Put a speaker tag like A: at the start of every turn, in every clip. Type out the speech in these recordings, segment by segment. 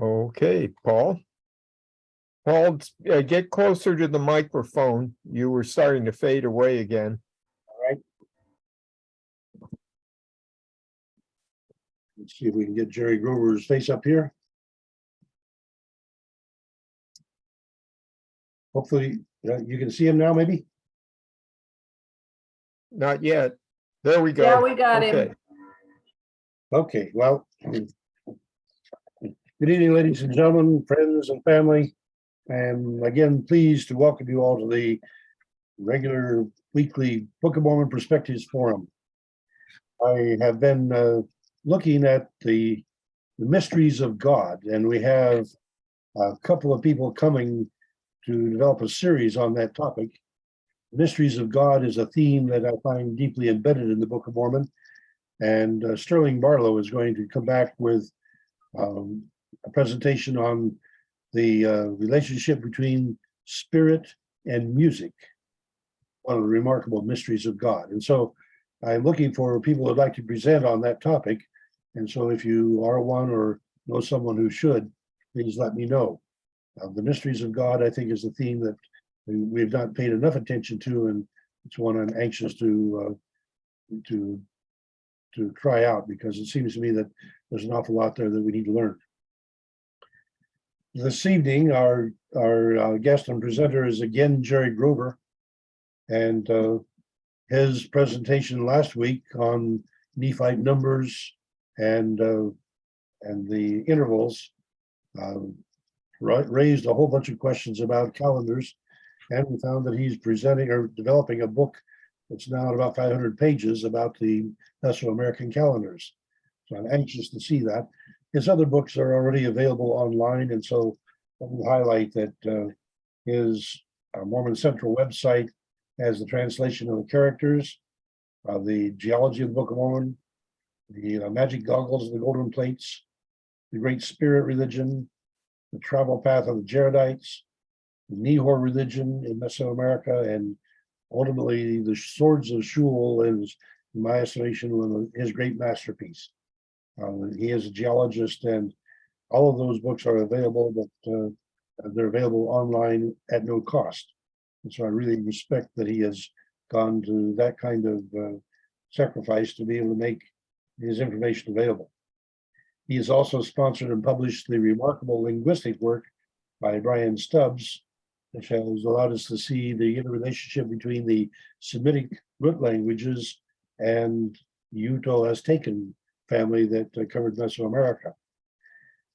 A: Okay, Paul. Paul, get closer to the microphone. You were starting to fade away again.
B: All right. Let's see if we can get Jerry Grover's face up here. Hopefully, you can see him now, maybe?
A: Not yet. There we go.
C: Yeah, we got him.
B: Okay, well, good evening, ladies and gentlemen, friends and family. And again, pleased to welcome you all to the regular weekly Book of Mormon Perspectives Forum. I have been looking at the mysteries of God, and we have a couple of people coming to develop a series on that topic. Mysteries of God is a theme that I find deeply embedded in the Book of Mormon. And Sterling Barlow is going to come back with a presentation on the relationship between spirit and music, one of the remarkable mysteries of God. And so I'm looking for people who'd like to present on that topic. And so if you are one or know someone who should, please let me know. The mysteries of God, I think, is a theme that we've not paid enough attention to, and it's one I'm anxious to try out, because it seems to me that there's an awful lot there that we need to learn. This evening, our guest and presenter is again Jerry Grover, and his presentation last week on Nephite numbers and the intervals raised a whole bunch of questions about calendars, and we found that he's presenting or developing a book that's now at about 500 pages about the Mesoamerican calendars. So I'm anxious to see that. His other books are already available online, and so I will highlight that his Mormon Central website has the translation of the characters, the geology of the Book of Mormon, the magic goggles and the golden plates, the Great Spirit religion, the travel path of the Jaredites, the Nehor religion in Mesoamerica, and ultimately the Swords of Shul is, in my estimation, one of his great masterpiece. He is a geologist, and all of those books are available, but they're available online at no cost. And so I really respect that he has gone to that kind of sacrifice to be able to make his information available. He has also sponsored and published the remarkable linguistic work by Brian Stubbs, which has allowed us to see the interrelationship between the Semitic root languages and the Uto-Aztecan family that covered Mesoamerica.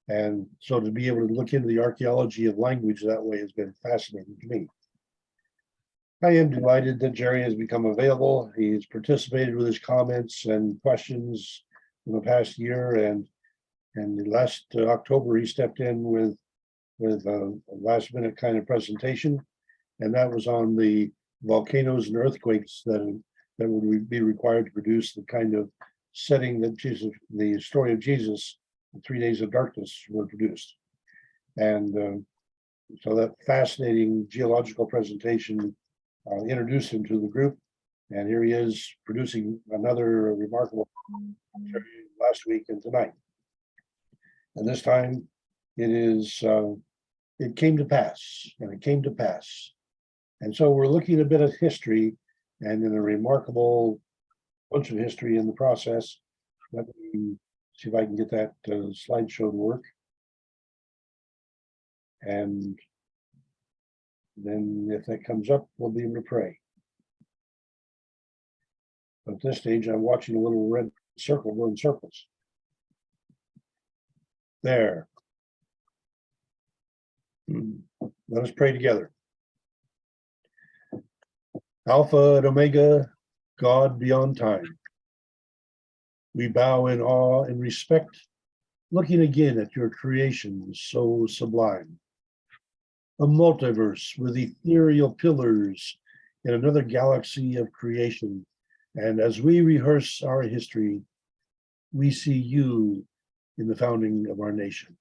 B: And so to be able to look into the archaeology of language that way has been fascinating to me. I am delighted that Jerry has become available. He's participated with his comments and questions in the past year, and last October he stepped in with a last minute kind of presentation, and that was on the volcanoes and earthquakes that would be required to produce the kind of setting that the story of Jesus, the 3 days of darkness, were produced. And so that fascinating geological presentation introduced him to the group, and here he is producing another remarkable last week and tonight. And this time it is it came to pass, and it came to pass. And so we're looking a bit at history, and in a remarkable bunch of history in the process. Let me see if I can get that slideshow to work. And then if that comes up, we'll be able to pray. But at this stage, I'm watching a little red circle go in circles. There. Let us pray together. Alpha and Omega, God beyond time. We bow in awe and respect, looking again at your creation so sublime. A multiverse with ethereal pillars in another galaxy of creation. And as we rehearse our history, we see you in the founding of our nation.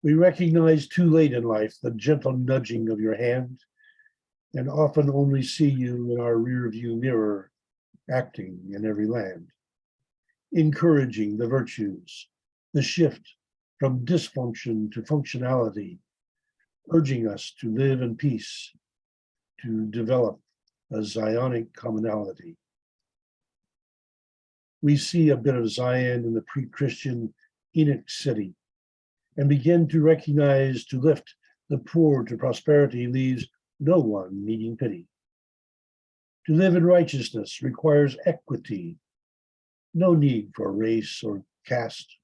B: We recognize too late in life the gentle nudging of your hand, and often only see you in our rear view mirror, acting in every land, encouraging the virtues, the shift from dysfunction to functionality, urging us to live in peace, to develop a Zionic commonality. We see a bit of Zion in the pre-Christian Enoch city and begin to recognize to lift the poor to prosperity leaves no one needing pity. To live in righteousness requires equity, no need for race or caste.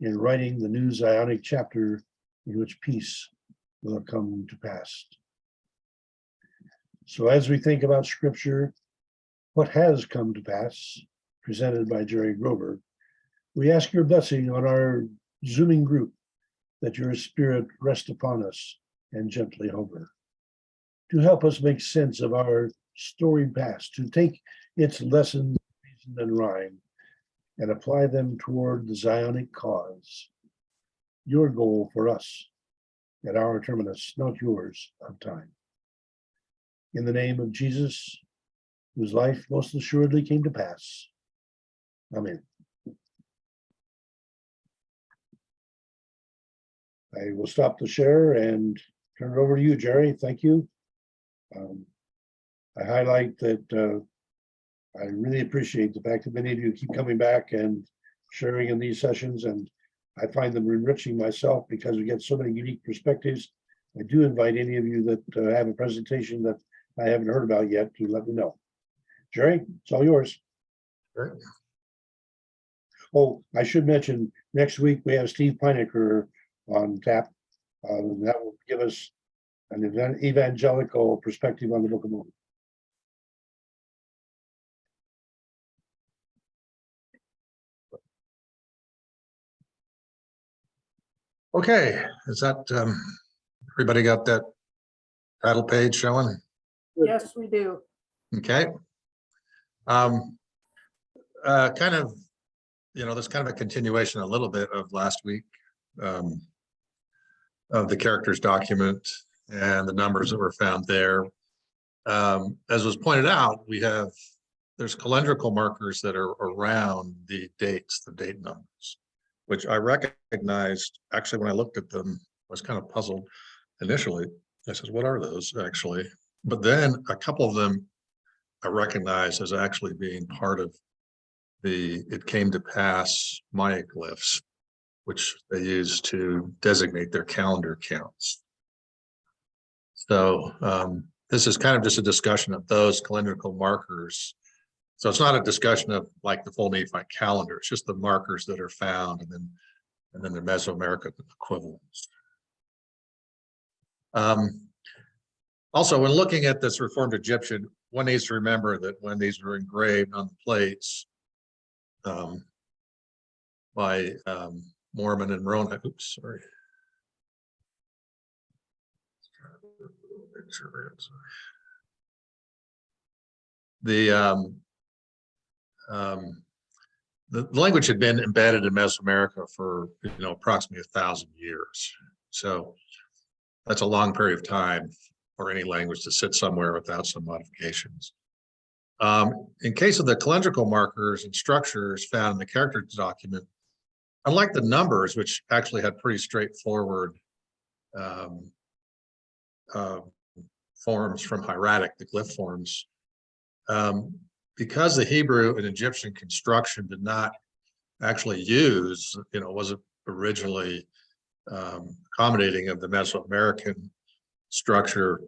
B: In writing the new Zionic chapter in which peace will have come to pass. So as we think about scripture, what has come to pass, presented by Jerry Grover, we ask your blessing on our Zooming group, that your spirit rest upon us and gently hover, to help us make sense of our storied past, to take its lessons, reason, and rhyme, and apply them toward the Zionic cause, your goal for us at our terminus, not yours, of time. In the name of Jesus, whose life most assuredly came to pass. Amen. I will stop the share and turn it over to you, Jerry. Thank you. I highlight that I really appreciate the fact that many of you keep coming back and sharing in these sessions, and I find them enriching myself because we get so many unique perspectives. I do invite any of you that have a presentation that I haven't heard about yet to let me know. Jerry, it's all yours.
C: Sure.
B: Oh, I should mention, next week we have Steve Pinecker on tap. That will give us an evangelical perspective on the Book of Mormon.
C: Okay, is that everybody got that title page showing?
D: Yes, we do.
C: Okay. Kind of, there's kind of a continuation a little bit of last week of the characters document and the numbers that were found there. As was pointed out, there's calendrical markers that are around the dates, the date numbers, which I recognized actually when I looked at them. I was kind of puzzled initially. I said, what are those actually? But then a couple of them I recognized as actually being part of it came to pass Maya glyphs, which they use to designate their calendar counts. So this is kind of just a discussion of those calendrical markers. So it's not a discussion of like the full Nephite calendar, it's just the markers that are found and then their Mesoamerican equivalents. Also, when looking at this Reformed Egyptian, one needs to remember that when these were engraved on the plates by Mormon and Moroni, oops, sorry. The language had been embedded in Mesoamerica for approximately 1,000 years. So that's a long period of time for any language to sit somewhere without some modifications. In case of the calendrical markers and structures found in the Characters document, unlike the numbers, which actually had pretty straightforward forms from hieratic, the glyph forms, because the Hebrew and Egyptian construction did not actually use, wasn't originally accommodating of the Mesoamerican structure,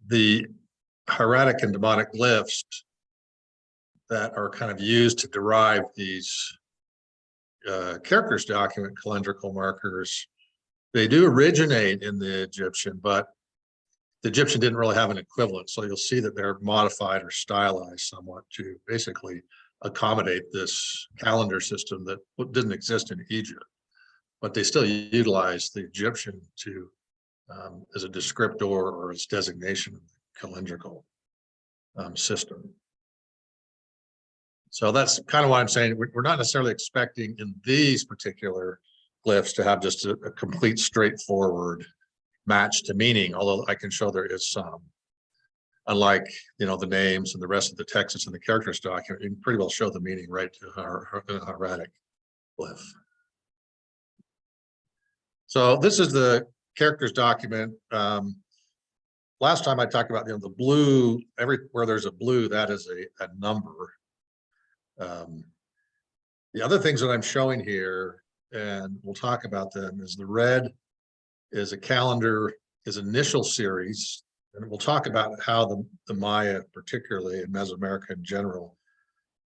C: the hieratic and demonic glyphs that are kind of used to derive these Characters document calendrical markers, they do originate in the Egyptian, but the Egyptian didn't really have an equivalent. So you'll see that they're modified or stylized somewhat to basically accommodate this calendar system that didn't exist in Egypt, but they still utilize the Egyptian to as a descriptor or as designation of the calendrical system. So that's kind of why I'm saying we're not necessarily expecting in these particular glyphs to have just a complete straightforward match to meaning, although I can show there is some. unlike, the names and the rest of the text that's in the characters document, you can pretty well show the meaning right to our hieratic glyph. So this is the characters document. Last time I talked about, the blue, everywhere there's a blue, that is a number. The other things that I'm showing here, and we'll talk about them, is the red is a calendar, is initial series. And we'll talk about how the Maya, particularly in Mesoamerica in general,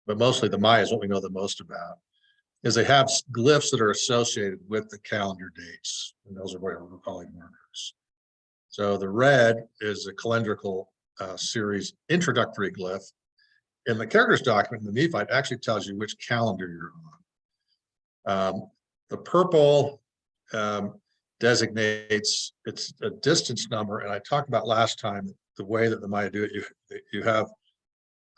C: but mostly the Maya is what we know the most about, is they have glyphs that are associated with the calendar dates. And those are what we're calling markers. So the red is a calendrical series introductory glyph. In the characters document, the Nephite actually tells you which calendar you're on. The purple designates, it's a distance number, and I talked about last time the way that the Maya do it. You have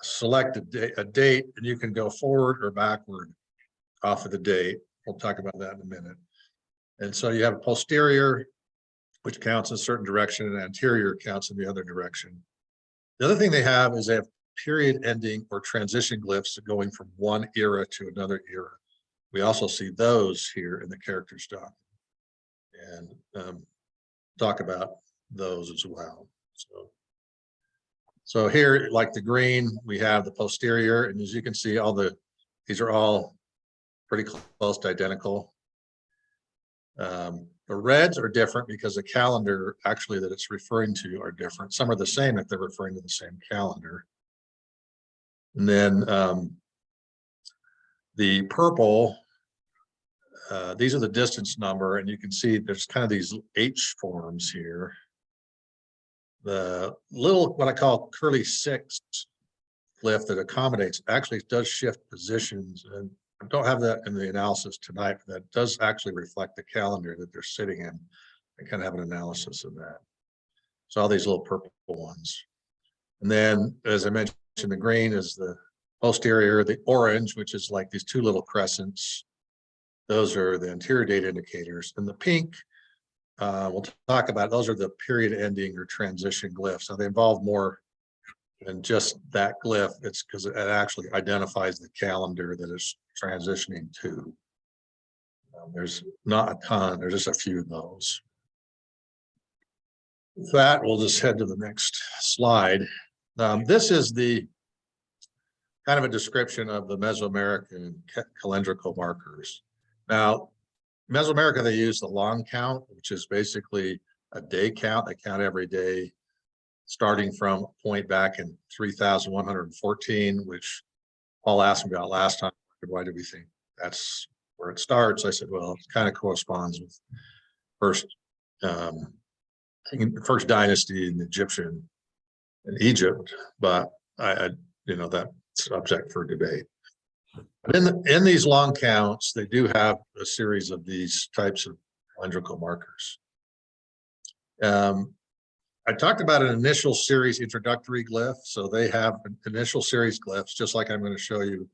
C: select a date, and you can go forward or backward off of the date. We'll talk about that in a minute. And so you have a posterior, which counts in a certain direction, and anterior counts in the other direction. The other thing they have is they have period ending or transition glyphs going from one era to another era. We also see those here in the characters document, and talk about those as well. So here, like the green, we have the posterior, and as you can see, these are all pretty close to identical. The reds are different because the calendar actually that it's referring to are different. Some are the same if they're referring to the same calendar. And then the purple, these are the distance number, and you can see there's kind of these H forms here. The little, what I call curly six glyph that accommodates actually does shift positions, and I don't have that in the analysis tonight, but that does actually reflect the calendar that they're sitting in. I kind of have an analysis of that. So all these little purple ones. And then, as I mentioned, the green is the posterior, the orange, which is like these two little crescents. Those are the anterior date indicators. And the pink, we'll talk about, those are the period ending or transition glyphs. So they involve more than just that glyph. It's because it actually identifies the calendar that it's transitioning to. There's not a ton, there's just a few of those. With that, we'll just head to the next slide. This is the kind of a description of the Mesoamerican calendrical markers. Now, Mesoamerica, they use the long count, which is basically a day count. They count every day, starting from a point back in 3,114, which Paul asked me about last time. Why do we think that's where it starts? I said, well, it kind of corresponds with first dynasty in Egyptian in Egypt, but that's subject for debate. But in these long counts, they do have a series of these types of calendrical markers. I talked about an initial series introductory glyph. So they have an initial series glyphs, just like I'm going to show you.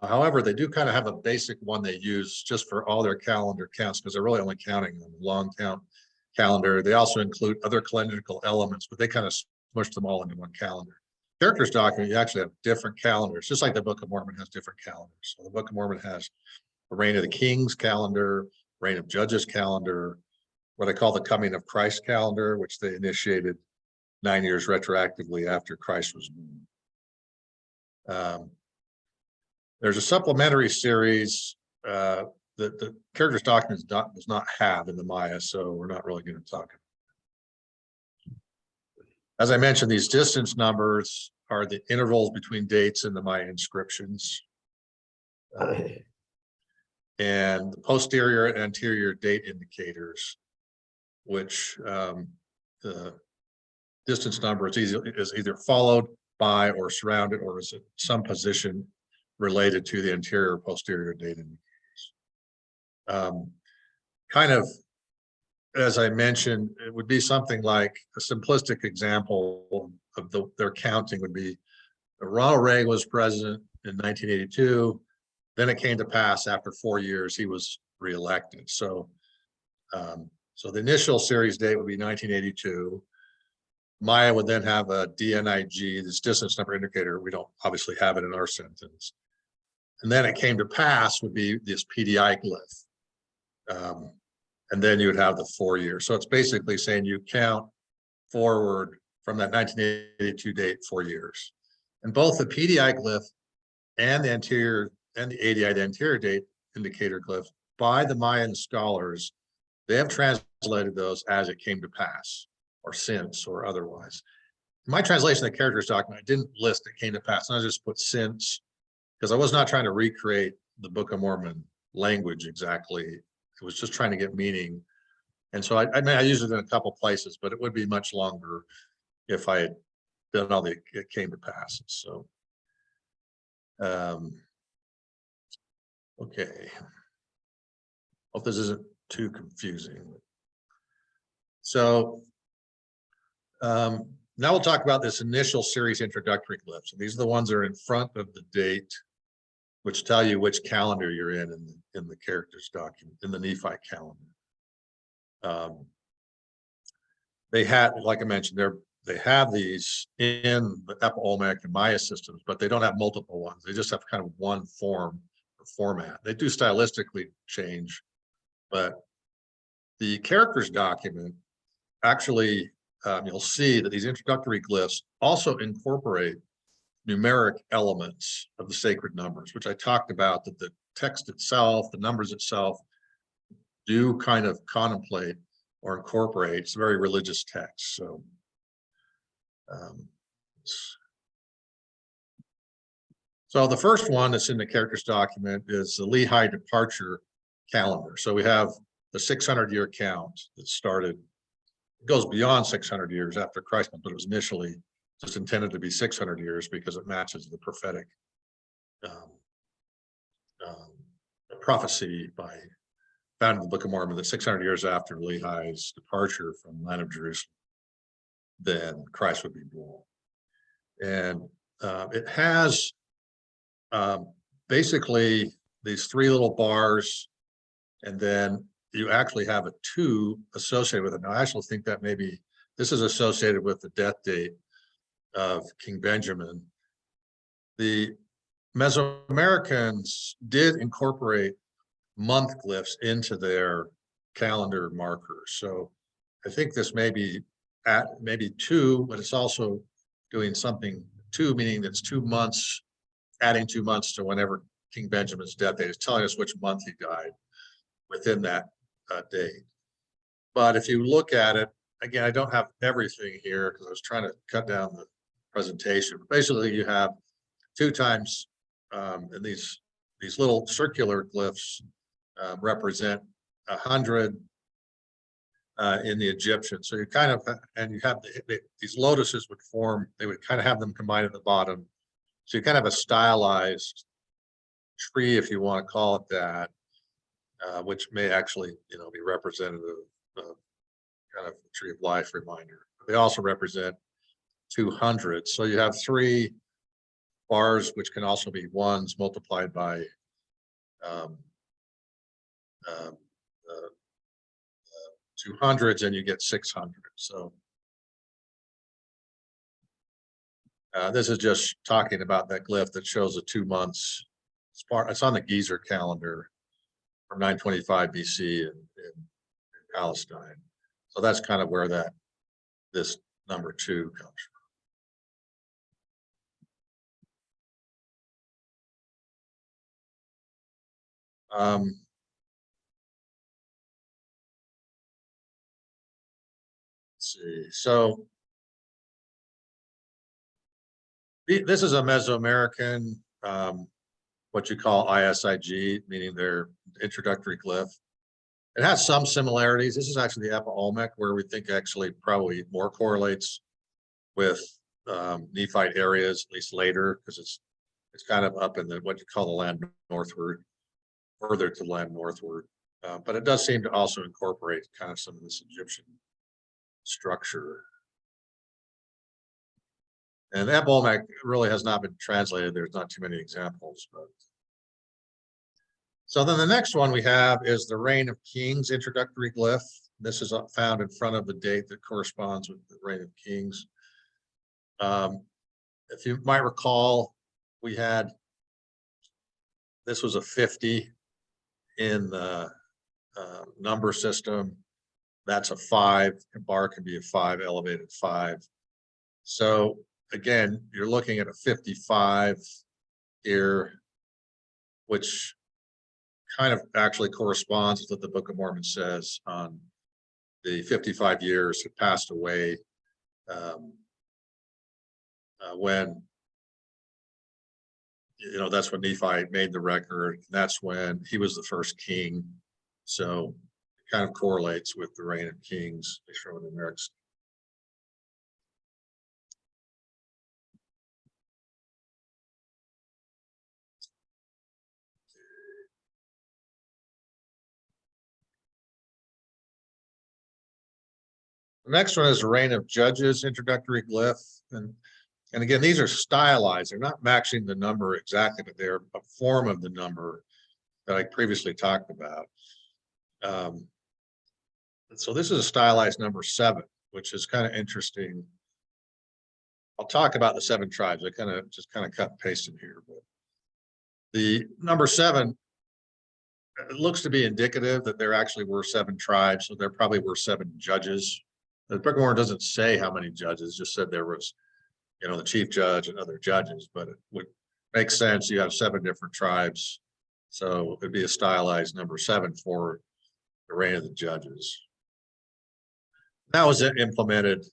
C: However, they do kind of have a basic one they use just for all their calendar counts, because they're really only counting them long count calendar. They also include other calendrical elements, but they kind of smush them all into one calendar. Characters document, you actually have different calendars, just like the Book of Mormon has different calendars. So the Book of Mormon has the Reign of the Kings calendar, Reign of Judges calendar, what I call the Coming of Christ calendar, which they initiated 9 years retroactively after Christ was born. There's a supplementary series that the Characters document does not have in the Maya, so we're not really going to talk about it. As I mentioned, these distance numbers are the intervals between dates in the Maya inscriptions. And the posterior and anterior date indicators, which the distance number is either followed by or surrounded, or is at some position related to the anterior or posterior date indicators. Kind of, as I mentioned, it would be something like a simplistic example of their counting would be Ronald Reagan was president in 1982. Then it came to pass after 4 years, he was reelected. So the initial series date would be 1982. Maya would then have a DNIG, this distance number indicator. We don't obviously have it in our sentence. And then it came to pass would be this PDI glyph. And then you would have the 4 years. So it's basically saying you count forward from that 1982 date 4 years. And both the PDI glyph and the anterior and the ADI, the anterior date indicator glyph, by the Mayan scholars, they have translated those as it came to pass, or since, or otherwise. In my translation of the Characters document, I didn't list it came to pass, and I just put since, because I was not trying to recreate the Book of Mormon language exactly. It was just trying to get meaning. And so I mean, I used it in a couple places, but it would be much longer if I had done all the it came to pass. So, okay. Hope this isn't too confusing. So now we'll talk about this initial series introductory glyphs. And these are the ones that are in front of the date, which tell you which calendar you're in the Characters document, in the Nephi calendar. They had, like I mentioned, they have these in the Epa-Olmec and Maya systems, but they don't have multiple ones. They just have kind of one form or format. They do stylistically change, but the Characters document actually, you'll see that these introductory glyphs also incorporate numeric elements of the sacred numbers, which I talked about, that the text itself, the numbers itself, do kind of contemplate or incorporate. It's a very religious text. So the first one that's in the Characters document is the Lehi departure calendar. So we have the 600-year count that started, it goes beyond 600 years after Christ, but it was initially just intended to be 600 years because it matches the prophetic prophecy by found in the Book of Mormon that 600 years after Lehi's departure from the land of Jerusalem, then Christ would be born. And it has basically these three little bars, and then you actually have a 2 associated with it. Now, I actually think that maybe this is associated with the death date of King Benjamin. The Mesoamericans did incorporate month glyphs into their calendar markers. So I think this may be at maybe 2, but it's also doing something 2, meaning it's 2 months, adding 2 months to whenever King Benjamin's death date. It's telling us which month he died within that date. But if you look at it, again, I don't have everything here because I was trying to cut down the presentation. But basically, you have 2 times, and these little circular glyphs represent 100 in the Egyptian. So you kind of, and you have these lotuses would form, they would kind of have them combined at the bottom. So you kind of have a stylized tree, if you want to call it that, which may actually, be representative of kind of tree of life reminder. They also represent 200. So you have 3 bars, which can also be 1s multiplied by 200s, and you get 600. So this is just talking about that glyph that shows the 2 months. It's on the Gezer calendar from 925 BC in Palestine. So that's kind of where this number 2 comes from. Let's see. So this is a Mesoamerican, what you call ISIG, meaning their introductory glyph. It has some similarities. This is actually the Epa-Olmec, where we think actually probably more correlates with Nephite areas, at least later, because it's kind of up in what you call the land northward, further to the land northward. But it does seem to also incorporate kind of some of this Egyptian structure. And that Epa-Olmec really has not been translated. There's not too many examples. But so then the next one we have is the Reign of Kings introductory glyph. This is found in front of the date that corresponds with the Reign of Kings. If you might recall, we had, this was a 50 in the number system. That's a 5, a bar can be a 5, elevated 5. So again, you're looking at a 55 here, which kind of actually corresponds with what the Book of Mormon says on the 55 years had passed away when, you know, that's when Nephi made the record. And that's when he was the first king. So it kind of correlates with the reign of kings they show in the American. The next one is the reign of judges introductory glyph. And again, these are stylized. They're not matching the number exactly, but they're a form of the number that I previously talked about. So this is a stylized number 7, which is kind of interesting. I'll talk about the 7 tribes. I kind of cut and pasted here, but the number 7, it looks to be indicative that there actually were 7 tribes. So there probably were 7 judges. The Book of Mormon doesn't say how many judges, just said there was, you know, the chief judge and other judges, but it would make sense. You have 7 different tribes. So it'd be a stylized number 7 for the reign of the judges. That was implemented,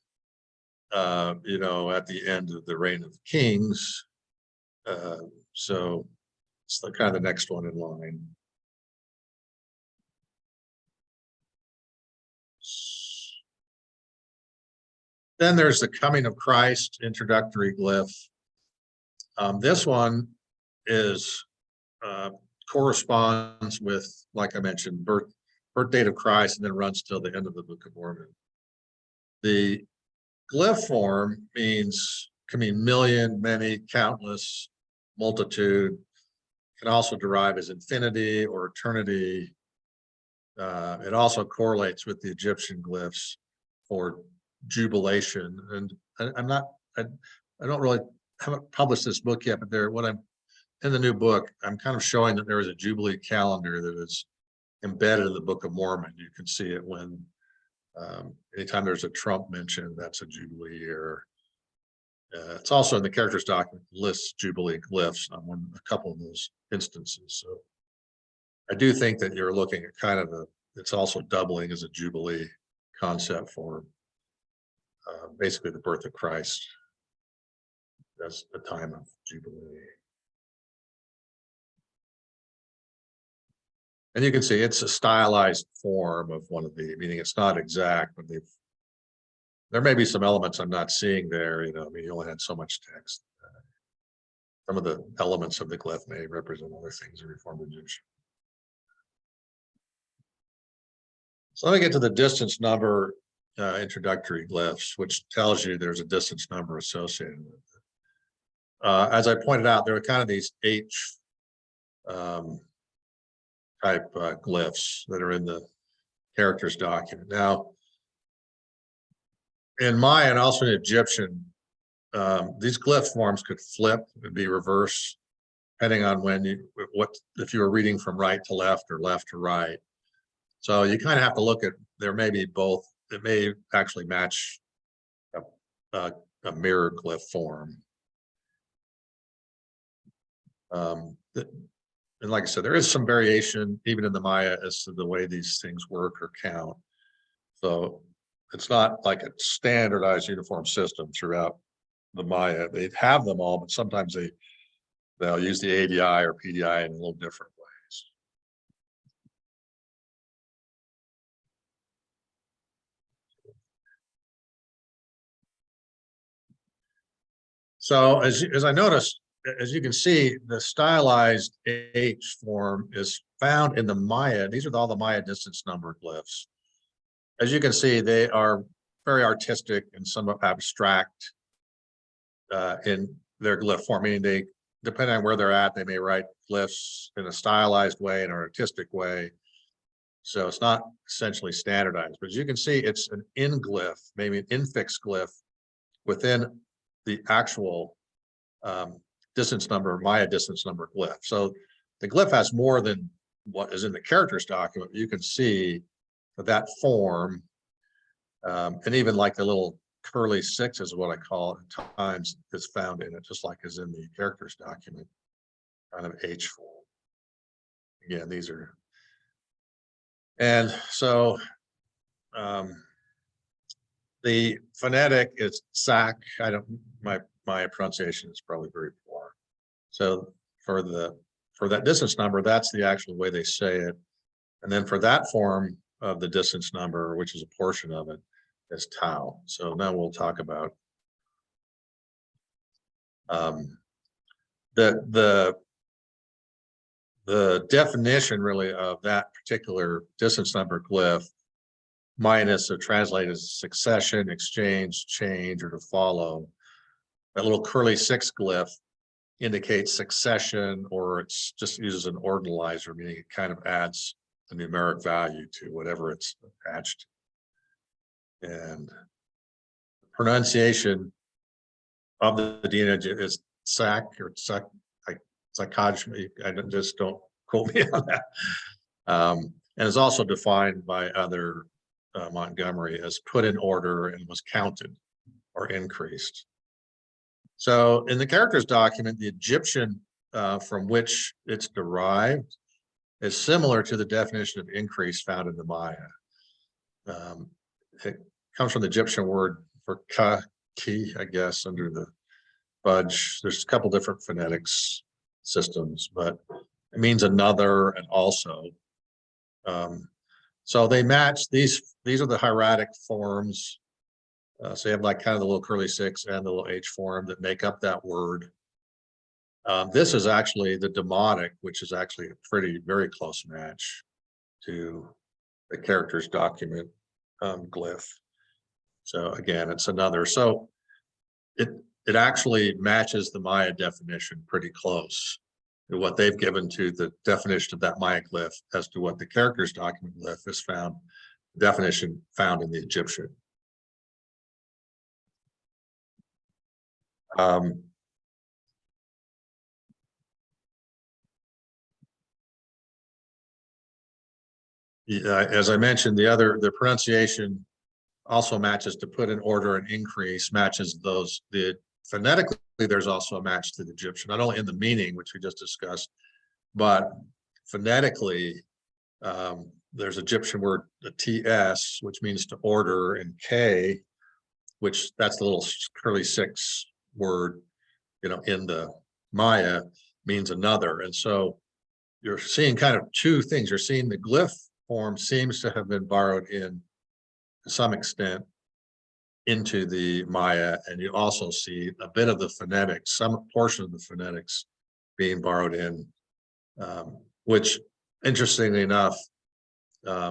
C: you know, at the end of the reign of the kings. So it's the kind of the next one in line. Then there's the coming of Christ introductory glyph. This one is corresponds with, like I mentioned, birth date of Christ, and then runs till the end of the Book of Mormon. The glyph form can mean million, many, countless, multitude. Can also derive as infinity or eternity. It also correlates with the Egyptian glyphs for jubilation. And I haven't published this book yet, but in the new book, I'm kind of showing that there is a Jubilee calendar that is embedded in the Book of Mormon. You can see it when anytime there's a Trump mentioned, that's a Jubilee year. It's also in the Characters Document, lists Jubilee glyphs on a couple of those instances. So I do think that you're looking at kind of it's also doubling as a Jubilee concept for basically the birth of Christ. That's the time of Jubilee. And you can see it's a stylized form of one of the, meaning it's not exact, but there may be some elements I'm not seeing there. You know, I mean, you only had so much text. Some of the elements of the glyph may represent other things in Reformed Egyptian. So let me get to the distance number introductory glyphs, which tells you there's a distance number associated with it. As I pointed out, there are kind of these H type glyphs that are in the Characters Document. Now, in Maya and also in Egyptian, these glyph forms could flip and be reversed, depending on if you were reading from right to left or left to right. So you kind of have to look at, there may be both. It may actually match a mirror glyph form. And like I said, there is some variation even in the Maya as to the way these things work or count. So it's not like a standardized uniform system throughout the Maya. They have them all, but sometimes they'll use the ADI or PDI in a little different ways. So as I noticed, as you can see, the stylized H form is found in the Maya. These are all the Maya distance number glyphs. As you can see, they are very artistic and somewhat abstract in their glyph form, meaning depending on where they're at, they may write glyphs in a stylized way, in an artistic way. So it's not essentially standardized, but as you can see, it's an in glyph, maybe an infix glyph within the actual distance number, Maya distance number glyph. So the glyph has more than what is in the characters document. You can see that form, and even like the little curly six is what I call it at times, is found in it, just like is in the characters document, kind of H form. Again, these are, and so the phonetic is sac. I don't, my pronunciation is probably very poor. So for that distance number, that's the actual way they say it. And then for that form of the distance number, which is a portion of it, is tau. So now we'll talk about the definition really of that particular distance number glyph, minus or translated as succession, exchange, change, or to follow. That little curly six glyph indicates succession, or it's just uses an ordinalizer, meaning it kind of adds a numeric value to whatever it's attached to. And pronunciation of the DNA is sac or sac, psychogeny. Just don't quote me on that. And is also defined by other Montgomery as put in order and was counted or increased. So in the characters document, the Egyptian from which it's derived is similar to the definition of increase found in the Maya. It comes from the Egyptian word for ki, I guess, under the fudge. There's a couple different phonetics systems, but it means another and also. So they match these are the hieratic forms. So you have like kind of the little curly six and the little H form that make up that word. This is actually the demotic, which is actually a very close match to the characters document glyph. So again, it's another. So it actually matches the Maya definition pretty close to what they've given to the definition of that Maya glyph as to what the characters document glyph is found, definition found in the Egyptian. Yeah, as I mentioned, the pronunciation also matches to put in order and increase, matches those. Phonetically, there's also a match to the Egyptian, not only in the meaning, which we just discussed, but phonetically, there's Egyptian word, the TS, which means to order, and K, which that's the little curly six word, in the Maya, means another. And so you're seeing kind of two things. You're seeing the glyph form seems to have been borrowed to some extent into the Maya, and you also see a bit of the phonetics, some portion of the phonetics being borrowed in, which interestingly enough,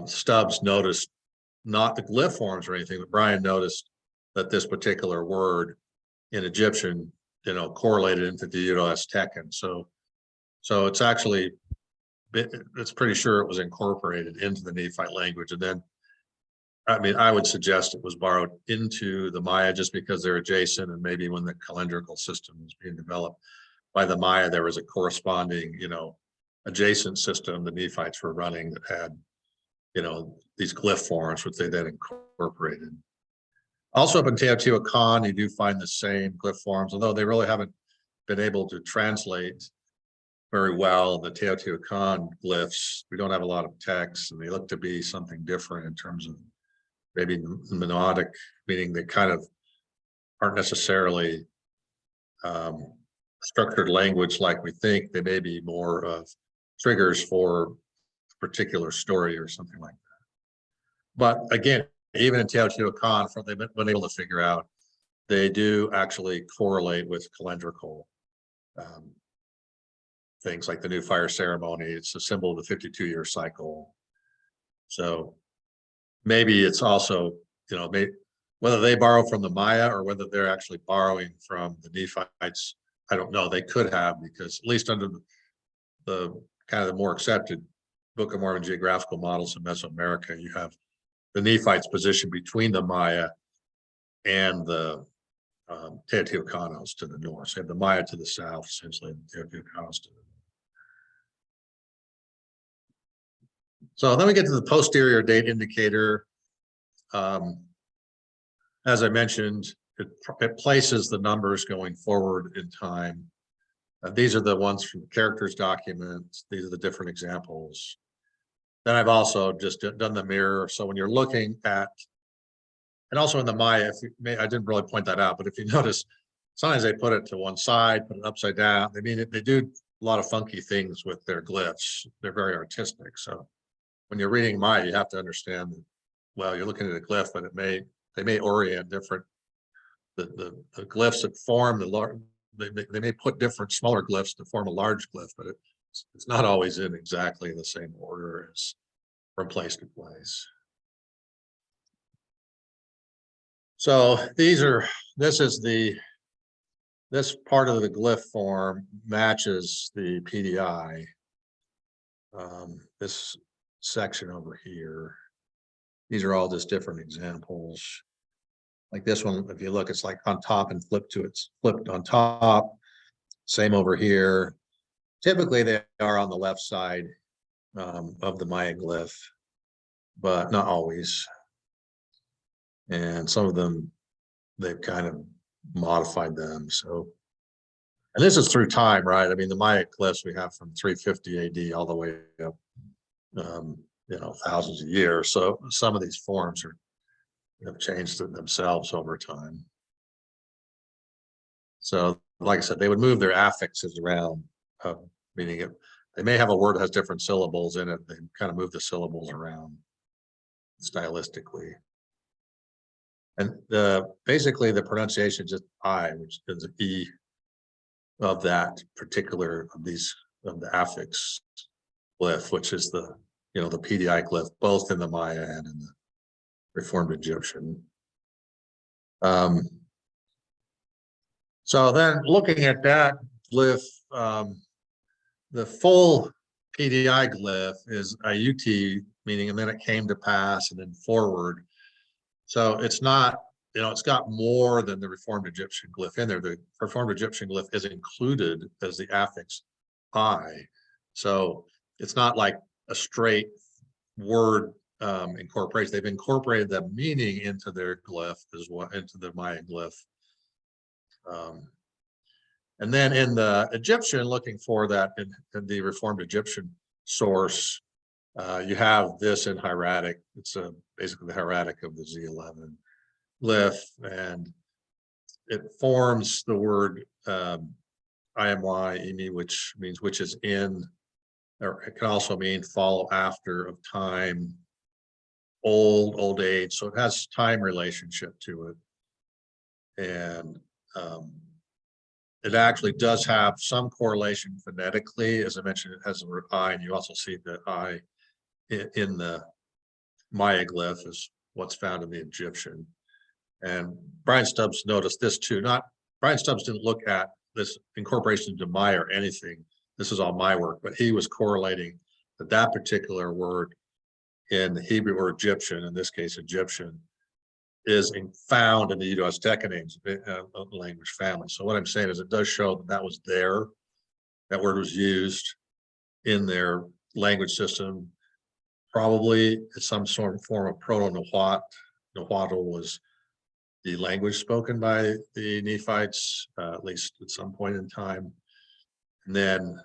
C: Stubbs noticed not the glyph forms or anything, but Brian noticed that this particular word in Egyptian, correlated into the Uto-Aztecan. So it's actually, it's pretty sure it was incorporated into the Nephite language. And then, I would suggest it was borrowed into the Maya just because they're adjacent, and maybe when the calendrical system was being developed by the Maya, there was a corresponding, adjacent system the Nephites were running that had, these glyph forms, which they then incorporated. Also up in Teotihuacan, you do find the same glyph forms, although they really haven't been able to translate very well the Teotihuacan glyphs. We don't have a lot of text, and they look to be something different in terms of maybe monodic, meaning they kind of aren't necessarily structured language like we think. They may be more of triggers for a particular story or something like that. But again, even in Teotihuacan, they've been able to figure out, they do actually correlate with calendrical things like the new fire ceremony. It's a symbol of the 52-year cycle. So maybe it's also, whether they borrow from the Maya or whether they're actually borrowing from the Nephites, I don't know. They could have, because at least under the kind of the more accepted Book of Mormon geographical models in Mesoamerica, you have the Nephites positioned between the Maya and the Teotihuacanos to the north. So you have the Maya to the south, essentially, and Teotihuacanos to the north. So then we get to the posterior date indicator. As I mentioned, it places the numbers going forward in time. These are the ones from the Characters document. These are the different examples. Then I've also just done the mirror. So when you're looking at, and also in the Maya, if you may, I didn't really point that out, but if you notice, sometimes they put it to one side, put it upside down. I mean, they do a lot of funky things with their glyphs. They're very artistic. So when you're reading Maya, you have to understand that, well, you're looking at a glyph, but they may orient different, the glyphs that form the large, they may put different smaller glyphs to form a large glyph, but it's not always in exactly the same order as from place to place. So this part of the glyph form matches the PDI. This section over here, these are all just different examples. Like this one, if you look, it's like on top and flipped on top. Same over here. Typically they are on the left side of the Maya glyph, but not always. And some of them, they've kind of modified them. So, and this is through time, right? I mean, the Maya glyphs we have from 350 AD all the way up, thousands of years. So some of these forms have changed themselves over time. So, like I said, they would move their affixes around, meaning they may have a word that has different syllables in it. They kind of move the syllables around stylistically. And basically the pronunciation is just I, which is an E of that particular of the affix glyph, which is the PDI glyph, both in the Maya and in the Reformed Egyptian. So then looking at that glyph, the full PDI glyph is Ayuti, meaning and then it came to pass and then forward. So it's not, it's got more than the Reformed Egyptian glyph in there. The Reformed Egyptian glyph is included as the affix I. So it's not like a straight word incorporation. They've incorporated the meaning into their glyph as well, into the Maya glyph. And then in the Egyptian, looking for that in the Reformed Egyptian source, you have this in hieratic. It's basically the hieratic of the Z11 glyph, and it forms the word imy, which means which is in, or it can also mean follow after of time, old age. So it has time relationship to it. And it actually does have some correlation phonetically. As I mentioned, it has the word I, and you also see the I in the Maya glyph is what's found in the Egyptian. And Brian Stubbs noticed this too. Brian Stubbs didn't look at this incorporation into Maya or anything. This is all my work, but he was correlating that particular word in the Hebrew or Egyptian, in this case Egyptian, is found in the Indo-Aztecan language family. So what I'm saying is it does show that was there. That word was used in their language system. Probably it's some sort of form of Proto-Nahuatl. Nahuatl was the language spoken by the Nephites, at least at some point in time. And then,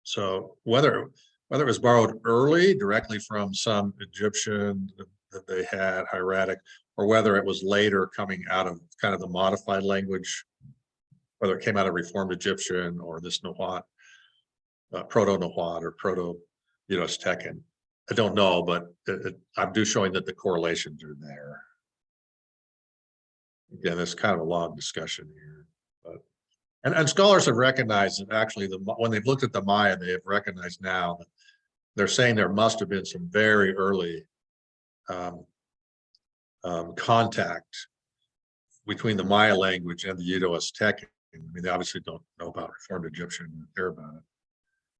C: so whether it was borrowed early directly from some Egyptian that they had hieratic, or whether it was later coming out of kind of the modified language, whether it came out of Reformed Egyptian or this Nahuatl, Proto-Nahuatl or Proto-Aztecan. I don't know, but I'm just showing that the correlations are there. Again, it's kind of a long discussion here, but and scholars have recognized that actually when they've looked at the Maya, they have recognized now that they're saying there must have been some very early contact between the Maya language and the Indo-Aztecan. I mean, they obviously don't know about Reformed Egyptian and care about it,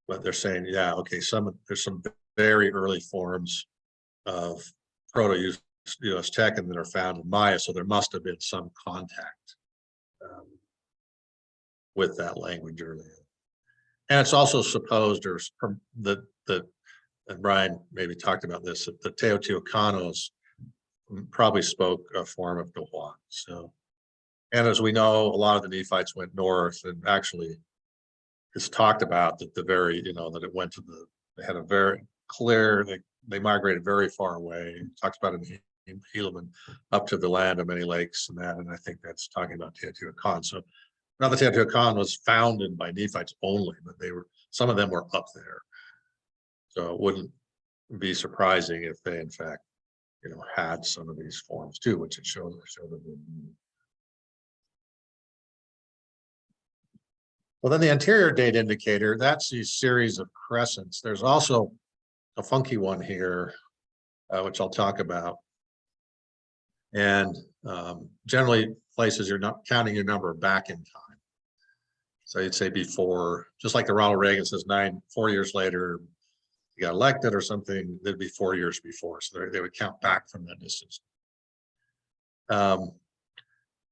C: but they're saying, yeah, okay, there's some very early forms of Proto-Aztecan that are found in Maya, so there must have been some contact with that language earlier. And it's also supposed, or and Brian maybe talked about this, that the Teotihuacanos probably spoke a form of Nahuatl. So, and as we know, a lot of the Nephites went north, and actually it's talked about that that it went to they had a very clear, they migrated very far away. It talks about it in Helaman up to the land of many lakes and that, and I think that's talking about Teotihuacan. So now the Teotihuacan was founded by Nephites only, but some of them were up there. So it wouldn't be surprising if they, in fact, had some of these forms too, which it shows them. Well, then the anterior date indicator, that's these series of crescents. There's also a funky one here, which I'll talk about. And generally places you're not counting your number back in time. So you'd say before, just like the Ronald Reagan says 4 years later, you got elected or something, that'd be 4 years before. So they would count back from that distance.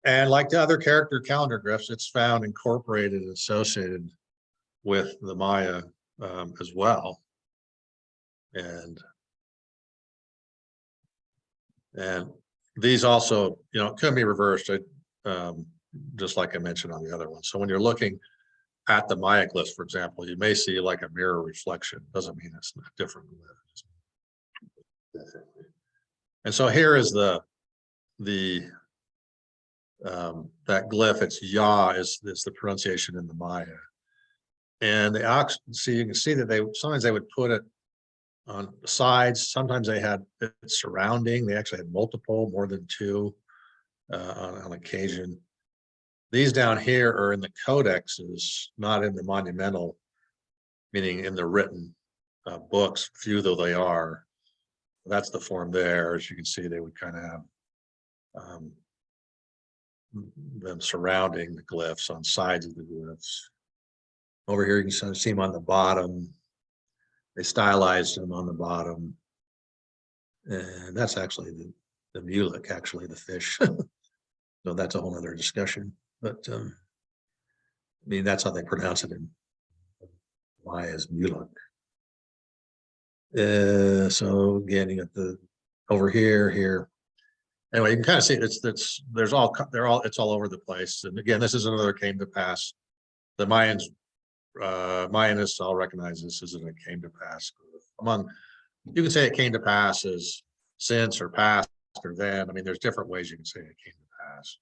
C: And like the other character calendar glyphs, it's found incorporated and associated with the Maya as well. And these also, can be reversed, just like I mentioned on the other one. So when you're looking at the Maya glyphs, for example, you may see like a mirror reflection. Doesn't mean it's not different. And so here is that glyph. It's Yah is the pronunciation in the Maya. And so you can see that sometimes they would put it on the sides. Sometimes they had it surrounding. They actually had more than two on occasion. These down here are in the codexes, not in the monumental, meaning in the written books, few though they are. That's the form there. As you can see, they would kind of have them surrounding the glyphs on sides of the glyphs. Over here, you can see them on the bottom. They stylized them on the bottom. And that's actually the mulek, actually the fish. So that's a whole other discussion. But I mean, that's how they pronounce it in Maya as mulek. So again, you got over here. Anyway, you can kind of see it's all over the place. And again, this is another came to pass. The Mayanists all recognize this as it came to pass. You can say it came to pass as since or past or then. I mean, there's different ways you can say it came to pass.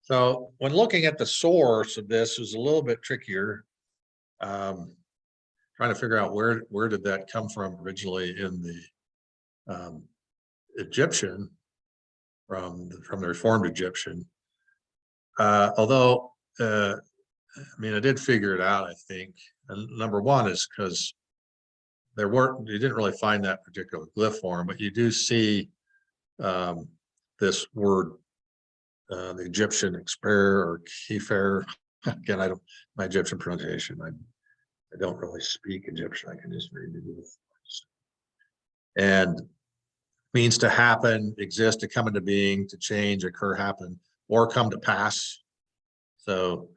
C: So when looking at the source of this is a little bit trickier. Trying to figure out where did that come from originally in the Egyptian, from the Reformed Egyptian. Although, I mean, I did figure it out, I think. And number one is because you didn't really find that particular glyph form, but you do see this word, the Egyptian exper or kefer. Again, my Egyptian pronunciation, I don't really speak Egyptian. I can just read it. And means to happen, exist, to come into being, to change, occur, happen, or come to pass. So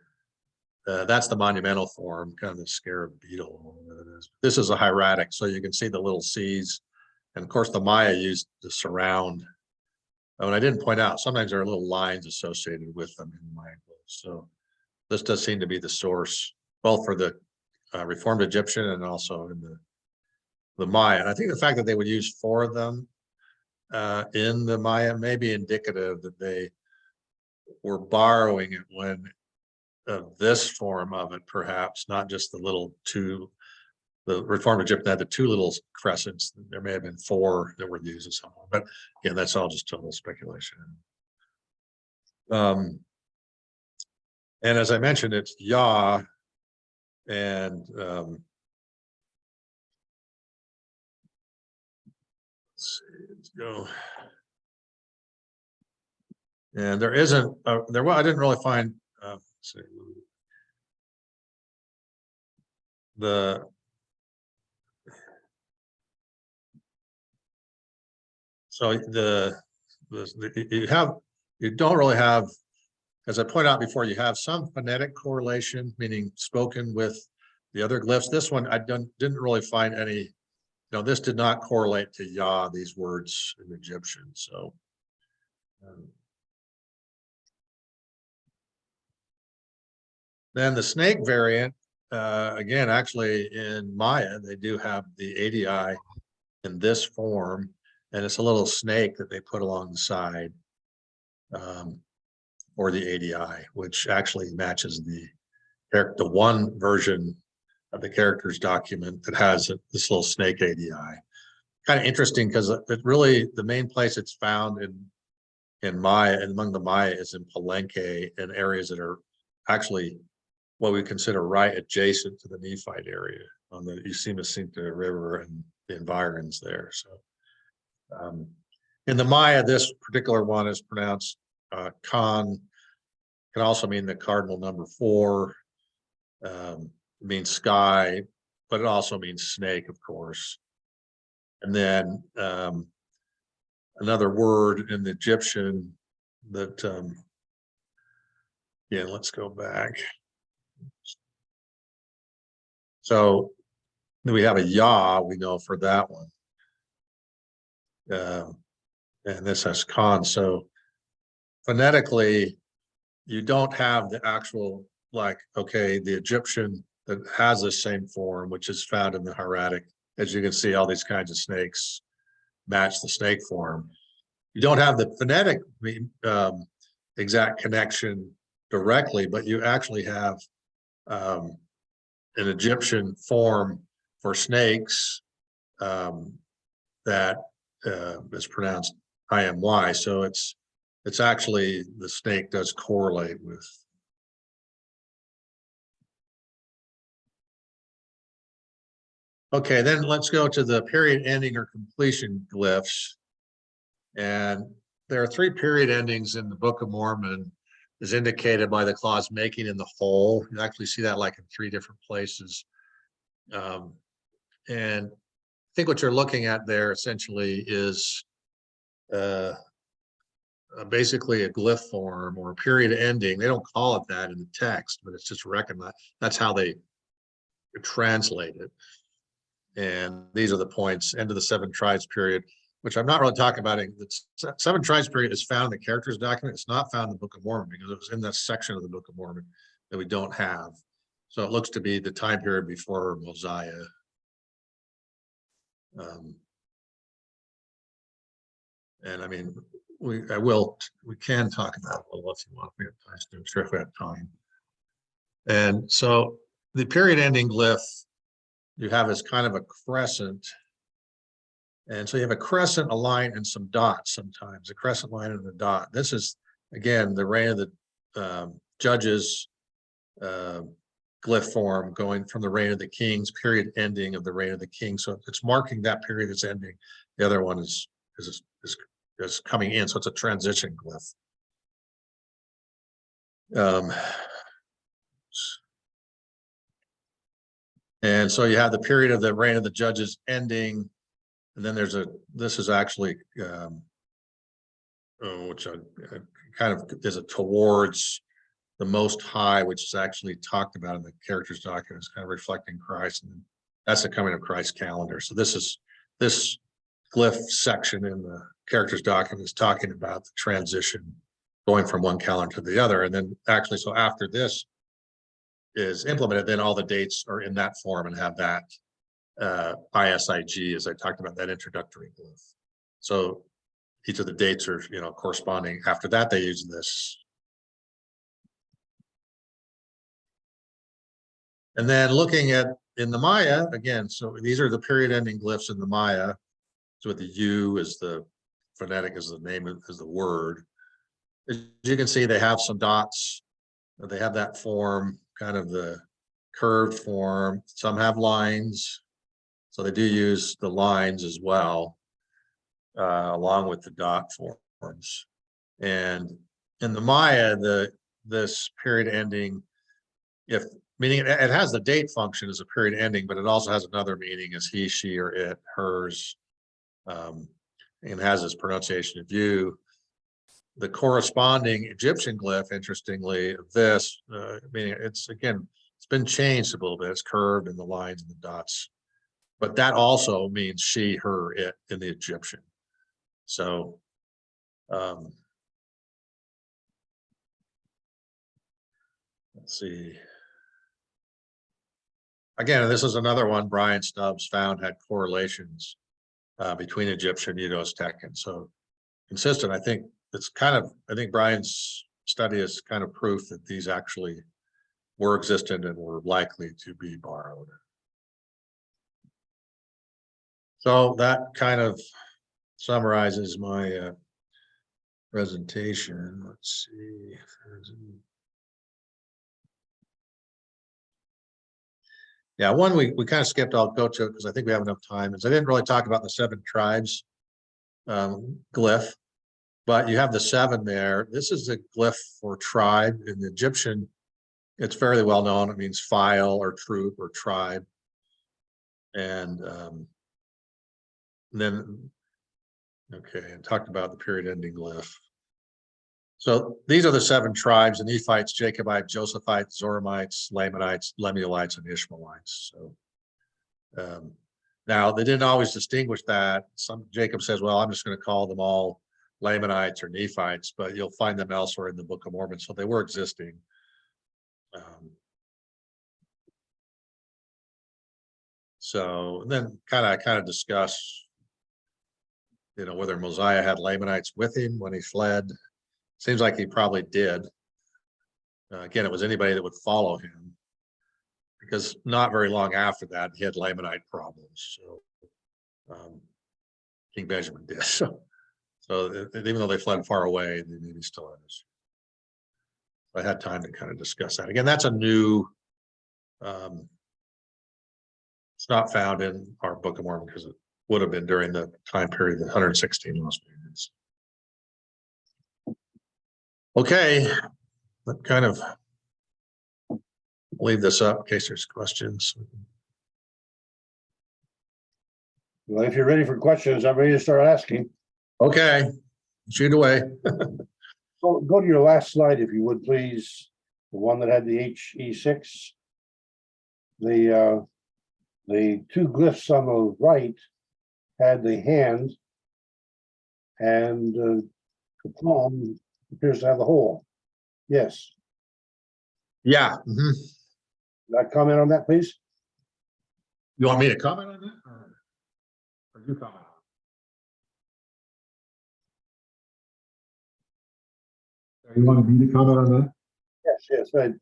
C: that's the monumental form, kind of the scarab beetle. This is a hieratic, so you can see the little C's. And of course, the Maya used to surround. And I didn't point out, sometimes there are little lines associated with them in the Maya. So this does seem to be the source, both for the Reformed Egyptian and also in the Maya. And I think the fact that they would use 4 of them in the Maya may be indicative that they were borrowing it when this form of it, perhaps not just the little 2. The Reformed Egyptian had the 2 little crescents. There may have been 4 that were used at some point, but again, that's all just total speculation. And as I mentioned, it's Yah. And let's see, let's go. And there isn't I didn't really find let's see, So you don't really have, as I pointed out before, you have some phonetic correlation, meaning spoken with the other glyphs. This one, I didn't really find any, this did not correlate to Yah, these words in Egyptian. So then the snake variant, again, actually in Maya, they do have the ADI in this form, and it's a little snake that they put along the side, or the ADI, which actually matches the one version of the characters document that has this little snake ADI. Kind of interesting because it really, the main place it's found in Maya and among the Maya is in Palenque and areas that are actually what we consider right adjacent to the Nephite area on the Usimacinta River and the environs there. So in the Maya, this particular one is pronounced Khan, can also mean the cardinal number 4, means sky, but it also means snake, of course. And then another word in the Egyptian that, yeah, let's go back. So we have a Yah, we know for that one. And this has Khan. So phonetically, you don't have the actual, like, okay, the Egyptian that has the same form, which is found in the hieratic. As you can see, all these kinds of snakes match the snake form. You don't have the phonetic exact connection directly, but you actually have an Egyptian form for snakes that is pronounced IMY. So it's actually, the snake does correlate with. Okay, then let's go to the period ending or completion glyphs. And there are 3 period endings in the Book of Mormon, as indicated by the clause making in the whole. You actually see that like in 3 different places. And I think what you're looking at there essentially is basically a glyph form or a period ending. They don't call it that in the text, but it's just recognized. That's how they translate it. And these are the points, end of the 7 tribes period, which I'm not really talking about. The 7 tribes period is found in the Characters document. It's not found in the Book of Mormon because it was in that section of the Book of Mormon that we don't have. So it looks to be the time period before Mosiah. And I mean, we can talk about it a little if you want. We have time. I'm sure if we have time. And so the period ending glyph you have is kind of a crescent. And so you have a crescent, a line, and some dots sometimes, a crescent line and a dot. This is, again, the reign of the judges glyph form going from the reign of the kings, period ending of the reign of the king. So it's marking that period is ending. The other one is coming in. So it's a transition glyph. And so you have the period of the reign of the judges ending. And then this is actually, which kind of is a towards the Most High, which is actually talked about in the Characters document. It's kind of reflecting Christ, and that's the coming of Christ calendar. So this glyph section in the Characters document is talking about the transition going from one calendar to the other. And then actually, so after this is implemented, then all the dates are in that form and have that ISIG, as I talked about, that introductory glyph. So each of the dates are, corresponding. After that, they use this. And then looking at in the Maya, again, so these are the period ending glyphs in the Maya. So the U is the phonetic, is the name, is the word. As you can see, they have some dots. They have that form, kind of the curved form. Some have lines. So they do use the lines as well, along with the dot forms. And in the Maya, this period ending, meaning it has the date function as a period ending, but it also has another meaning as he, she, or it, hers. and has this pronunciation of you. The corresponding Egyptian glyph, interestingly, this, meaning it's been changed a little bit. It's curved in the lines and the dots, but that also means she, her, it in the Egyptian. So, let's see. Again, this is another one Brian Stubbs found had correlations between Egyptian, Uto-Aztecan. So consistent. I think Brian's study is kind of proof that these actually were existent and were likely to be borrowed. So that kind of summarizes my presentation. Let's see. Yeah, one we kind of skipped, I'll go to it because I think we have enough time, is I didn't really talk about the 7 tribes glyph, but you have the 7 there. This is the glyph for tribe. In the Egyptian, it's fairly well known. It means file or troop or tribe. And then, okay, and talked about the period ending glyph. So these are the 7 tribes: the Nephites, Jacobites, Josephites, Zoramites, Lamanites, Lemuelites, and Ishmaelites. So now they didn't always distinguish that. Jacob says, well, I'm just going to call them all Lamanites or Nephites, but you'll find them elsewhere in the Book of Mormon. So they were existing. So then kind of discuss, whether Mosiah had Lamanites with him when he fled. Seems like he probably did. Again, it was anybody that would follow him, because not very long after that, he had Lamanite problems. So King Benjamin did. So even though they fled far away, they maybe still is. I had time to kind of discuss that. Again, that's a new, it's not found in our Book of Mormon because it would have been during the time period, the 116 lost periods. Okay, but kind of leave this up in case there's questions.
B: Well, if you're ready for questions, I'm ready to start asking.
C: Okay, shoot away.
B: So go to your last slide, if you would, please. The one that had the HE6. The 2 glyphs on the right had the hand, and the palm appears to have the hole. Yes.
C: Yeah.
B: That comment on that, please?
C: You want me to comment on that? Or you comment on it? You want me to comment on that?
B: Yes, right.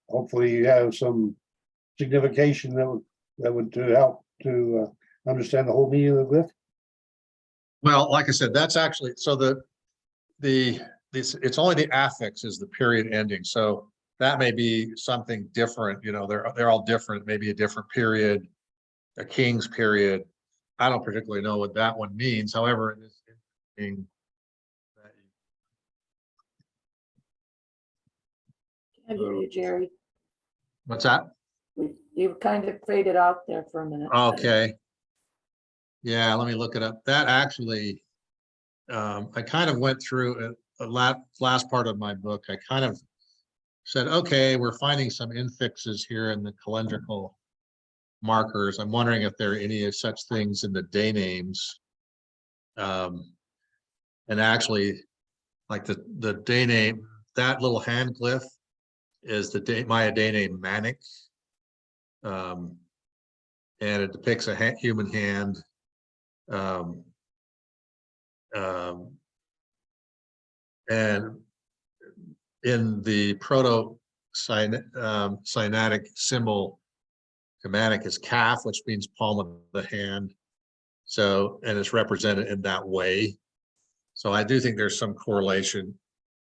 B: Hopefully you have some signification that would help to understand the whole meaning of the glyph.
C: Well, like I said, that's actually, so it's only the affix is the period ending. So that may be something different, they're all different, maybe a different period, a king's period. I don't particularly know what that one means. However, it is interesting that
D: I hear you, Jerry.
C: what's that?
D: You kind of faded out there for a minute.
C: Okay. Yeah, let me look it up. That actually, I kind of went through a last part of my book. I kind of said, okay, we're finding some infixes here in the calendrical markers. I'm wondering if there are any such things in the day names. And actually, like the day name, that little hand glyph is the Maya day name Manic. And it depicts a human hand. And in the proto-Sinaitic symbol, Germanic is calf, which means palm of the hand. So, and it's represented in that way. So I do think there's some correlation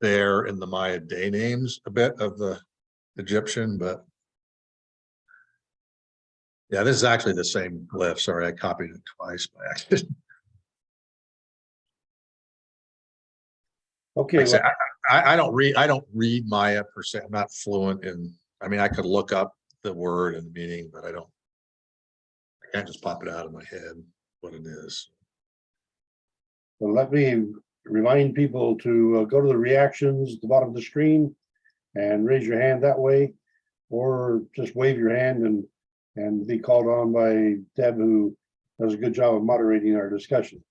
C: there in the Maya day names, a bit of the Egyptian, but yeah, this is actually the same glyph. Sorry, I copied it twice by accident.
B: Okay.
C: Like I don't read Maya per se. I'm not fluent in, I mean, I could look up the word and the meaning, but I can't just pop it out of my head what it is.
B: But let me remind people to go to the reactions at the bottom of the screen and raise your hand that way, or just wave your hand and be called on by Deb, who does a good job of moderating our discussions.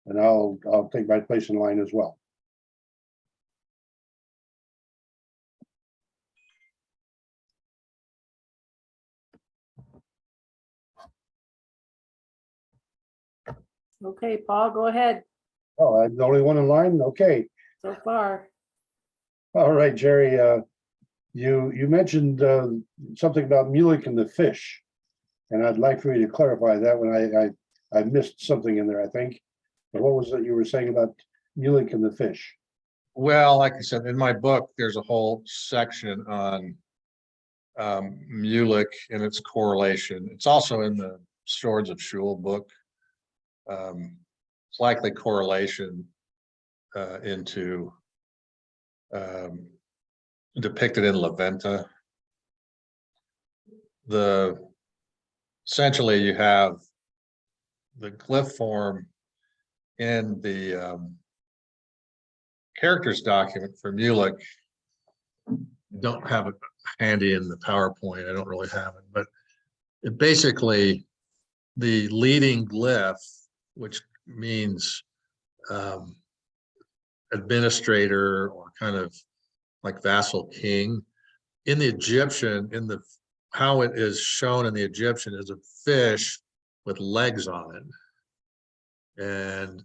B: And I'll take my place in line as well.
D: Okay, Paul, go ahead
B: Oh, I'm the only one in line? Okay.
D: so far.
B: All right, Jerry, you mentioned something about Mulek and the fish. And I'd like for you to clarify that when I missed something in there, I think. But what was it you were saying about Mulek and the fish?
C: Well, like I said, in my book, there's a whole section on Mulek and its correlation. It's also in the Swords of Shul book. It's likely correlation into depicted in Leventa. Essentially you have the glyph form in the characters document for Mulek. Don't have it handy in the PowerPoint. I don't really have it, but it basically the leading glyph, which means administrator or kind of like vassal king in the Egyptian, how it is shown in the Egyptian is a fish with legs on it. And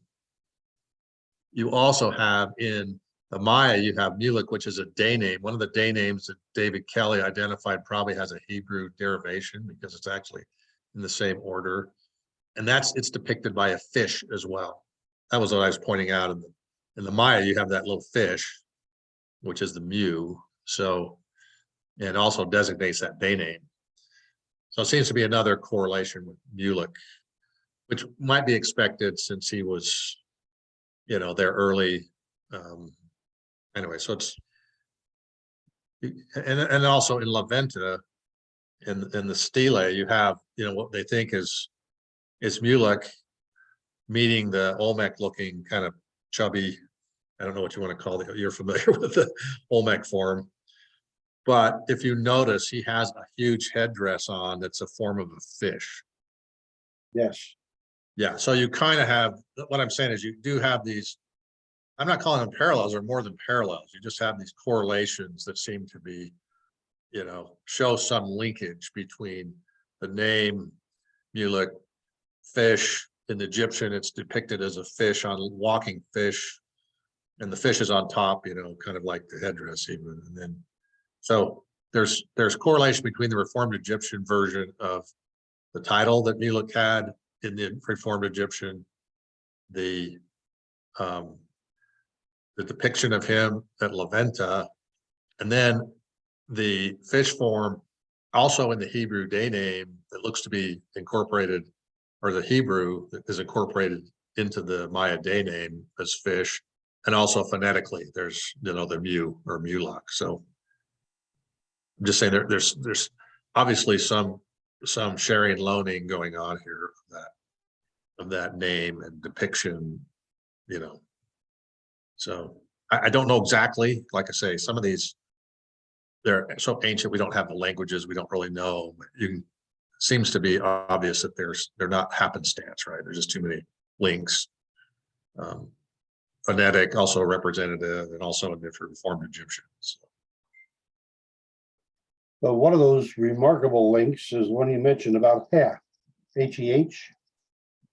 C: you also have in the Maya, you have Mulek, which is a day name. One of the day names that David Kelly identified probably has a Hebrew derivation because it's actually in the same order. And it's depicted by a fish as well. That was what I was pointing out. In the Maya, you have that little fish, which is the mu. So, and also designates that day name. So it seems to be another correlation with Mulek, which might be expected since he was, there early. Anyway, so it's, and also in Leventa, in the stele, you have, what they think is Mulek meeting the Olmec looking kind of chubby, I don't know what you want to call it, you're familiar with the Olmec form. But if you notice, he has a huge headdress on that's a form of a fish.
B: Yes.
C: Yeah, so you kind of have, what I'm saying is you do have these, I'm not calling them parallels or more than parallels. You just have these correlations that seem to be, show some linkage between the name Mulek, fish. In the Egyptian, it's depicted as a fish on walking fish, and the fish is on top, kind of like the headdress even. And then, so there's correlation between the Reformed Egyptian version of the title that Mulek had in the Reformed Egyptian, the depiction of him at Leventa, and then the fish form also in the Hebrew day name that looks to be incorporated, or the Hebrew that is incorporated into the Maya day name as fish, and also phonetically there's the mu or mulak. So I'm just saying there's obviously some sharing and loaning going on here of that name and depiction, So I don't know exactly, like I say, some of these, they're so ancient, we don't have the languages, we don't really know. Seems to be obvious that they're not happenstance, right? There's just too many links. Phonetic, also representative, and also in different Reformed Egyptian. So.
B: But one of those remarkable links is one you mentioned about Heh, H-E-H,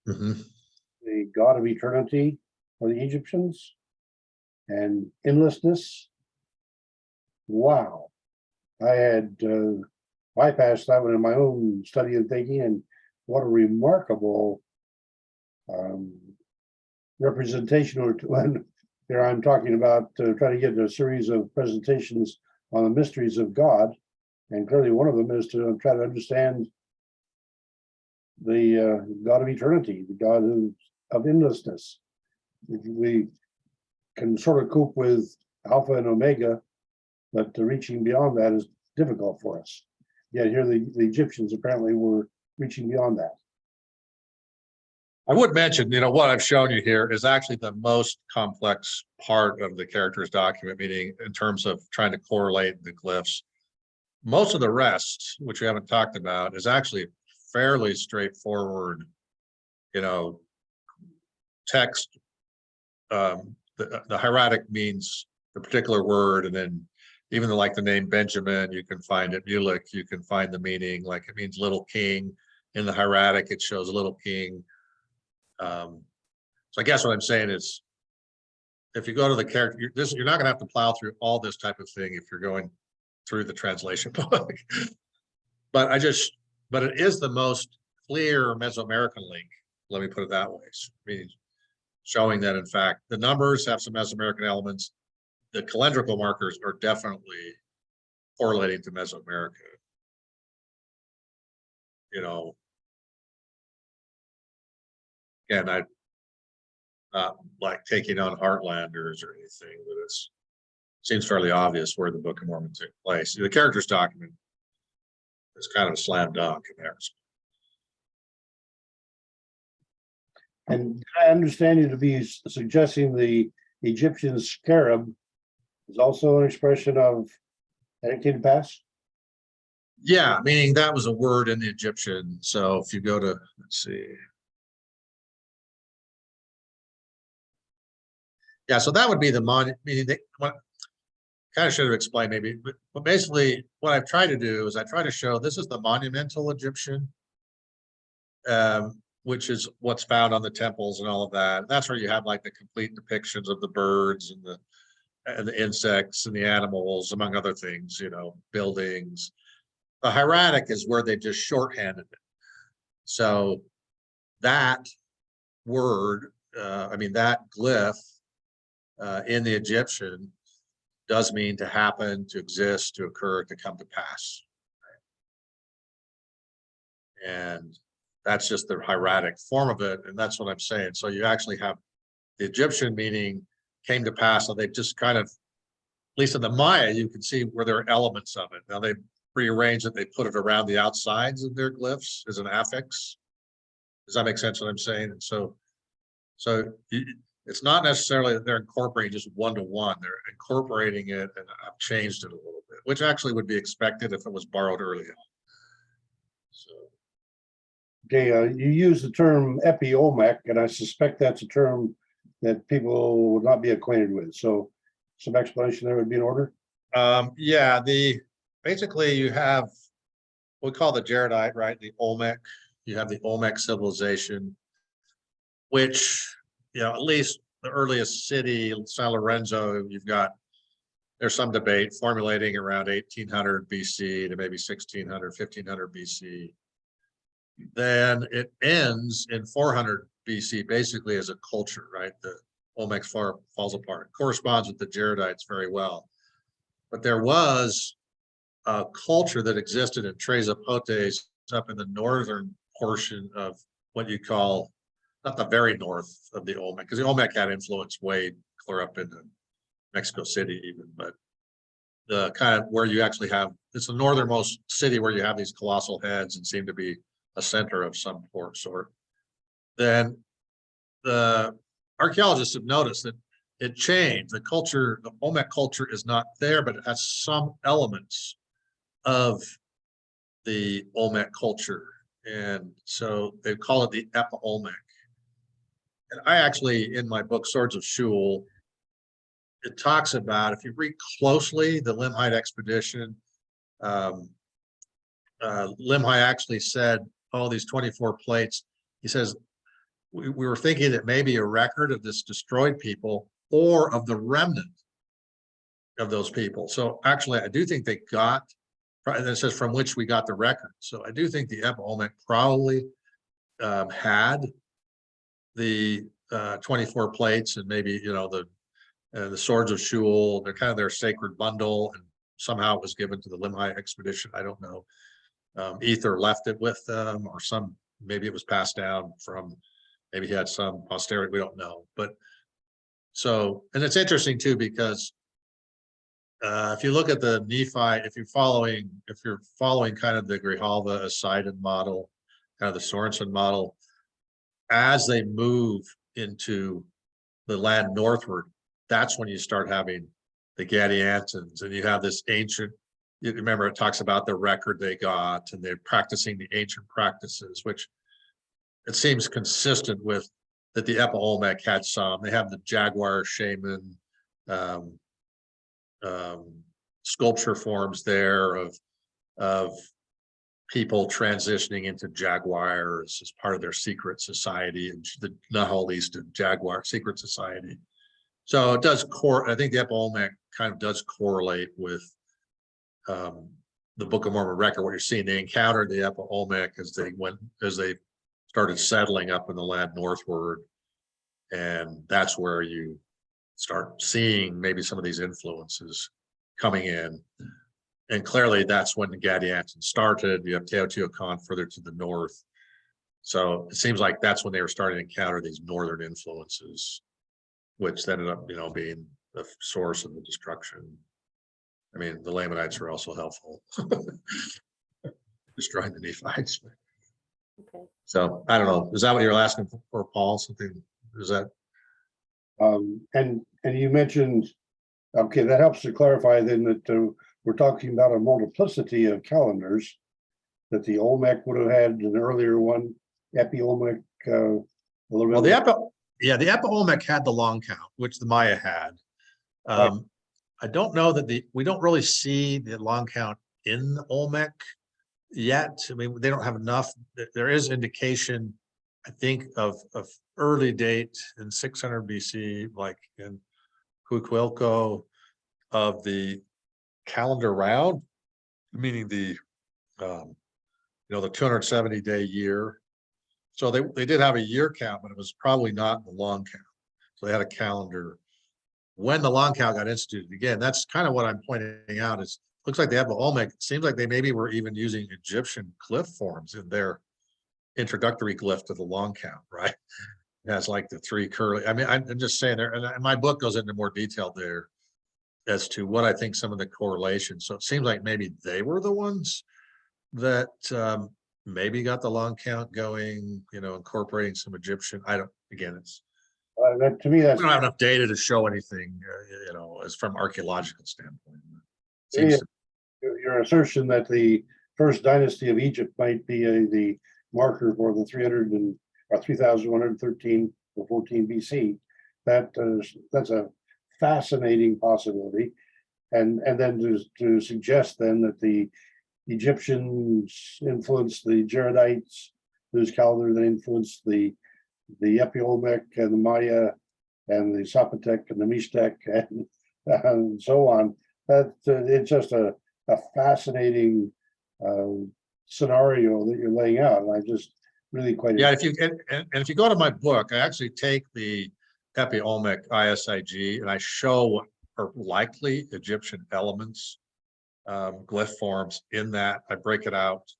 B: the god of eternity for the Egyptians, and endlessness. Wow. I had bypassed that one in my own study and thinking, and what a remarkable representation. When there I'm talking about trying to get a series of presentations on the mysteries of God, and clearly one of them is to try to understand the God of eternity, the God of endlessness. We can sort of cope with Alpha and Omega, but reaching beyond that is difficult for us. Yet here the Egyptians apparently were reaching beyond that.
C: I would mention, what I've shown you here is actually the most complex part of the characters document, meaning in terms of trying to correlate the glyphs. Most of the rest, which we haven't talked about, is actually fairly straightforward, text. The hieratic means the particular word, and then even like the name Benjamin, you can find it. Mulek, you can find the meaning, like it means little king. In the hieratic, it shows little king. So I guess what I'm saying is, if you go to the character, you're not going to have to plow through all this type of thing if you're going through the translation book. but it is the most clear Mesoamerican link. Let me put it that way. Meaning showing that in fact the numbers have some Mesoamerican elements. The calendrical markers are definitely correlating to Mesoamerica. Again, I'm not like taking on Heartlanders or anything, but it seems fairly obvious where the Book of Mormon took place. The characters document is kind of a slam dunk in there.
B: And I understand you to be suggesting the Egyptian scarab is also an expression of that it came to pass?
C: Yeah, meaning that was a word in the Egyptian. So if you go to, let's see. Yeah, so that would be the meaning they kind of should have explained maybe, but basically what I've tried to do is I try to show this is the monumental Egyptian, which is what's found on the temples and all of that. That's where you have like the complete depictions of the birds and the insects and the animals, among other things, buildings. The hieratic is where they just shorthanded it. So that word, that glyph in the Egyptian does mean to happen, to exist, to occur, to come to pass. And that's just the hieratic form of it. And that's what I'm saying. So you actually have the Egyptian meaning came to pass. So they just kind of, at least in the Maya, you can see where there are elements of it. Now they rearrange it, they put it around the outsides of their glyphs as an affix. Does that make sense what I'm saying? And so it's not necessarily that they're incorporating just one-to-one, they're incorporating it, and I've changed it a little bit, which actually would be expected if it was borrowed early on. So.
B: Okay, you use the term epi-Olmec, and I suspect that's a term that people would not be acquainted with. So some explanation there would be in order?
C: Yeah, basically you have what we call the Jaredite, right? The Olmec. You have the Olmec civilization, which, at least the earliest city, San Lorenzo, there's some debate formulating around 1800 BC to maybe 1600, 1500 BC. Then it ends in 400 BC, basically as a culture, right? The Olmec falls apart. It corresponds with the Jaredites very well. But there was a culture that existed in Tres Zapotes up in the northern portion of what you call, not the very north of the Olmec, because the Olmec had influence way clear up into Mexico City even, but the kind of where you actually have, it's the northernmost city where you have these colossal heads and seem to be a center of some sort. Then the archaeologists have noticed that it changed. The culture, the Olmec culture is not there, but it has some elements of the Olmec culture. And so they call it the Epi-Olmec. And I actually, in my book, Swords of Shul, it talks about, if you read closely, the Limhite expedition, Limhi actually said, oh, these 24 plates, he says, we were thinking that maybe a record of this destroyed people or of the remnant of those people. So actually, I do think they got, and it says from which we got the record. So I do think the Epi-Olmec probably had the 24 plates and maybe, the Swords of Shul, they're kind of their sacred bundle, and somehow it was given to the Limhi expedition. I don't know. Ether left it with them, or maybe it was passed down from, maybe he had some posterity, we don't know. But so, and it's interesting too, because if you look at the Nephi, if you're following kind of the Grijalva Poseidon model, kind of the Sorensen model, as they move into the land northward, that's when you start having the Gadiantons, and you have this ancient, you remember it talks about the record they got, and they're practicing the ancient practices, which it seems consistent with that the Epa Olmec had some. They have the jaguar shaman sculpture forms there of people transitioning into jaguars as part of their secret society, and the Nahaliste Jaguar secret society. So it does I think the Epa Olmec kind of does correlate with the Book of Mormon record. What you're seeing, they encountered the Epa Olmec as they started settling up in the land northward, and that's where you start seeing maybe some of these influences coming in. And clearly that's when the Gadiantons started. You have Teotihuacan further to the north. So it seems like that's when they were starting to encounter these northern influences, which ended up, being the source of the destruction. I mean, the Lamanites are also helpful. Destroying the Nephites.
D: Okay.
C: So I don't know. Is that what you're asking for, Paul? Something is that?
B: And you mentioned, okay, that helps to clarify then that we're talking about a multiplicity of calendars, that the Olmec would have had an earlier one, Epi Olmec, a little bit.
C: Well, the Epa Olmec had the long count, which the Maya had.
B: Right.
C: I don't know that we don't really see the long count in the Olmec yet. I mean, they don't have enough. There is indication, I think, of early date in 600 BC, like in Huiquilco, of the calendar round, meaning the the 270-day year. So they did have a year count, but it was probably not the long count. So they had a calendar. When the long count got instituted again, that's kind of what I'm pointing out. Is looks like they have the Olmec. It seems like they maybe were even using Egyptian glyph forms in their introductory glyph to the long count, right? It has like the three curly. I mean, I'm just saying there, and my book goes into more detail there as to what I think some of the correlations. So it seems like maybe they were the ones that maybe got the long count going, incorporating some Egyptian. It's
B: That, to me, that's
C: we don't have enough data to show anything, as from archaeological standpoint.
B: Yeah. Your assertion that the first dynasty of Egypt might be the marker for the 3,113 or 14 BC. That's a fascinating possibility, and then to suggest then that the Egyptians influenced the Jaredites, whose calendar then influenced the Epi Olmec and the Maya and the Zapotec and the Mixtec and so on. That it's just a fascinating scenario that you're laying out, and I just really quite
C: if you go to my book, I actually take the Epi Olmec ISIG and I show what are likely Egyptian elements, glyph forms in that. I break it out.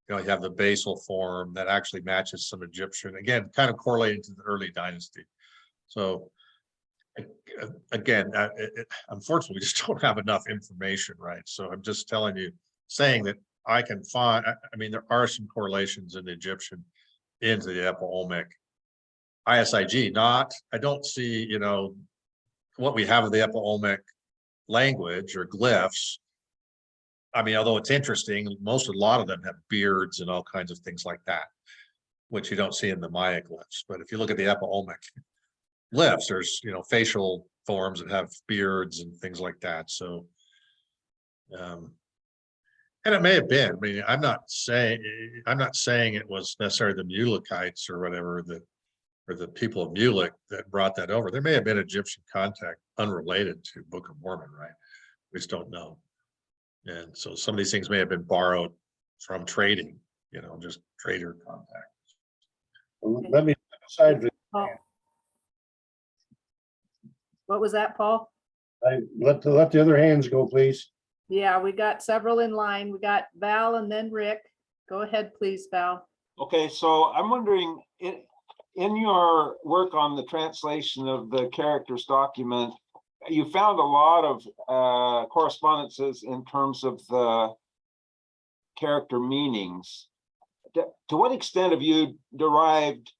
C: You have the basal form that actually matches some Egyptian, again, kind of correlating to the early dynasty. So again, unfortunately, we just don't have enough information, right? So I'm just saying that I can find, I mean, there are some correlations in the Egyptian into the Epa Olmec ISIG. I don't see, what we have of the Epa Olmec language or glyphs. I mean, although it's interesting, a lot of them have beards and all kinds of things like that, which you don't see in the Maya glyphs. But if you look at the Epa Olmec glyphs, there's facial forms that have beards and things like that. So and it may have been, I mean, I'm not saying it was necessarily the Mulekites or whatever or the people of Mulek that brought that over. There may have been Egyptian contact unrelated to Book of Mormon, right? We just don't know. And so some of these things may have been borrowed from trading, just trader contact.
B: Let me decide.
D: Paul. What was that, Paul?
B: Let the other hands go, please.
D: Yeah, we got several in line. We got Val and then Rick. Go ahead, please, Val.
E: Okay, so I'm wondering, in your work on the translation of the Characters document, you found a lot of correspondences in terms of the character meanings. To what extent have you derived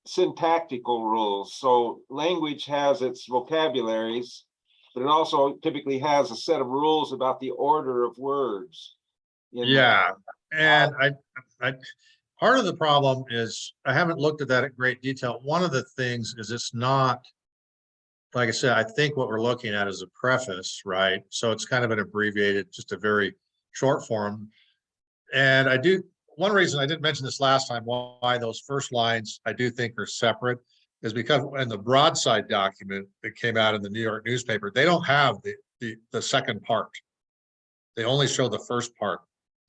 E: syntactical rules. So language has its vocabularies, but it also typically has a set of rules about the order of words.
C: Yeah, and part of the problem is I haven't looked at that in great detail. One of the things is it's not, like I said, I think what we're looking at is a preface, right? So it's kind of an abbreviated, just a very short form. And one reason I didn't mention this last time, why those first lines I do think are separate, is because in the broadside document that came out in the New York newspaper, they don't have the second part. They only show the first part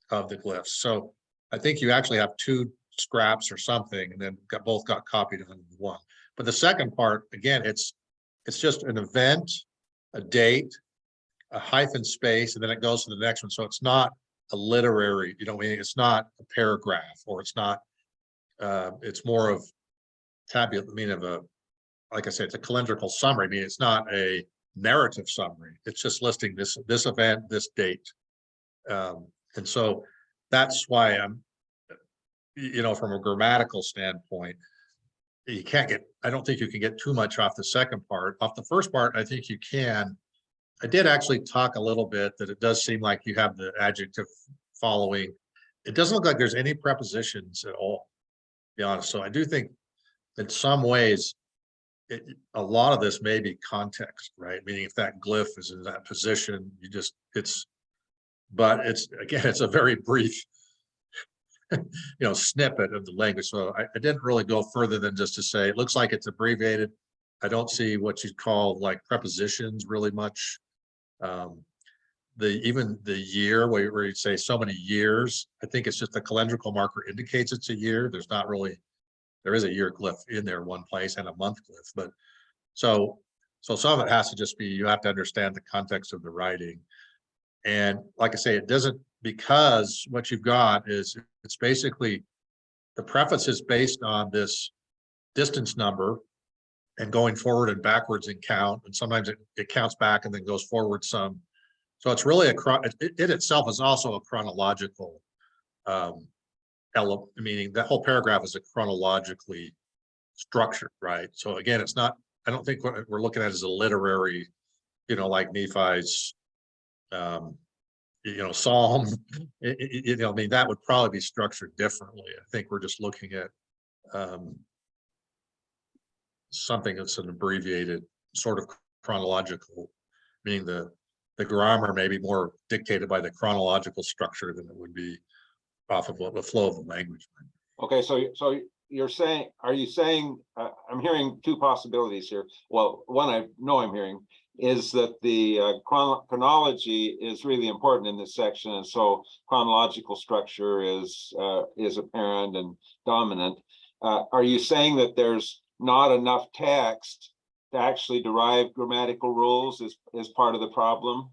C: of the glyphs. So I think you actually have two scraps or something, and then both got copied on one. But the second part, again, it's just an event, a date, a hyphen space, and then it goes to the next one. So it's not a literary, it's not a paragraph, or it's not, it's more of like I said, it's a calendrical summary. I mean, it's not a narrative summary. It's just listing this event, this date. And so that's why from a grammatical standpoint, I don't think you can get too much off the second part. Off the first part, I think you can. I did actually talk a little bit that it does seem like you have the adjective following. It doesn't look like there's any prepositions at all, to be honest. So I do think in some ways, a lot of this may be context, right? Meaning if that glyph is in that position, but it's a very brief, snippet of the language. So I didn't really go further than just to say, it looks like it's abbreviated. I don't see what you'd call like prepositions really much. Even the year where you'd say so many years, I think it's just the calendrical marker indicates it's a year. There is a year glyph in there one place and a month glyph, but so some of it has to just be, you have to understand the context of the writing. And like I say, it doesn't, because what you've got is, it's basically, the preface is based on this distance number and going forward and backwards in count. And sometimes it counts back and then goes forward some. So it's really it itself is also a chronological element, meaning that whole paragraph is a chronologically structured, right? So again, it's not, I don't think what we're looking at is a literary, like Nephi's, Psalm, I mean, that would probably be structured differently. I think we're just looking at something that's an abbreviated sort of chronological, meaning the grammar may be more dictated by the chronological structure than it would be off of what the flow of the language.
E: Okay, so are you saying, I'm hearing two possibilities here. Well, one I know I'm hearing is that the chronology is really important in this section, and so chronological structure is apparent and dominant. Are you saying that there's not enough text to actually derive grammatical rules as part of the problem?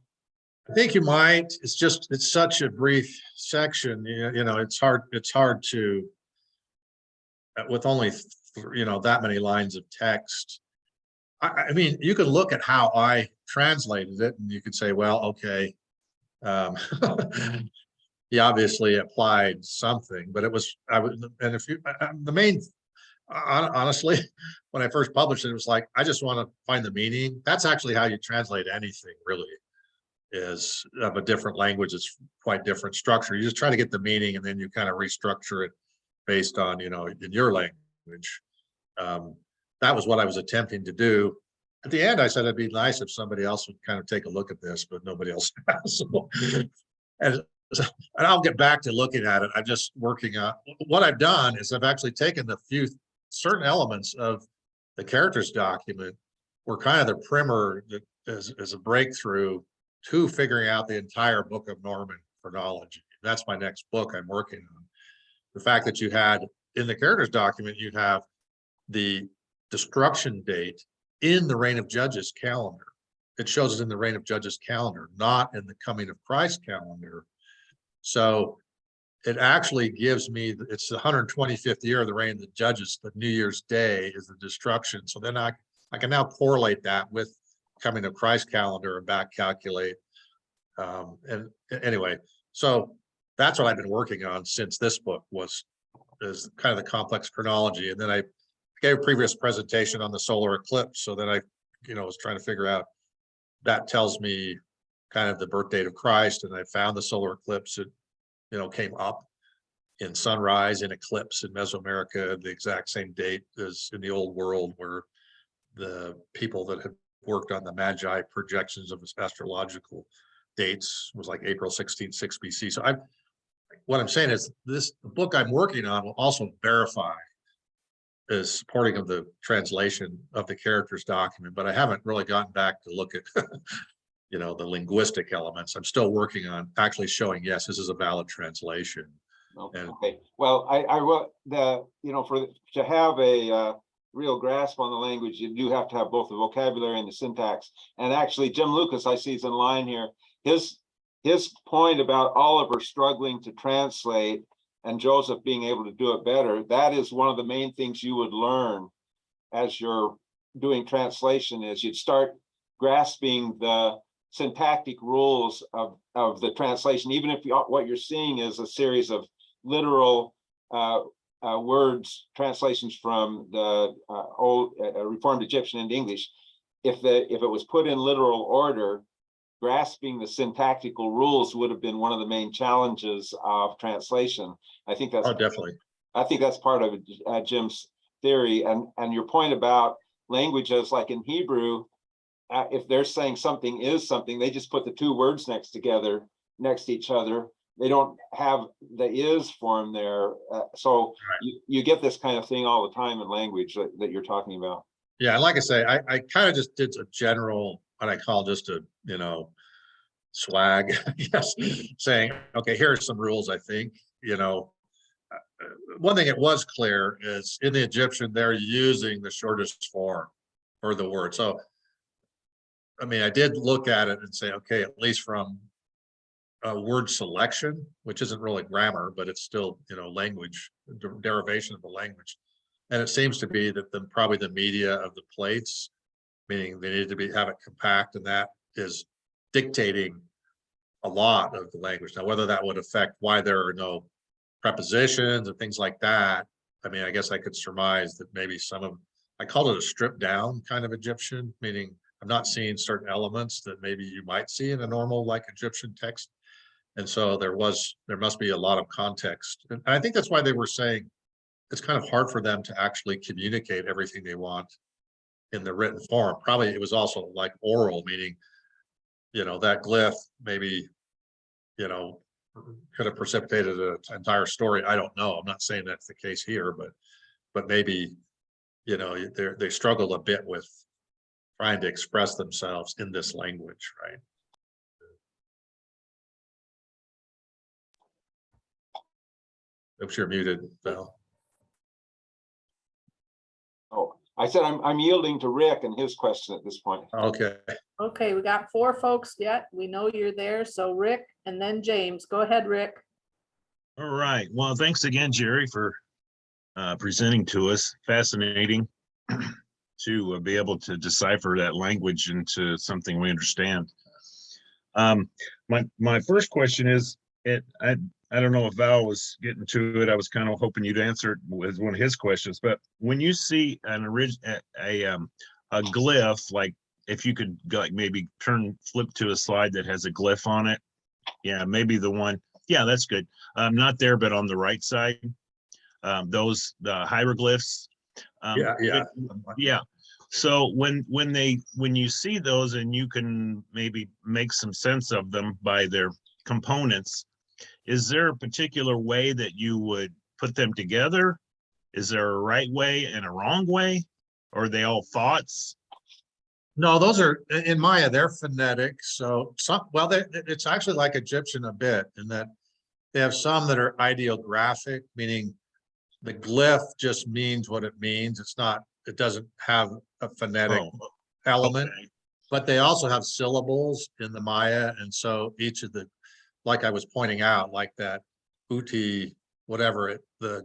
C: I think you might. It's such a brief section. It's hard to, with only that many lines of text. I mean, you could look at how I translated it, and you could say, well, okay, he obviously applied something, but honestly, when I first published it, it was like, I just want to find the meaning. That's actually how you translate anything, really, is of a different language. It's quite different structure. You just try to get the meaning, and then you kind of restructure it based on, in your language. That was what I was attempting to do. At the end, I said it'd be nice if somebody else would kind of take a look at this, but nobody else has. And I'll get back to looking at it. I'm just working on what I've done is I've actually taken the few certain elements of the characters document were kind of the primer that is a breakthrough to figuring out the entire Book of Norman chronology. That's my next book I'm working on. The fact that you had in the characters document, you have the destruction date in the Reign of Judges calendar. It shows it in the Reign of Judges calendar, not in the Coming of Christ calendar. So it actually gives me, it's the 125th year of the Reign of the Judges, the New Year's Day is the destruction. So then I can now correlate that with Coming of Christ calendar and back calculate. And anyway, so that's what I've been working on since this book is kind of the complex chronology. And then I gave a previous presentation on the solar eclipse, so then I, was trying to figure out, that tells me kind of the birth date of Christ, and I found the solar eclipse. It, came up in sunrise and eclipse in Mesoamerica, the exact same date as in the old world, where the people that had worked on the Magi projections of astrological dates was like April 1606 BC. So what I'm saying is the book I'm working on will also verify as supporting of the translation of the characters document, but I haven't really gotten back to look at the linguistic elements. I'm still working on actually showing, yes, this is a valid translation.
E: Okay, well, I will, to have a real grasp on the language, you do have to have both the vocabulary and the syntax. And actually, Jim Lucas, I see is in line here. His point about Oliver struggling to translate and Joseph being able to do it better, that is one of the main things you would learn as you're doing translation, is you'd start grasping the syntactic rules of the translation, even if what you're seeing is a series of literal words, translations from the old Reformed Egyptian into English. If it was put in literal order, grasping the syntactical rules would have been one of the main challenges of translation. I think that's
C: definitely.
E: I think that's part of Jim's theory, and your point about languages like in Hebrew, if they're saying something is something, they just put the two words next to each other. They don't have the is form there. So you get this kind of thing all the time in language that you're talking about.
C: Yeah, like I say, I kind of just did a general, what I call just a, swag, yes, saying, okay, here are some rules, I think, one thing it was clear is in the Egyptian, they're using the shortest form for the word. So, I mean, I did look at it and say, okay, at least from word selection, which isn't really grammar, but it's still, language, derivation of the language. And it seems to be that probably the media of the plates, meaning they need to have it compact, and that is dictating a lot of the language. Now, whether that would affect why there are no prepositions and things like that, I mean, I guess I could surmise that maybe I called it a stripped down kind of Egyptian, meaning I'm not seeing certain elements that maybe you might see in a normal like Egyptian text. And so there must be a lot of context. And I think that's why they were saying it's kind of hard for them to actually communicate everything they want in the written form. Probably it was also like oral, meaning, that glyph maybe, could have precipitated an entire story. I don't know. I'm not saying that's the case here, but maybe, they struggled a bit with trying to express themselves in this language, right? Oops, you're muted, Val.
E: Oh, I said I'm yielding to Rick and his question at this point.
C: Okay.
D: Okay, we got 4 folks yet. We know you're there. So Rick and then James. Go ahead, Rick.
F: All right. Well, thanks again, Jerry, for presenting to us. Fascinating to be able to decipher that language into something we understand. My first question is, I don't know if Val was getting to it. I was kind of hoping you'd answer it with one of his questions. But when you see a glyph, like if you could maybe flip to a slide that has a glyph on it. Yeah, maybe the one. Yeah, that's good. Not there, but on the right side, the hieroglyphs. Yeah. So when you see those and you can maybe make some sense of them by their components, is there a particular way that you would put them together? Is there a right way and a wrong way? Or are they all thoughts?
C: No, those are in Maya, they're phonetic. So it's actually like Egyptian a bit in that they have some that are ideographic, meaning the glyph just means what it means. It doesn't have a phonetic element, but they also have syllables in the Maya. And so each of like I was pointing out, like that uti, whatever the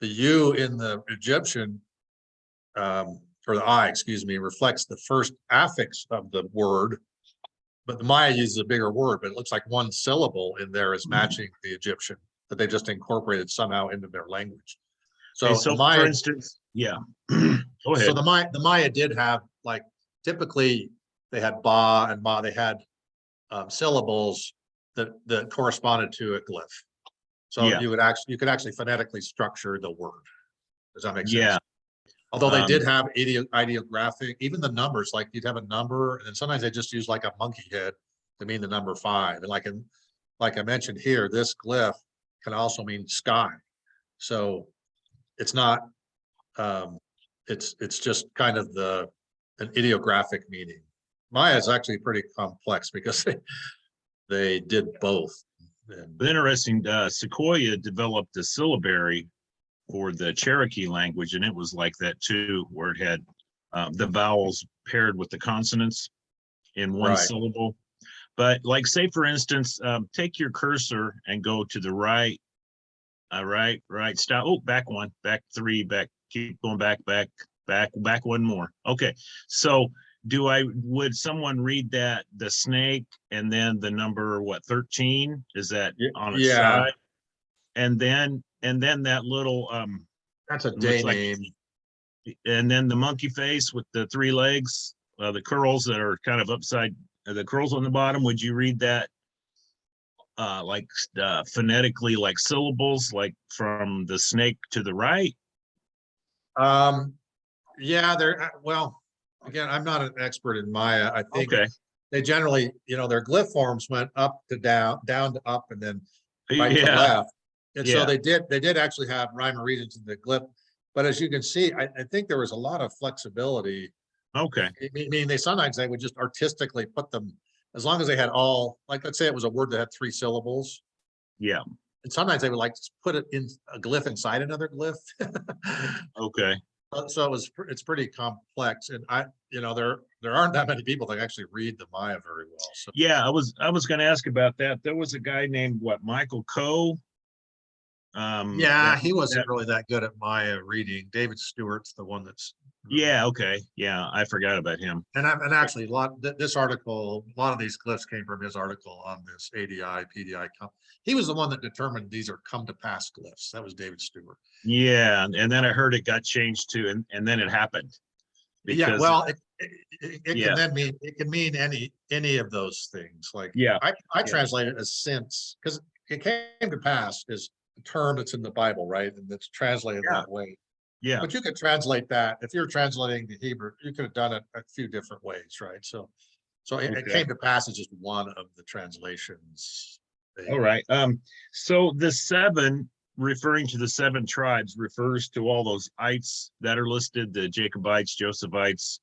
C: U in the Egyptian, or the I, excuse me, reflects the first affix of the word, but the Maya uses a bigger word, but it looks like one syllable in there is matching the Egyptian that they just incorporated somehow into their language. So,
F: for instance, Yeah. Go
C: So
F: ahead.
C: the Maya did have, like, typically they had ba and ma, they had syllables that corresponded to a glyph. So
F: Yeah.
C: you could actually phonetically structure the word. Does that make sense?
F: Yeah.
C: Although they did have ideographic, even the numbers, like you'd have a number, and then sometimes they just use like a monkey head to mean the number 5. And like I mentioned here, this glyph can also mean sky. So it's not, it's just kind of an ideographic meaning. Maya is actually pretty complex because they did both. And
F: Interesting. Sequoia developed a syllabary for the Cherokee language, and it was like that too, where it had the vowels paired with the consonants in one
C: Right.
F: syllable. But like, say for instance, take your cursor and go to the right, right, stop. Oh, back 1, back 3, back, keep going back one more. Okay, so would someone read that, the snake, and then the number, what, 13? Is that on its
C: yeah,
F: side? And then that little
C: that's a
F: looks
C: day
F: like,
C: name.
F: and then the monkey face with the 3 legs, the curls that are kind of upside, the curls on the bottom, would you read that like phonetically, like syllables, like from the snake to the right?
C: Yeah, well, again, I'm not an expert in Maya. I think
F: Okay.
C: they generally, their glyph forms went up to down, down to up, and then right to
F: Yeah.
C: left. And so
F: Yeah.
C: they did actually have rhyme or reasons in the glyph. But as you can see, I think there was a lot of flexibility.
F: Okay.
C: I mean, sometimes they would just artistically put them, as long as they had all, like, let's say it was a word that had 3 syllables.
F: Yeah.
C: And sometimes they would like to put it in a glyph inside another glyph.
F: Okay.
C: So it's pretty complex, and there aren't that many people that actually read the Maya very well. So
F: Yeah, I was going to ask about that. There was a guy named Michael Coe.
C: yeah, he wasn't
F: that-
C: really that good at Maya reading. David Stewart's the one that's
F: Yeah. Okay. Yeah, I forgot about him.
C: and actually this article, a lot of these glyphs came from his article on this ADI PDI. He was the one that determined these are come to pass glyphs. That was David Stewart.
F: Yeah, and then I heard it got changed to, and then it happened.
C: Yeah,
F: Because-
C: well, it
F: Yeah.
C: can then mean, it can mean any of those things. Like,
F: Yeah.
C: I translate it as since, because it came to pass is a term that's in the Bible, right? And it's translated
F: Yeah.
C: that way.
F: Yeah.
C: But you could translate that, if you're translating the Hebrew, you could have done it a few different ways, right? So it
F: Okay.
C: came to pass as just one of the translations.
F: All right. So the 7, referring to the 7 tribes, refers to all those ites that are listed, the Jacobites, Josephites.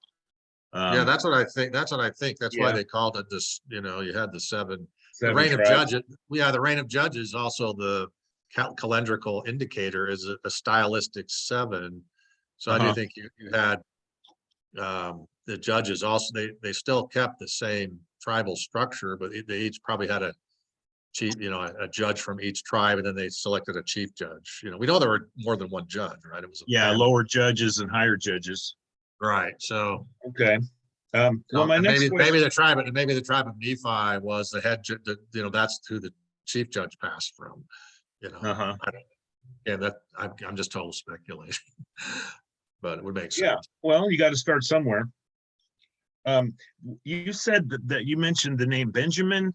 C: Yeah, that's what I think. That's why
F: yeah.
C: they called it this, you had the 7. The
F: 7
C: reign of
F: tribes.
C: judges. Yeah, the reign of judges, also the calendrical indicator is a stylistic 7. So I do think you had the judges also, they still kept the same tribal structure, but they each probably had a chief, a judge from each tribe, and then they selected a chief judge. We know there were more than one judge, right? It was a
F: Yeah,
C: family.
F: lower judges and higher judges.
C: Right. So
F: Okay. Well, my next
C: maybe
F: question.
C: the tribe of Nephi was the head, that's who the chief judge passed from.
F: Uh-huh.
C: And I'm just total speculation, but it would make sense.
F: Yeah. Well, you got to start somewhere. You said that you mentioned the name Benjamin,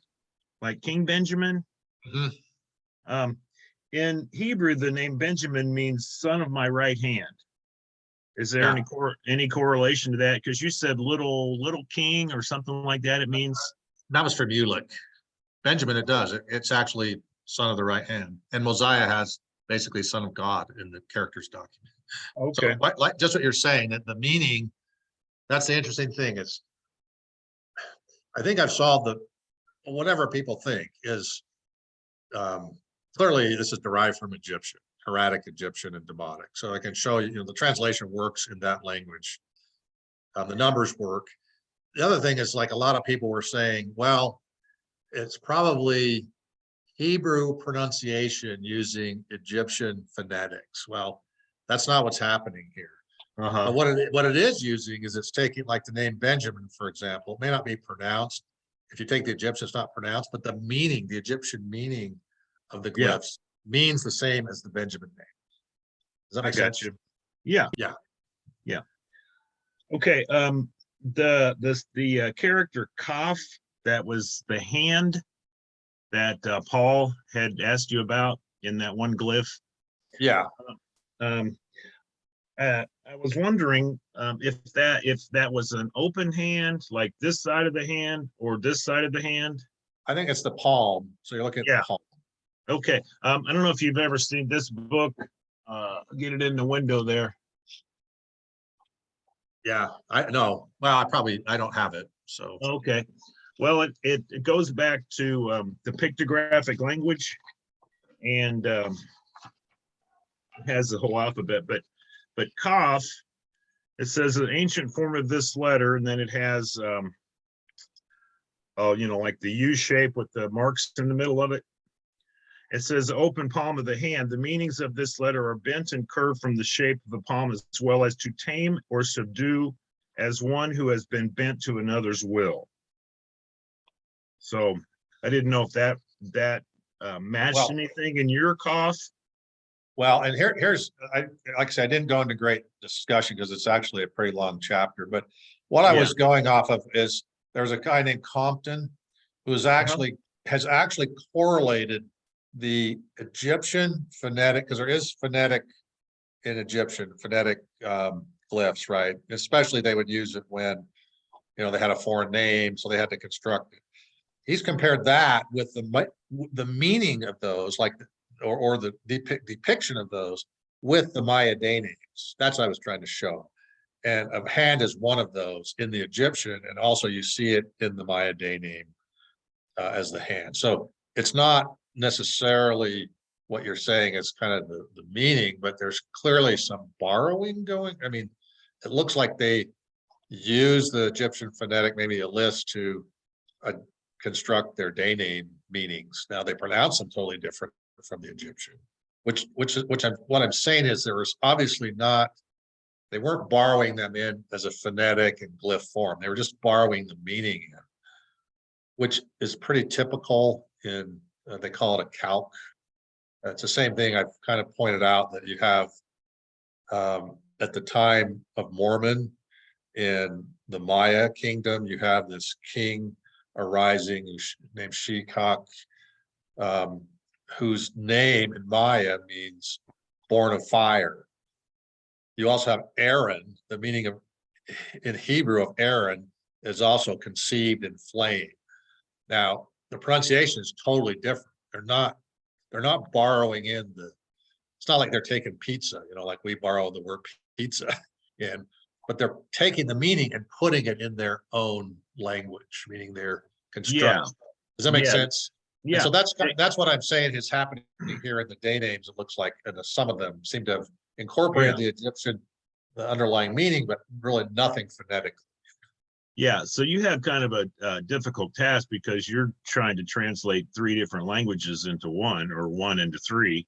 F: like King Benjamin.
C: Mhm.
F: In Hebrew, the name Benjamin means son of my right hand. Is there
C: Yeah.
F: any correlation to that? Because you said little king or something like that. It means.
C: That was from Ulick. Benjamin, it does. It's actually son of the right hand. And Mosiah has basically son of God in the Characters Document.
F: Okay.
C: So like just what you're saying, that the meaning, that's the interesting thing is, I think I've solved whatever people think is, clearly this is derived from Egyptian, Hieratic Egyptian and Demotic. So I can show you, the translation works in that language. The numbers work. The other thing is, like, a lot of people were saying, well, it's probably Hebrew pronunciation using Egyptian phonetics. Well, that's not what's happening here. But what it is using is, it's taking, like, the name Benjamin, for example, it may not be pronounced. If you take the Egyptian, it's not pronounced, but the meaning, the Egyptian meaning of the
F: Yeah.
C: glyphs means the same as the Benjamin name. Does that
F: I
C: make
F: got
C: sense?
F: you. Yeah.
C: Yeah.
F: Okay, the character cough, that was the hand that Paul had asked you about in that one glyph.
C: Yeah,
F: Um, I was wondering if that was an open hand, like this side of the hand or this side of the hand.
C: I think it's the palm. So you're looking at
F: Yeah.
C: the palm.
F: Okay, I don't know if you've ever seen this book. Get it in the window there.
C: Yeah, I know. Well, I don't have it. So
F: Okay, well, it goes back to the pictographic language and has the whole alphabet, but cough, it says an ancient form of this letter, and then it has oh, like the U shape with the marks in the middle of it. It says open palm of the hand. The meanings of this letter are bent and curved from the shape of the palm, as well as to tame or subdue as one who has been bent to another's will. So I didn't know if that matched
C: Well-
F: anything in your cough.
C: well, and here's like I said, I didn't go into great discussion because it's actually a pretty long chapter. But what I
F: Yeah.
C: was going off of is there's a guy named Compton who's has actually correlated the Egyptian phonetic, because there is phonetic in Egyptian phonetic glyphs, right? Especially they would use it when they had a foreign name, so they had to construct it. He's compared that with the meaning of those, like or the depiction of those with the Maya day names. That's what I was trying to show. And a hand is one of those in the Egyptian, and also you see it in the Maya day name as the hand. So it's not necessarily what you're saying is kind of the meaning, but there's clearly some borrowing going. I mean, it looks like they use the Egyptian phonetic, maybe a list to construct their day name meanings. Now they pronounce them totally different from the Egyptian, what I'm saying is there was obviously not, they weren't borrowing them in as a phonetic and glyph form. They were just borrowing the meaning in, which is pretty typical in, they call it a calc. It's the same thing I've kind of pointed out that you have at the time of Mormon in the Maya kingdom, you have this king arising named Shikak, whose name in Maya means born of fire. You also have Aaron, the meaning of in Hebrew of Aaron is also conceived in flame. Now the pronunciation is totally different. They're not borrowing in it's not like they're taking pizza, like we borrow the word pizza in, but they're taking the meaning and putting it in their own language, meaning they're constructing. Does that make sense? And
F: Yeah.
C: so that's what I'm saying is happening here in the day names. It looks like, and some of them seem to have incorporated the Egyptian, the underlying meaning, but really nothing phonetically.
F: Yeah, so you have kind of a difficult task because you're trying to translate 3 different languages into one, or one into 3,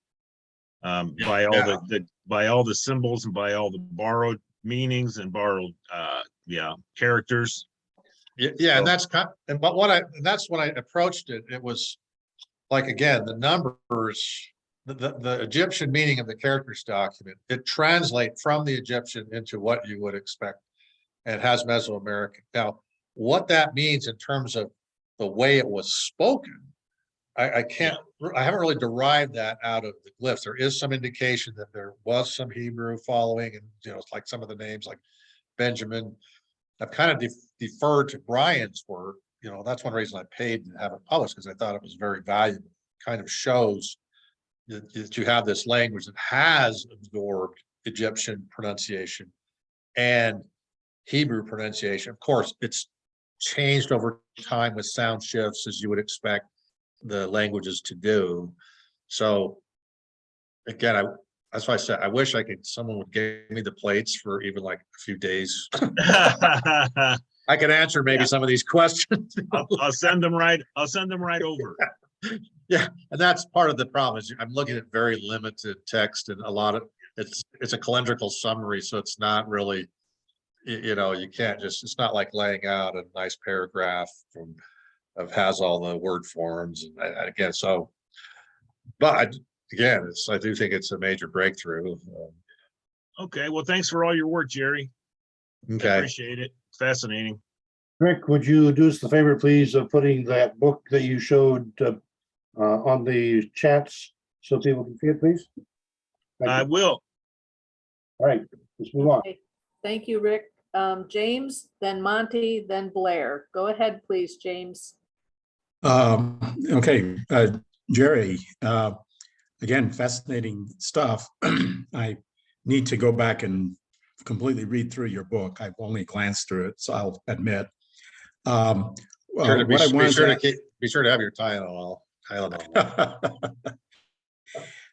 F: by all the symbols and by all the borrowed meanings and borrowed characters.
C: Yeah, and that's that's when I approached it. It was like, again, the numbers, the Egyptian meaning of the characters document, it translates from the Egyptian into what you would expect. And it has Mesoamerican. Now, what that means in terms of the way it was spoken, I haven't really derived that out of the glyphs. There is some indication that there was some Hebrew following, and it's like some of the names like Benjamin. I've kind of deferred to Brian's work. That's one reason I paid to have it published, because I thought it was very valuable. It kind of shows that you have this language that has absorbed Egyptian pronunciation and Hebrew pronunciation. Of course, it's changed over time with sound shifts, as you would expect the languages to do. So again, that's why I said I wish someone would give me the plates for even like a few days. I could answer maybe some of these questions.
F: I'll send them right over.
C: Yeah, and that's part of the problem is I'm looking at very limited text, and a lot of it's a calendrical summary, so it's not really, you can't just, it's not like laying out a nice paragraph has all the word forms, and again, so, but again, I do think it's a major breakthrough.
F: Okay, well, thanks for all your work, Jerry. I
C: Okay,
F: appreciate it. Fascinating.
B: Rick, would you do us the favor, please, of putting that book that you showed on the chats so people can see it, please? Thank
F: I
B: you.
F: will.
B: All right, let's move on.
D: Okay, thank you, Rick. James, then Monty, then Blair. Go ahead, please, James.
G: Okay, Jerry, again, fascinating stuff. I need to go back and completely read through your book. I've only glanced through it, so I'll admit.
C: sure to be,
G: What I
C: be
G: wanted
C: sure to
G: to
C: keep, be sure to have your Tylenol.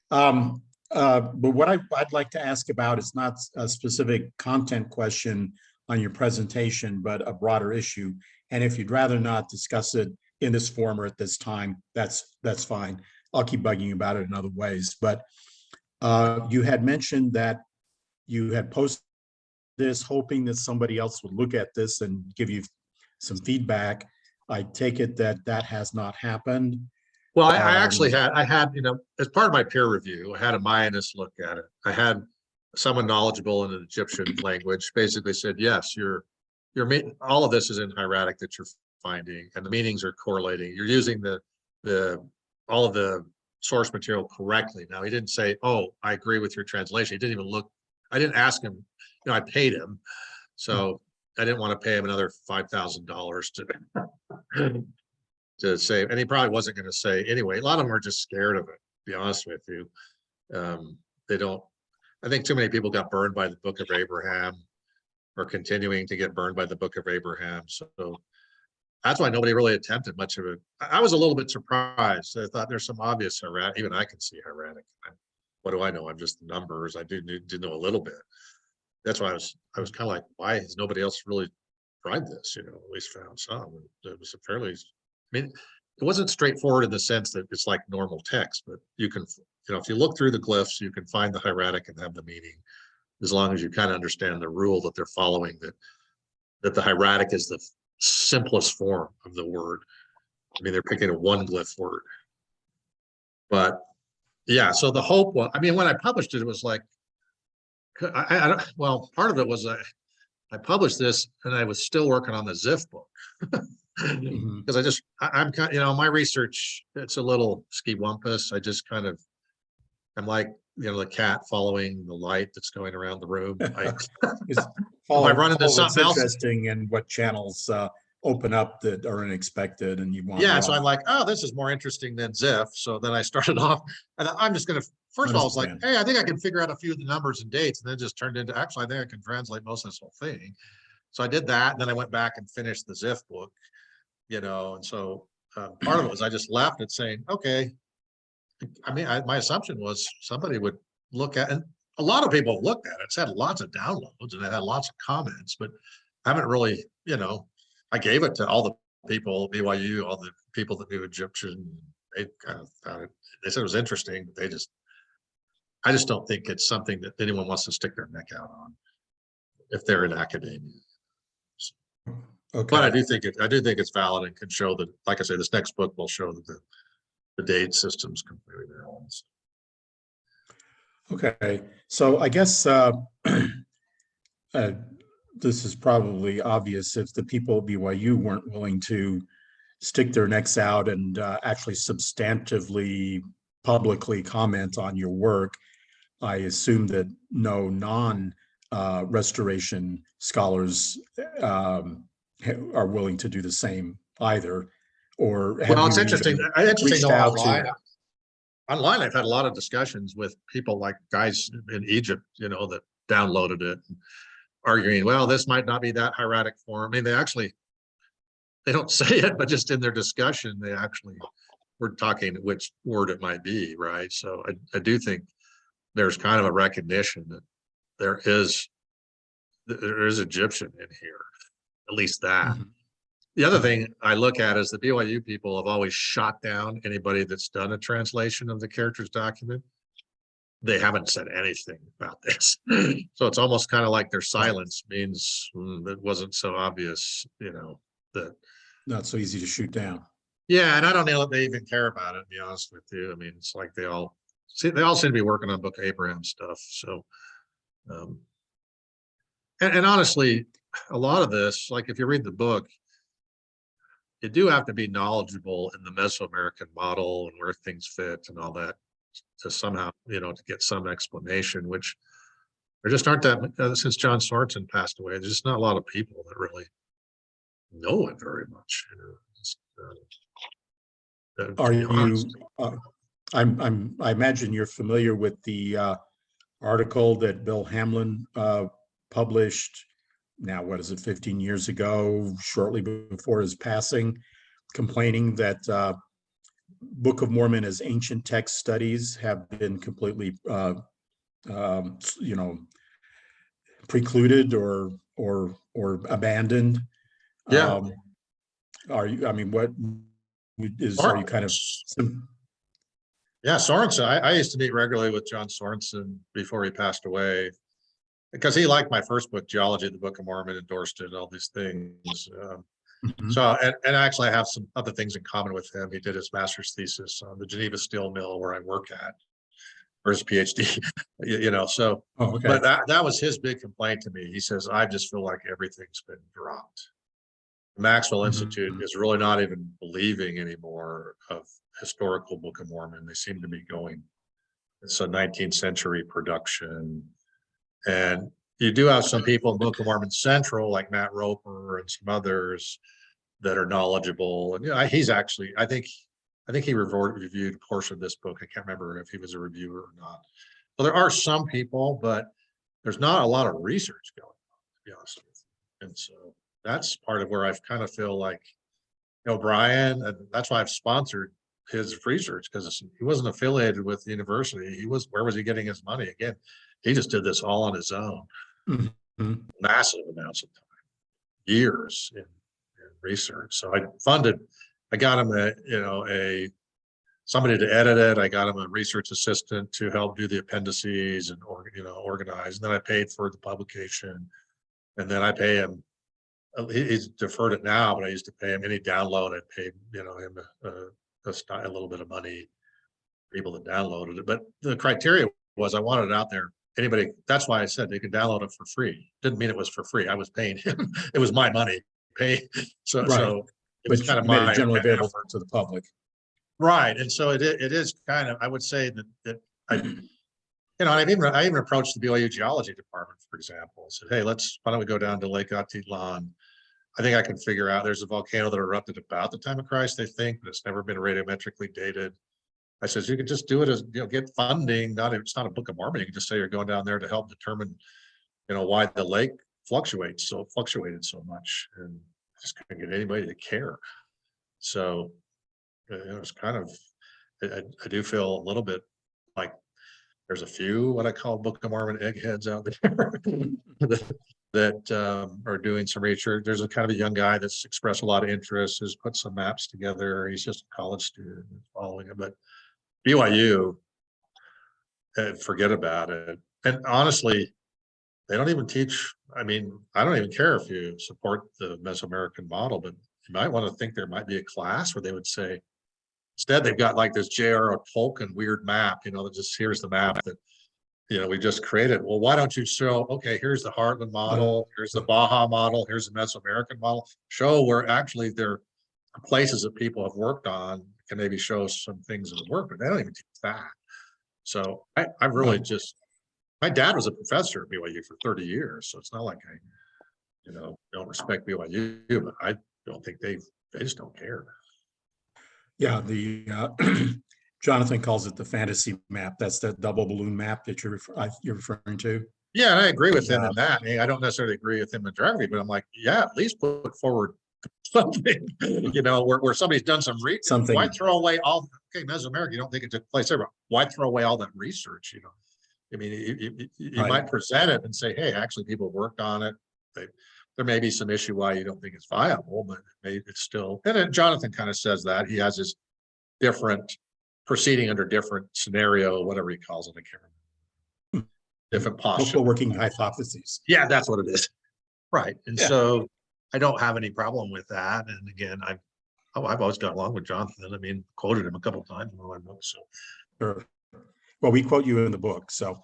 G: but what I'd like to ask about is not a specific content question on your presentation, but a broader issue. And if you'd rather not discuss it in this form or at this time, that's fine. I'll keep bugging you about it in other ways. But you had mentioned that you had posted this hoping that somebody else would look at this and give you some feedback. I take it that that has not happened.
C: Well, I actually had, you know, as part of my peer review, I had a Mayanist look at it. I had someone knowledgeable in the Egyptian language basically said, yes, all of this is in hieratic that you're finding, and the meanings are correlating. You're using all of the source material correctly. Now, he didn't say, oh, I agree with your translation. He didn't even look, I didn't ask him, you know, I paid him. So I didn't want to pay him another $5,000 to say, and he probably wasn't going to say anyway. A lot of them are just scared of it, to be honest with you. They don't, I think too many people got burned by the Book of Abraham or continuing to get burned by the Book of Abraham. So that's why nobody really attempted much of it. I was a little bit surprised. I thought there's some obvious hieratic, even I can see hieratic. What do I know? I'm just numbers. I did know a little bit. That's why I was kind of like, why has nobody else really tried this? You know, at least found some. It was a fairly, I mean, it wasn't straightforward in the sense that it's like normal text, but you can, you know, if you look through the glyphs, you can find the hieratic and have the meaning, as long as you kind of understand the rule that they're following, that the hieratic is the simplest form of the word. I mean, they're picking a one glyph word. But yeah, so the hope was, I mean, when I published it, it was like, I don't, well, part of it was I published this and I was still working on the Ziff book. Because I'm kind of, you know, my research, it's a little ski-wumpus. I just kind of, I'm like, you know, the cat following the light that's going around the room. I run into something else,
G: interesting and what channels open up that are unexpected and you want.
C: Yeah, so I'm like, oh, this is more interesting than Ziff. So then I started off, and I'm just going to, first of all, I was like, hey, I think I can figure out a few of the numbers and dates, and then just turned into, actually, I think I can translate most of this whole thing. So I did that, and then I went back and finished the Ziff book, you know, and so part of it was I just left it saying, okay. I mean, my assumption was somebody would look at, and a lot of people looked at it. It's had lots of downloads and it had lots of comments, but I haven't really, you know, I gave it to all the people, BYU, all the people that knew Egyptian. They kind of found it, they said it was interesting, but I just don't think it's something that anyone wants to stick their neck out on if they're in academia. Okay. But I do think it's valid and can show that, like I say, this next book will show that the date system's completely balanced.
G: Okay, so I guess this is probably obvious. If the people at BYU weren't willing to stick their necks out and actually substantively, publicly comment on your work, I assume that no non-restoration scholars are willing to do the same either. Or
C: well, it's interesting. Online, I've had a lot of discussions with people like guys in Egypt, you know, that downloaded it, arguing, well, this might not be that hieratic form. I mean, they don't say it, but just in their discussion, they actually were talking which word it might be, right? So I do think there's kind of a recognition that there is Egyptian in here, at least that. Mm-hmm. The other thing I look at is the BYU people have always shot down anybody that's done a translation of the Characters document. They haven't said anything about this. So it's almost kind of like their silence means it wasn't so obvious, you know, that.
G: Not so easy to shoot down.
C: Yeah, and I don't know that they even care about it, to be honest with you. I mean, it's like they all seem to be working on Book of Abraham stuff. So Um, and honestly, a lot of this, like if you read the book, you do have to be knowledgeable in the Mesoamerican model and where things fit and all that to somehow, to get some explanation, which there just aren't that, since John Sorensen passed away, there's just not a lot of people that really know it very much. To
G: Are
C: be
G: you,
C: honest.
G: I imagine you're familiar with the article that Bill Hamlin published now, what is it, 15 years ago, shortly before his passing, complaining that Book of Mormon as ancient text studies have been completely, precluded or abandoned.
C: Yeah.
G: Are you, I mean, what are you kind of?
C: Yeah, Sorensen. I used to meet regularly with John Sorensen before he passed away, because he liked my first book, Geology of the Book of Mormon, endorsed it, all these things.
G: Mhm.
C: So, and actually I have some other things in common with him. He did his master's thesis on the Geneva steel mill where I work at, or his PhD, so,
G: Oh, okay.
C: but that was his big complaint to me. He says, I just feel like everything's been dropped. Maxwell Institute
G: Mhm.
C: is really not even believing anymore of historical Book of Mormon. They seem to be going, it's a 19th century production. And you do have some people in Book of Mormon Central, like Matt Roper and some others that are knowledgeable. And he's actually, I think he reviewed a portion of this book. I can't remember if he was a reviewer or not. Well, there are some people, but there's not a lot of research going on, to be honest with you. And so that's part of where I kind of feel like, Brian, and that's why I've sponsored his research, because he wasn't affiliated with the university. Where was he getting his money? Again, he just did this all on his own.
G: Mhm.
C: Massive amounts of time, years in research. So I got him somebody to edit it. I got him a research assistant to help do the appendices and organize. And then I paid for the publication. And then I pay him. He's deferred it now, but I used to pay him any download. I paid him a little bit of money for people that downloaded it. But the criteria was I wanted it out there. Anybody, that's why I said they could download it for free. Didn't mean it was for free. I was paying him. It was my money. So
G: Right.
C: it was
G: But
C: kind
G: you
C: of
G: made
C: my
G: it generally available
C: effort.
G: to the public.
C: Right. And so it is kind of, I would say that I even approached the BYU geology department, for example, said, hey, why don't we go down to Lake Atitlan? I think I can figure out there's a volcano that erupted about the time of Christ, they think, but it's never been radiometrically dated. I says, you could just do it as, get funding. It's not a Book of Mormon. You can just say you're going down there to help determine, why the lake fluctuated so much, and just couldn't get anybody to care. So it was kind of, I do feel a little bit like there's a few what I call Book of Mormon eggheads out there that are doing some research. There's a kind of a young guy that's expressed a lot of interest, has put some maps together. He's just a college student following it, but BYU, forget about it. And honestly, they don't even teach. I mean, I don't even care if you support the Mesoamerican model, but you might want to think there might be a class where they would say, instead, they've got like this J.R.R. Tolkien weird map, that just here's the map that, we just created. Well, why don't you show, okay, here's the Heartland model, here's the Baja model, here's the Mesoamerican model, show where actually there are places that people have worked on, can maybe show some things that work, but they don't even teach that. So I really my dad was a professor at BYU for 30 years. So it's not like I, don't respect BYU, but I don't think they just don't care.
G: Yeah, the Jonathan calls it the fantasy map. That's that double balloon map that you're referring to.
C: Yeah, and I agree with him in that. I don't necessarily agree with him in geography, but I'm like, yeah, at least put forward something, where somebody's done some research.
G: Something.
C: Why throw away Mesoamerica? You don't think it took place there, but why throw away all that research? I mean, you
G: Right.
C: might present it and say, hey, actually people worked on it. There may be some issue why you don't think it's viable, but maybe it's still, and then Jonathan kind of says that he has his different proceeding under different scenario, whatever he calls it. I can't remember. Different posture.
G: Multiple working hypotheses.
C: Yeah, that's what it is. Right. And
G: Yeah.
C: so I don't have any problem with that. And again, I've always got along with Jonathan. I mean, quoted him a couple of times in my book. So
G: Sure. Well, we quote you in the book. So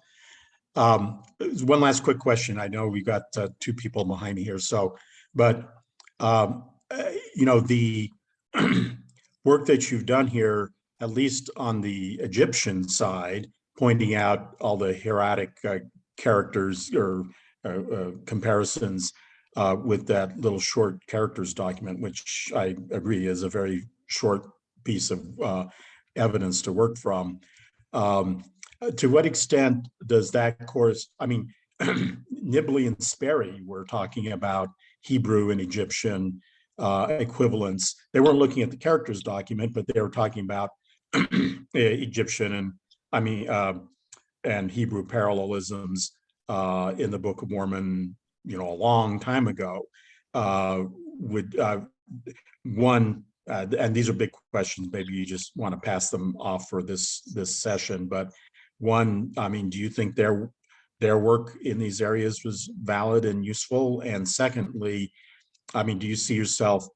G: One last quick question. I know we got two people behind me here, so, but the work that you've done here, at least on the Egyptian side, pointing out all the hieratic characters or comparisons with that little short characters document, which I agree is a very short piece of evidence to work from. To what extent does that course, I mean, Nibley and Sperry were talking about Hebrew and Egyptian equivalents. They weren't looking at the characters document, but they were talking about Egyptian and Hebrew parallelisms in the Book of Mormon, a long time ago. And these are big questions. Maybe you just want to pass them off for this session. But one, do you think their work in these areas was valid and useful? And secondly, do you see yourself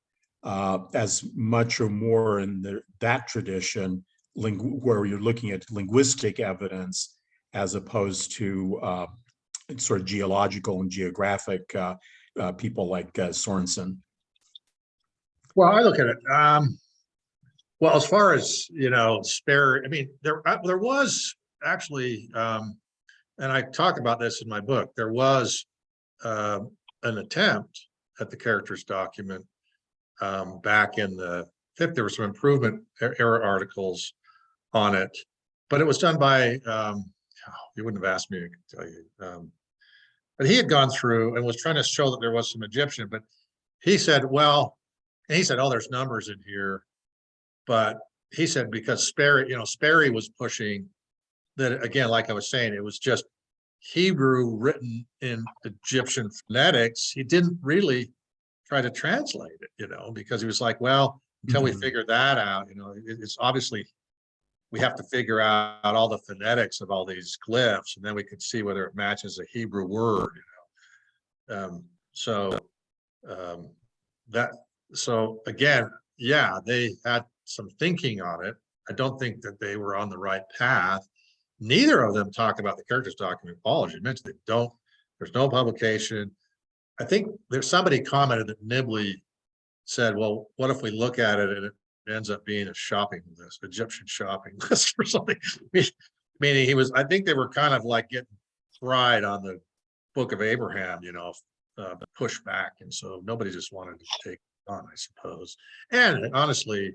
G: as much or more in that tradition where you're looking at linguistic evidence as opposed to sort of geological and geographic people like Sorensen?
C: Well, I look at it. Well, as far as spare, there was actually, and I talk about this in my book. There was an attempt at the characters document back in the fifth. There were some improvement error articles on it, but it was done by. You wouldn't have asked me, I can tell you. But he had gone through and was trying to show that there was some Egyptian, but he said, well. And he said, oh, there's numbers in here. But he said, because Sperry was pushing that, again, like I was saying, it was just Hebrew written in Egyptian phonetics. He didn't really try to translate it, because he was like, well, until we figure that out, it's obviously we have to figure out all the phonetics of all these glyphs, and then we can see whether it matches a Hebrew word, So again, yeah, they had some thinking on it. I don't think that they were on the right path. Neither of them talk about the characters document. Paul, as you mentioned, there's no publication. I think somebody commented that Nibley said, well, what if we look at it and it ends up being a shopping list, Egyptian shopping list or something? Meaning I think they were kind of like getting fried on the Book of Abraham, push back. And so nobody just wanted to take on, I suppose. And honestly,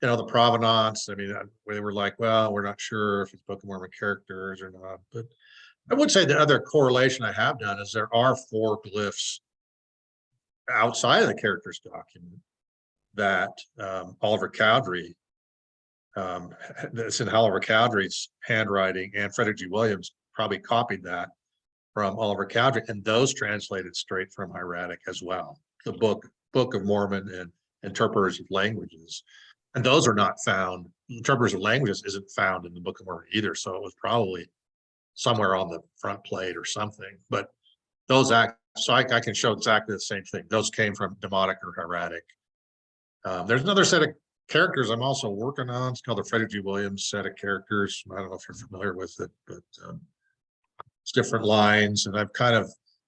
C: the provenance, they were like, well, we're not sure if it's Book of Mormon characters or not. But I would say the other correlation I have done is there are 4 glyphs outside of the characters document that Oliver Cowdery, that's in Oliver Cowdery's handwriting, and Frederick G. Williams probably copied that from Oliver Cowdery, and those translated straight from hieratic as well. The Book of Mormon and Interpreters of Languages, and those are not found. Interpreters of Languages isn't found in the Book of Mormon either, so it was probably somewhere on the front plate or something. But those I can show exactly the same thing. Those came from Demotic or hieratic. There's another set of characters I'm also working on. It's called the Frederick G. Williams set of characters. I don't know if you're familiar with it, but it's different lines, and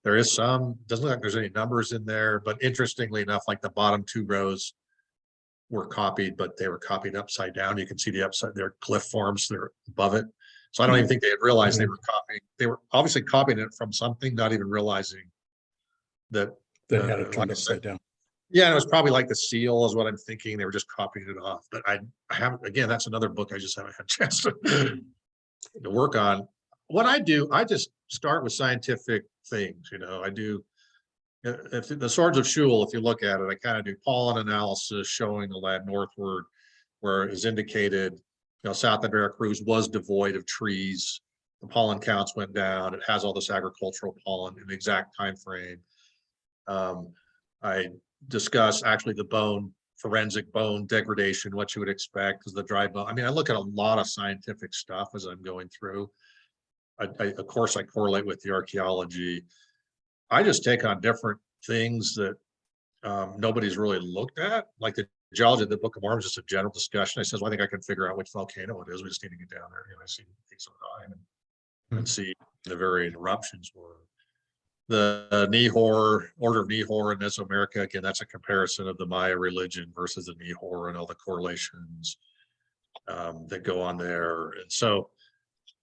C: there is some, doesn't look like there's any numbers in there, but interestingly enough, like the bottom 2 rows were copied, but they were copied upside down. You can see the upside, their glyph forms, they're above it. So I don't even think they had realized they were copying. They were obviously copying it from something, not even realizing that
G: they had it turned upside down.
C: Yeah, and it was probably like the seal is what I'm thinking. They were just copying it off. But I haven't, again, that's another book I just haven't had a chance to work on. What I do, I just start with scientific things. I do, if the Swords of Shul, if you look at it, I kind of do pollen analysis showing the land northward, where it is indicated, south of Veracruz was devoid of trees. The pollen counts went down. It has all this agricultural pollen in the exact time frame. I discuss actually the forensic bone degradation, what you would expect because the dry bone. I look at a lot of scientific stuff as I'm going through. Of course, I correlate with the archaeology. I just take on different things that nobody's really looked at, like the geology of the Book of Mormon is just a general discussion. I think I can figure out which volcano it is. We just need to get down there. I see things all the time and see the varying eruptions were. The Nehor, Order of Nehor in Mesoamerica, again, that's a comparison of the Maya religion versus the Nehor and all the correlations that go on there. And so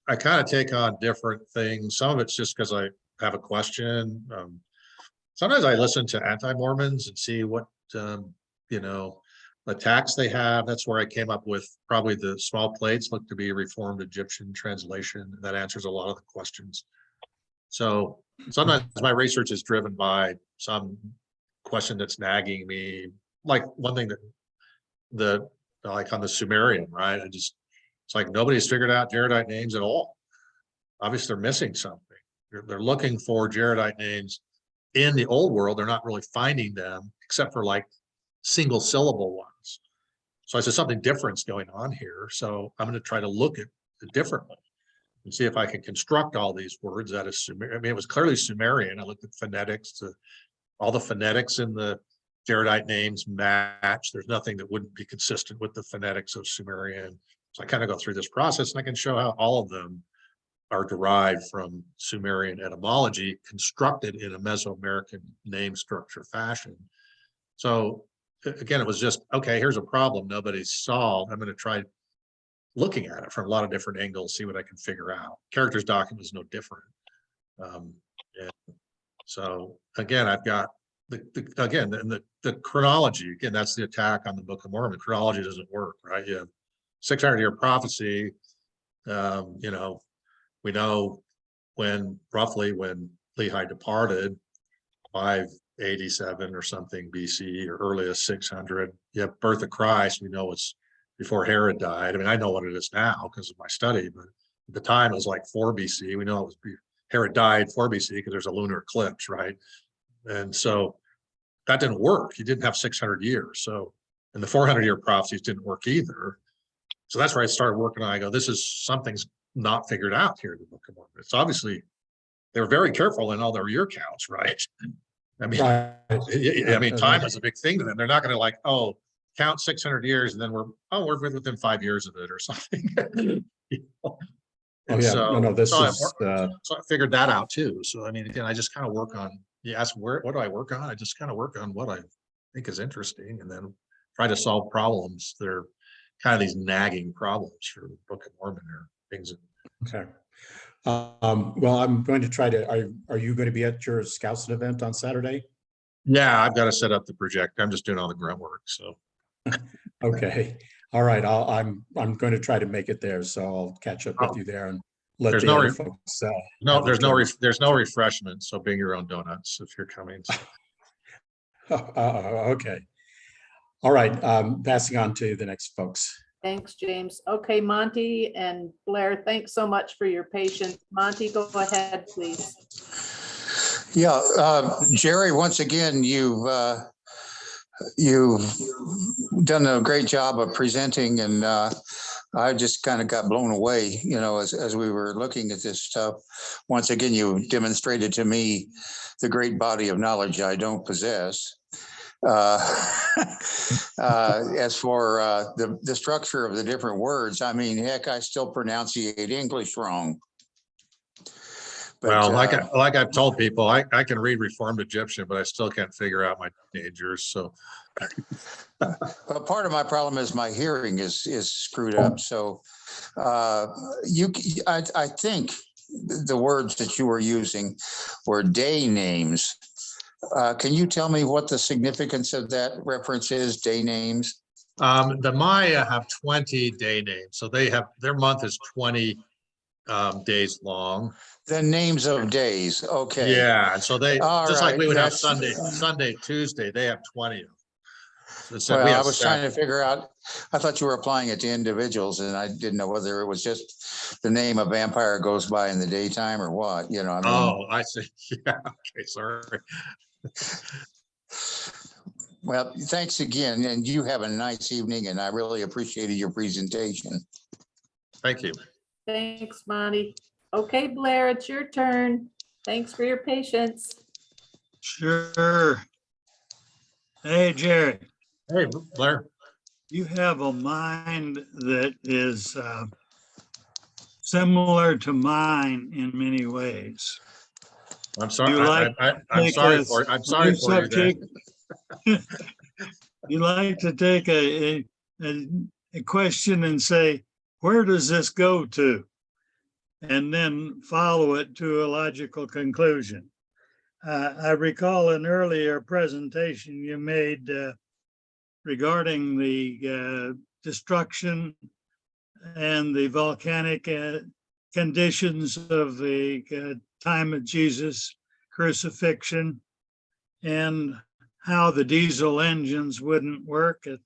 C: I kind of take on different things. Some of it's just because I have a question. Sometimes I listen to anti-Mormons and see what, attacks they have. That's where I came up with probably the small plates look to be a Reformed Egyptian translation. That answers a lot of the questions. So sometimes my research is driven by some question that's nagging me. Like one thing that like on the Sumerian, right? It's like nobody's figured out Jaredite names at all. Obviously, they're missing something. They're looking for Jaredite names in the old world. They're not really finding them except for like single syllable ones. So I said something different's going on here. So I'm going to try to look at it differently and see if I can construct all these words out of Sumerian. I mean, it was clearly Sumerian. I looked at phonetics to all the phonetics in the Jaredite names match. There's nothing that wouldn't be consistent with the phonetics of Sumerian. So I kind of go through this process and I can show how all of them are derived from Sumerian etymology constructed in a Mesoamerican name structure fashion. So again, it was just, okay, here's a problem nobody's solved. I'm going to try looking at it from a lot of different angles, see what I can figure out. Characters Document is no different. And so again, I've got the chronology. Again, that's the attack on the Book of Mormon. Chronology doesn't work, right? You have 600-year prophecy. We know roughly when Lehi departed, 587 or something BC, or earliest 600. You have birth of Christ. We know it's before Herod died. I mean, I know what it is now because of my study, but at the time it was like 4 BC. We know it was Herod died 4 BC because there's a lunar eclipse, right? And so that didn't work. He didn't have 600 years. So, and the 400-year prophecies didn't work either. So that's where I started working on. I go, something's not figured out here in the Book of Mormon. It's obviously, they were very careful in all their year counts, right? I mean,
G: Right.
C: time is a big thing to them. They're not going to count 600 years and then we're within 5 years of it or something. And so I figured that out too. So I mean, again, I just kind of work on. You ask what do I work on? I just kind of work on what I think is interesting, and then try to solve problems. They're kind of these nagging problems for the Book of Mormon or things.
G: Okay. Well, I'm going to try to. Are you going to be at your Scouts event on Saturday?
C: Yeah, I've got to set up the projector. I'm just doing all the grunt work. So.
G: Okay. All right. I'm going to try to make it there, so I'll catch up with you there and let
C: there's
G: the
C: no
G: other folks.
C: There's no refreshment. So bring your own donuts if you're coming.
G: Okay. All right. Passing on to the next folks.
D: Thanks, James. Okay, Monty and Blair, thanks so much for your patience. Monty, go ahead, please.
H: Yeah, Jerry, once again, you've done a great job of presenting, and I just kind of got blown away, as we were looking at this stuff. Once again, you demonstrated to me the great body of knowledge I don't possess. As for the structure of the different words, I mean, heck, I still pronunciate English wrong. But,
C: well, like I've told people, I can read Reformed Egyptian, but I still can't figure out my teenagers. So
H: part of my problem is my hearing is screwed up. So I think the words that you were using were day names. Can you tell me what the significance of that reference is, day names?
C: The Maya have 20 day names. So their month is 20 days long.
H: The names of days. Okay.
C: Yeah. And so they,
H: all
C: just
H: right,
C: like we would have Sunday, Tuesday, they have 20 of them. So
H: well, I was trying to figure out, I thought you were applying it to individuals, and I didn't know whether it was just the name a vampire goes by in the daytime or what, I mean.
C: Oh, I see. Yeah. Okay. Sorry.
H: Well, thanks again, and you have a nice evening, and I really appreciated your presentation.
C: Thank you.
D: Thanks, Monty. Okay, Blair, it's your turn. Thanks for your patience.
I: Sure. Hey, Jerry.
C: Hey, Blair.
I: You have a mind that is similar to mine in many ways.
C: I'm sorry,
I: You like
C: I'm
I: take
C: sorry
I: a
C: for, I'm sorry
I: new
C: for you then.
I: subject. You like to take a question and say, where does this go to? And then follow it to a logical conclusion. I recall an earlier presentation you made regarding the destruction and the volcanic conditions of the time of Jesus' crucifixion, and how the diesel engines wouldn't work at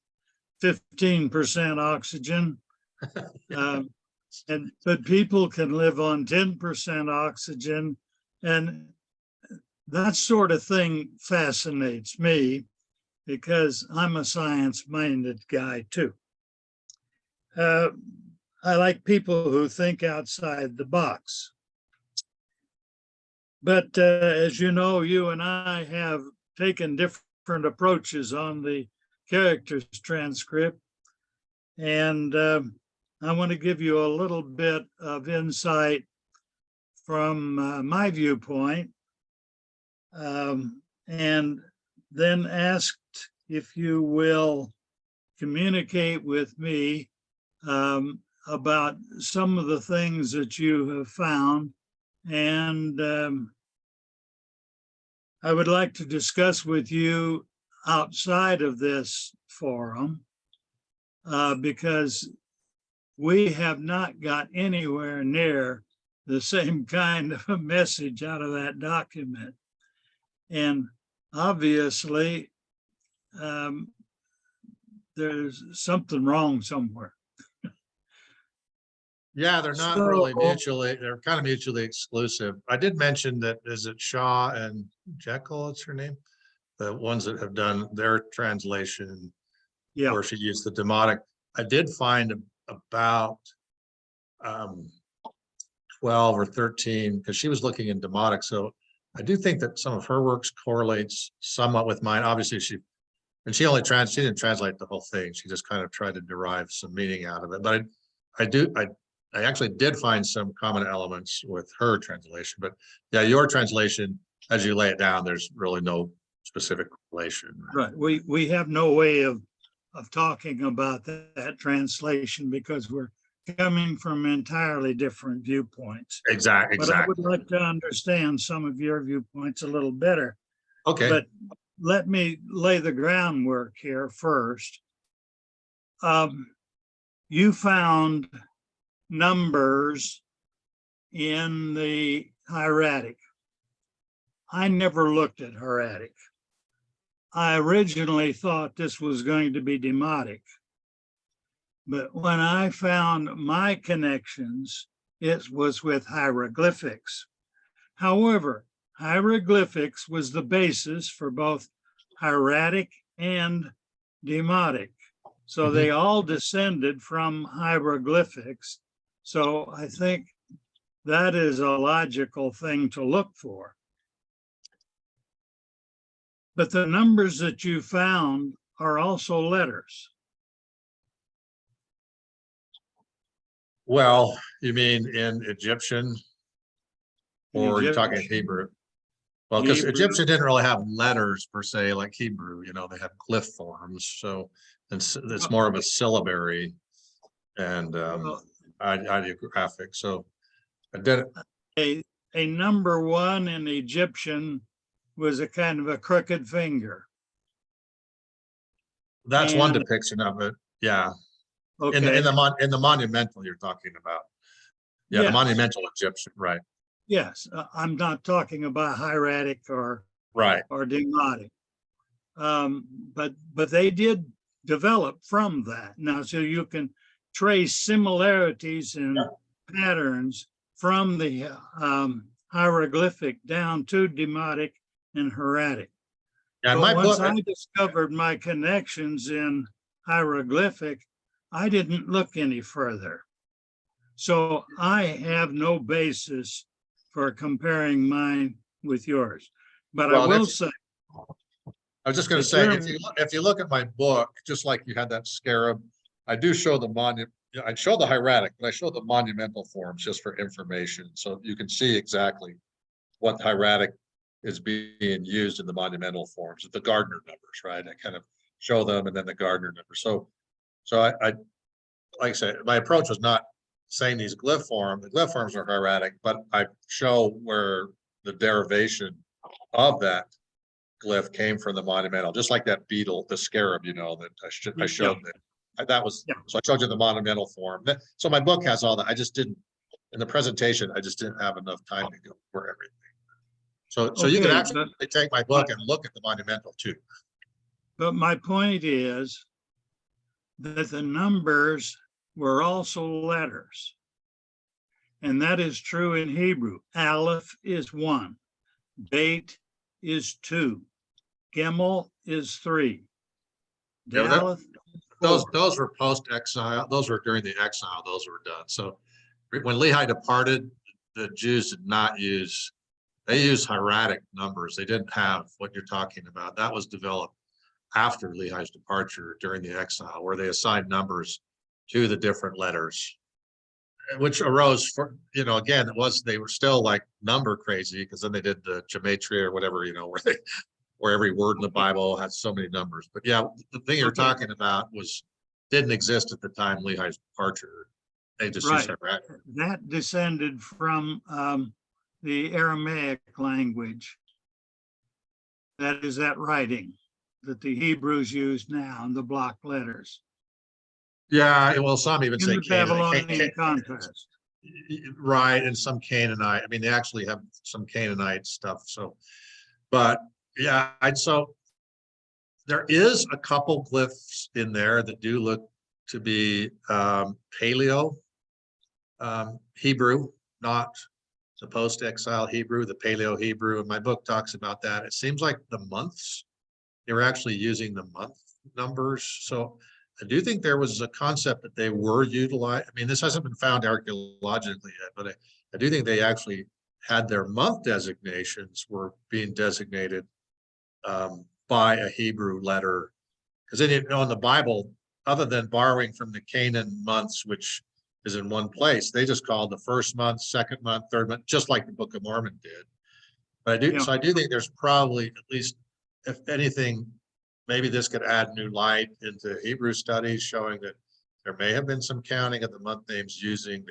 I: 15% oxygen. But people can live on 10% oxygen, and that sort of thing fascinates me because I'm a science-minded guy too. I like people who think outside the box. But as you know, you and I have taken different approaches on the characters transcript. And I want to give you a little bit of insight from my viewpoint, and then asked if you will communicate with me about some of the things that you have found. And I would like to discuss with you outside of this forum because we have not got anywhere near the same kind of a message out of that document. And obviously, there's something wrong somewhere.
C: Yeah, they're not really mutually, they're kind of mutually exclusive. I did mention that, is it Shaw and Jekyll, it's her name? The ones that have done their translation,
I: Yeah.
C: where she used the demotic. I did find about 12 or 13, because she was looking in demotic. So I do think that some of her works correlates somewhat with mine. Obviously, she didn't translate the whole thing. She just kind of tried to derive some meaning out of it. But I actually did find some common elements with her translation. But yeah, your translation, as you lay it down, there's really no specific relation.
I: Right. We have no way of talking about that translation because we're coming from entirely different viewpoints.
C: Exactly.
I: But I would like to understand some of your viewpoints a little better.
C: Okay.
I: But let me lay the groundwork here first. You found numbers in the hieratic. I never looked at hieratic. I originally thought this was going to be demotic. But when I found my connections, it was with hieroglyphics. However, hieroglyphics was the basis for both hieratic and demotic. So they all descended from hieroglyphics. So I think that is a logical thing to look for. But the numbers that you found are also letters.
C: Well, you mean in Egyptian? Or you're talking
I: Egyptian.
C: Hebrew? Well, because
I: Hebrew.
C: Egyptian didn't really have letters per se like Hebrew, they had glyph forms. So it's more of a syllabary and ideographic. So I did
I: a number one in Egyptian was a kind of a crooked finger.
C: That's one
I: And-
C: depiction of it. Yeah.
I: Okay.
C: In the monumental you're talking about. Yeah,
I: Yes.
C: the monumental Egyptian, right.
I: Yes, I'm not talking about hieratic or
C: Right.
I: demotic. But they did develop from that. Now, so you can trace similarities in patterns from the hieroglyphic down to demotic and hieratic.
C: Yeah,
I: But
C: my
I: once
C: book,
I: I discovered my connections in hieroglyphic, I didn't look any further. So I have no basis for comparing mine with yours. But
C: Well,
I: I will
C: that's-
I: say,
C: I was just going to
I: the
C: say,
I: term-
C: if you look at my book, just like you had that scarab, I do show the yeah, I showed the hieratic, but I showed the monumental forms just for information, so you can see exactly what hieratic is being used in the monumental forms, the Gardner numbers, right? I kind of show them and then the Gardner numbers. So I like I said, my approach was not saying the glyph forms are hieratic, but I show where the derivation of that glyph came from the monumental, just like that beetle, the scarab, you know, that I showed that was,
I: Yeah.
C: so I showed you the monumental form. So my book has all that. I just didn't, in the presentation, I just didn't have enough time to go for everything. So you can
I: Okay,
C: actually take my book and look at the monumental too.
I: But my point is that the numbers were also letters. And that is true in Hebrew. Aleph is 1, Beit is 2, Gimel is 3.
C: Yeah,
I: Daleth,
C: those were post-exile. Those were during the exile. Those were done. So when Lehi departed, the Jews did not use, they used hieratic numbers. They didn't have what you're talking about. That was developed after Lehi's departure during the exile, where they assigned numbers to the different letters, which arose for, you know, again, they were still like number crazy, because then they did the gematria or whatever, you know, where every word in the Bible has so many numbers. But yeah, the thing you're talking about didn't exist at the time Lehi's departure. They just used hieratic.
I: that descended from the Aramaic language. That is that writing that the Hebrews use now in the block letters.
C: Yeah, well, some even
I: In
C: say
I: the Babylonian context.
C: right, and some Canaanite. I mean, they actually have some Canaanite stuff. So, but yeah, so there is a couple glyphs in there that do look to be Paleo Hebrew, not the post-exile Hebrew, the Paleo Hebrew. And my book talks about that. It seems like the months, they were actually using the month numbers. So I do think there was a concept that they were utilized. I mean, this hasn't been found archaeologically yet, but I do think they actually had their month designations were being designated by a Hebrew letter. Because then, you know, in the Bible, other than borrowing from the Canaan months, which is in one place, they just called the first month, second month, third month, just like the Book of Mormon did. But so I do think there's probably, at least, if anything, maybe this could add new light into Hebrew studies, showing that there may have been some counting of the month names using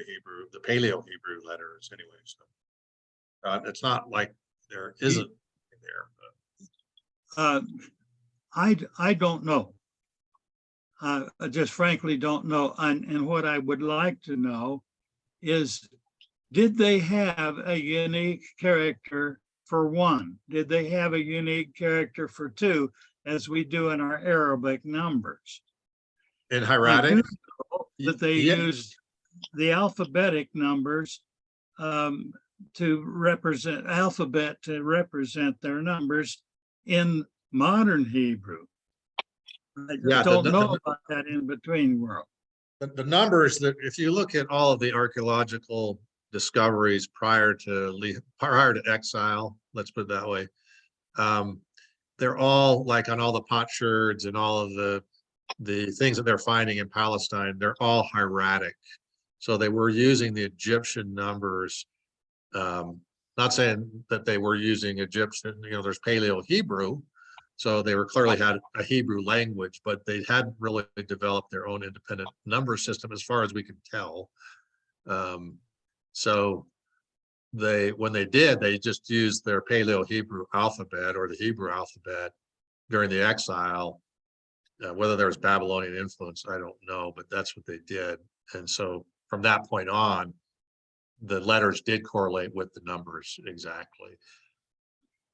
C: the Paleo Hebrew letters anyway. So it's not like there isn't there.
I: I don't know. I just frankly don't know. And what I would like to know is, did they have a unique character for 1? Did they have a unique character for 2, as we do in our Arabic numbers?
C: In hieratic?
I: That they used the alphabetic numbers to represent their numbers in modern Hebrew. I don't know about that in between world.
C: The numbers that, if you look at all of the archaeological discoveries prior to exile, let's put it that way, they're all like on all the potsherds and all of the things that they're finding in Palestine, they're all hieratic. So they were using the Egyptian numbers. Not saying that they were using Egyptian, you know, there's Paleo Hebrew. So they were clearly had a Hebrew language, but they hadn't really developed their own independent number system as far as we can tell. So when they did, they just used their Paleo Hebrew alphabet or the Hebrew alphabet during the exile. Whether there was Babylonian influence, I don't know, but that's what they did. And so from that point on, the letters did correlate with the numbers exactly.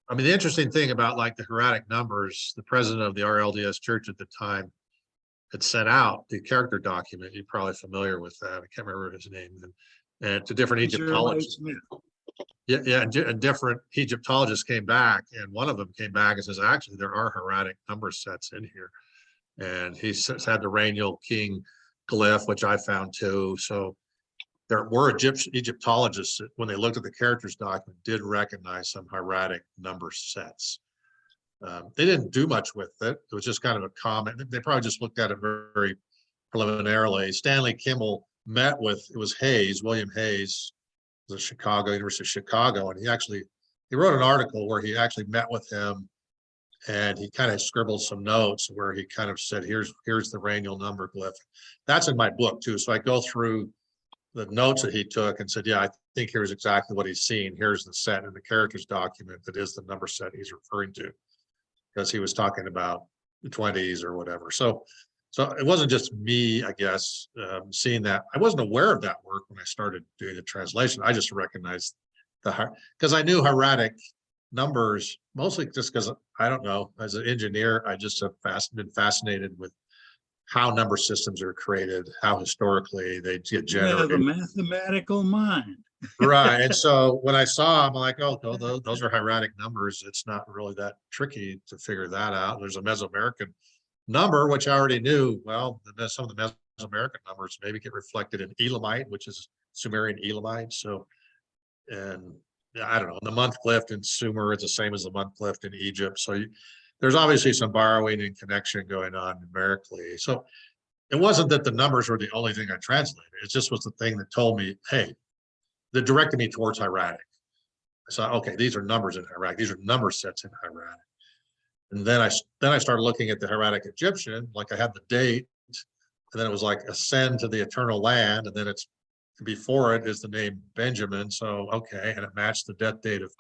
C: I mean, the interesting thing about like the hieratic numbers, the president of the RLDS church at the time had sent out the character document. You're probably familiar with that. I can't remember his name. And to different Egyptologists. Yeah, and different Egyptologists came back, and one of them came back and says, actually, there are hieratic number sets in here. And he had the regnal king glyph, which I found too. So there were Egyptologists that, when they looked at the characters document, did recognize some hieratic number sets. They didn't do much with it. It was just kind of a comment. They probably just looked at it very preliminarily. Stanley Kimmel met with, it was Hayes, William Hayes, the University of Chicago, and he wrote an article where he actually met with him, and he kind of scribbled some notes where he kind of said, here's the radial number glyph. That's in my book too. So I go through the notes that he took and said, yeah, I think here's exactly what he's seen. Here's the set in the characters document that is the number set he's referring to, because he was talking about the 20s or whatever. So it wasn't just me, I guess, seeing that. I wasn't aware of that work when I started doing the translation. I just recognized because I knew hieratic numbers, mostly just because, I don't know, as an engineer, I just have been fascinated with how number systems are created, how historically they get
I: You have
C: generated.
I: a mathematical mind.
C: Right. And so when I saw, I'm like, oh, those are hieratic numbers. It's not really that tricky to figure that out. There's a Mesoamerican number, which I already knew. Well, some of the Mesoamerican numbers maybe get reflected in Elamite, which is Sumerian Elamite. So, and I don't know, the month glyph in Sumer is the same as the month glyph in Egypt. So there's obviously some borrowing and connection going on numerically. So it wasn't that the numbers were the only thing I translated. It just was the thing that told me, hey, that directed me towards hieratic. I saw, okay, these are numbers in hieratic. These are number sets in hieratic. And then I started looking at the hieratic Egyptian, like I had the date, and then it was like ascend to the eternal land, and then it's before it is the name Benjamin. So okay, and it matched the death date of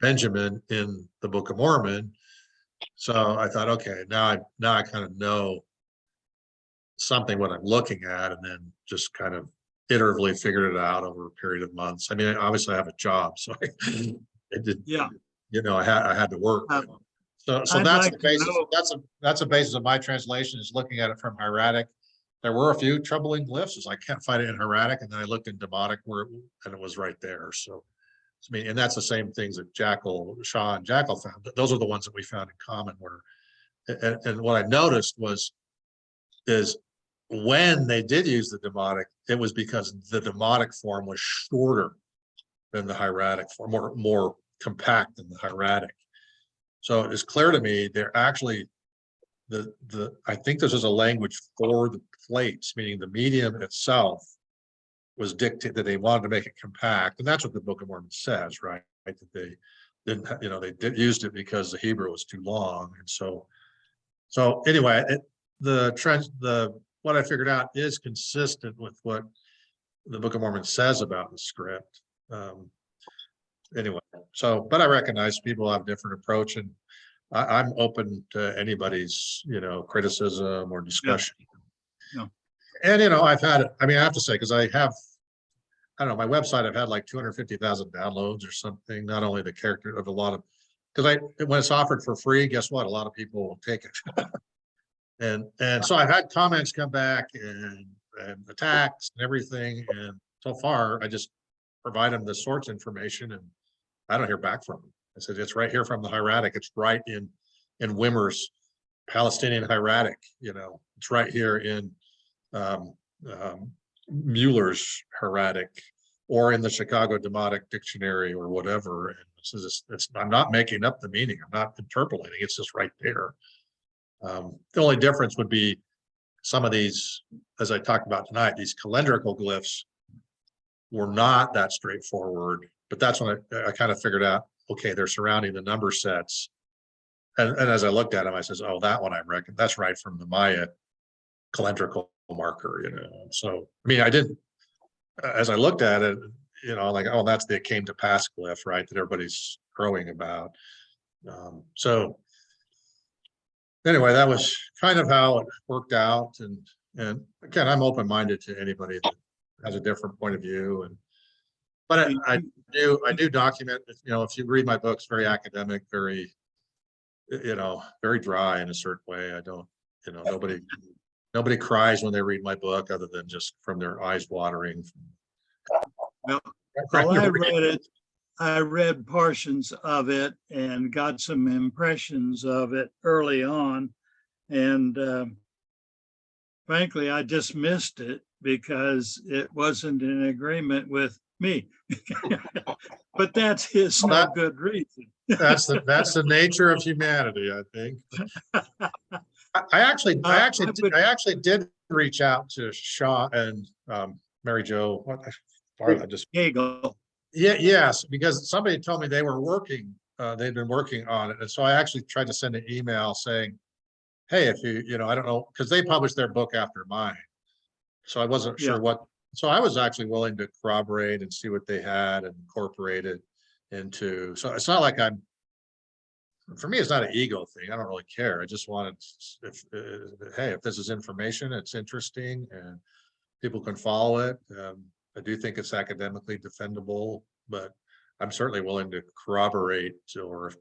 C: Benjamin in the Book of Mormon. So I thought, okay, now I kind of know something what I'm looking at, and then just kind of iteratively figured it out over a period of months. I mean, obviously I have a job, so it did.
I: Yeah.
C: You know, I had to work. So
I: I'd
C: that's
I: like
C: the
I: to
C: basis.
I: know-
C: That's the basis of my translation, is looking at it from hieratic. There were a few troubling glyphs, as I can't find it in hieratic, and then I looked in demotic and it was right there. So I mean, and that's the same things that Shaw and Jackal found. Those are the ones that we found in common. And what I noticed is when they did use the demotic, it was because the demotic form was shorter than the hieratic form, more compact than the hieratic. So it is clear to me they're actually I think this is a language for the plates, meaning the medium itself was dictated that they wanted to make it compact, and that's what the Book of Mormon says, right? That they didn't, used it because the Hebrew was too long, and so anyway, what I figured out is consistent with what the Book of Mormon says about the script. Anyway, but I recognize people have different approach, and I'm open to anybody's, criticism or discussion.
I: Yeah.
C: And, I have to say, because I don't know, my website, I've had like 250,000 downloads or something, not only the character of a lot of, because when it's offered for free, guess what? A lot of people will take it. And so I've had comments come back and attacks and everything. And so far, I just provide them the source information, and I don't hear back from them. I said, it's right here from the hieratic. It's right in Wimmer's Palestinian hieratic. It's right here in Mueller's hieratic, or in the Chicago Demotic Dictionary or whatever. And I'm not making up the meaning. I'm not interpolating. It's just right there. The only difference would be some of these, as I talked about tonight, these calendrical glyphs were not that straightforward. But that's when I kind of figured out, okay, they're surrounding the number sets. And as I looked at them, I says, oh, that one I reckon that's right from the Maya calendrical marker, So, I mean, I didn't, as I looked at it, like, oh, that's the came to pass glyph, right? That everybody's crowing about. So anyway, that was kind of how it worked out. And again, I'm open-minded to anybody that has a different point of view. But I do document, if you read my books, very academic, very, very dry in a certain way. I don't, nobody cries when they read my book, other than just from their eyes watering.
I: Well, I read portions of it and got some impressions of it early on. And frankly, I dismissed it because it wasn't in agreement with me. But that's no good reason.
C: That's the nature of humanity, I think. I actually did reach out to Shaw and Mary Jo. I just
I: Gagel.
C: Yeah, yes, because somebody told me they were working, they'd been working on it. And so I actually tried to send an email saying, hey, if you know, I don't know, because they published their book after mine. So I wasn't sure
I: Yeah.
C: what, so I was actually willing to corroborate and see what they had and incorporate it into, so it's not like I'm, for me, it's not an ego thing. I don't really care. I just wanted, if, hey, if this is information, it's interesting and people can follow it. I do think it's academically defendable, but I'm certainly willing to corroborate, or if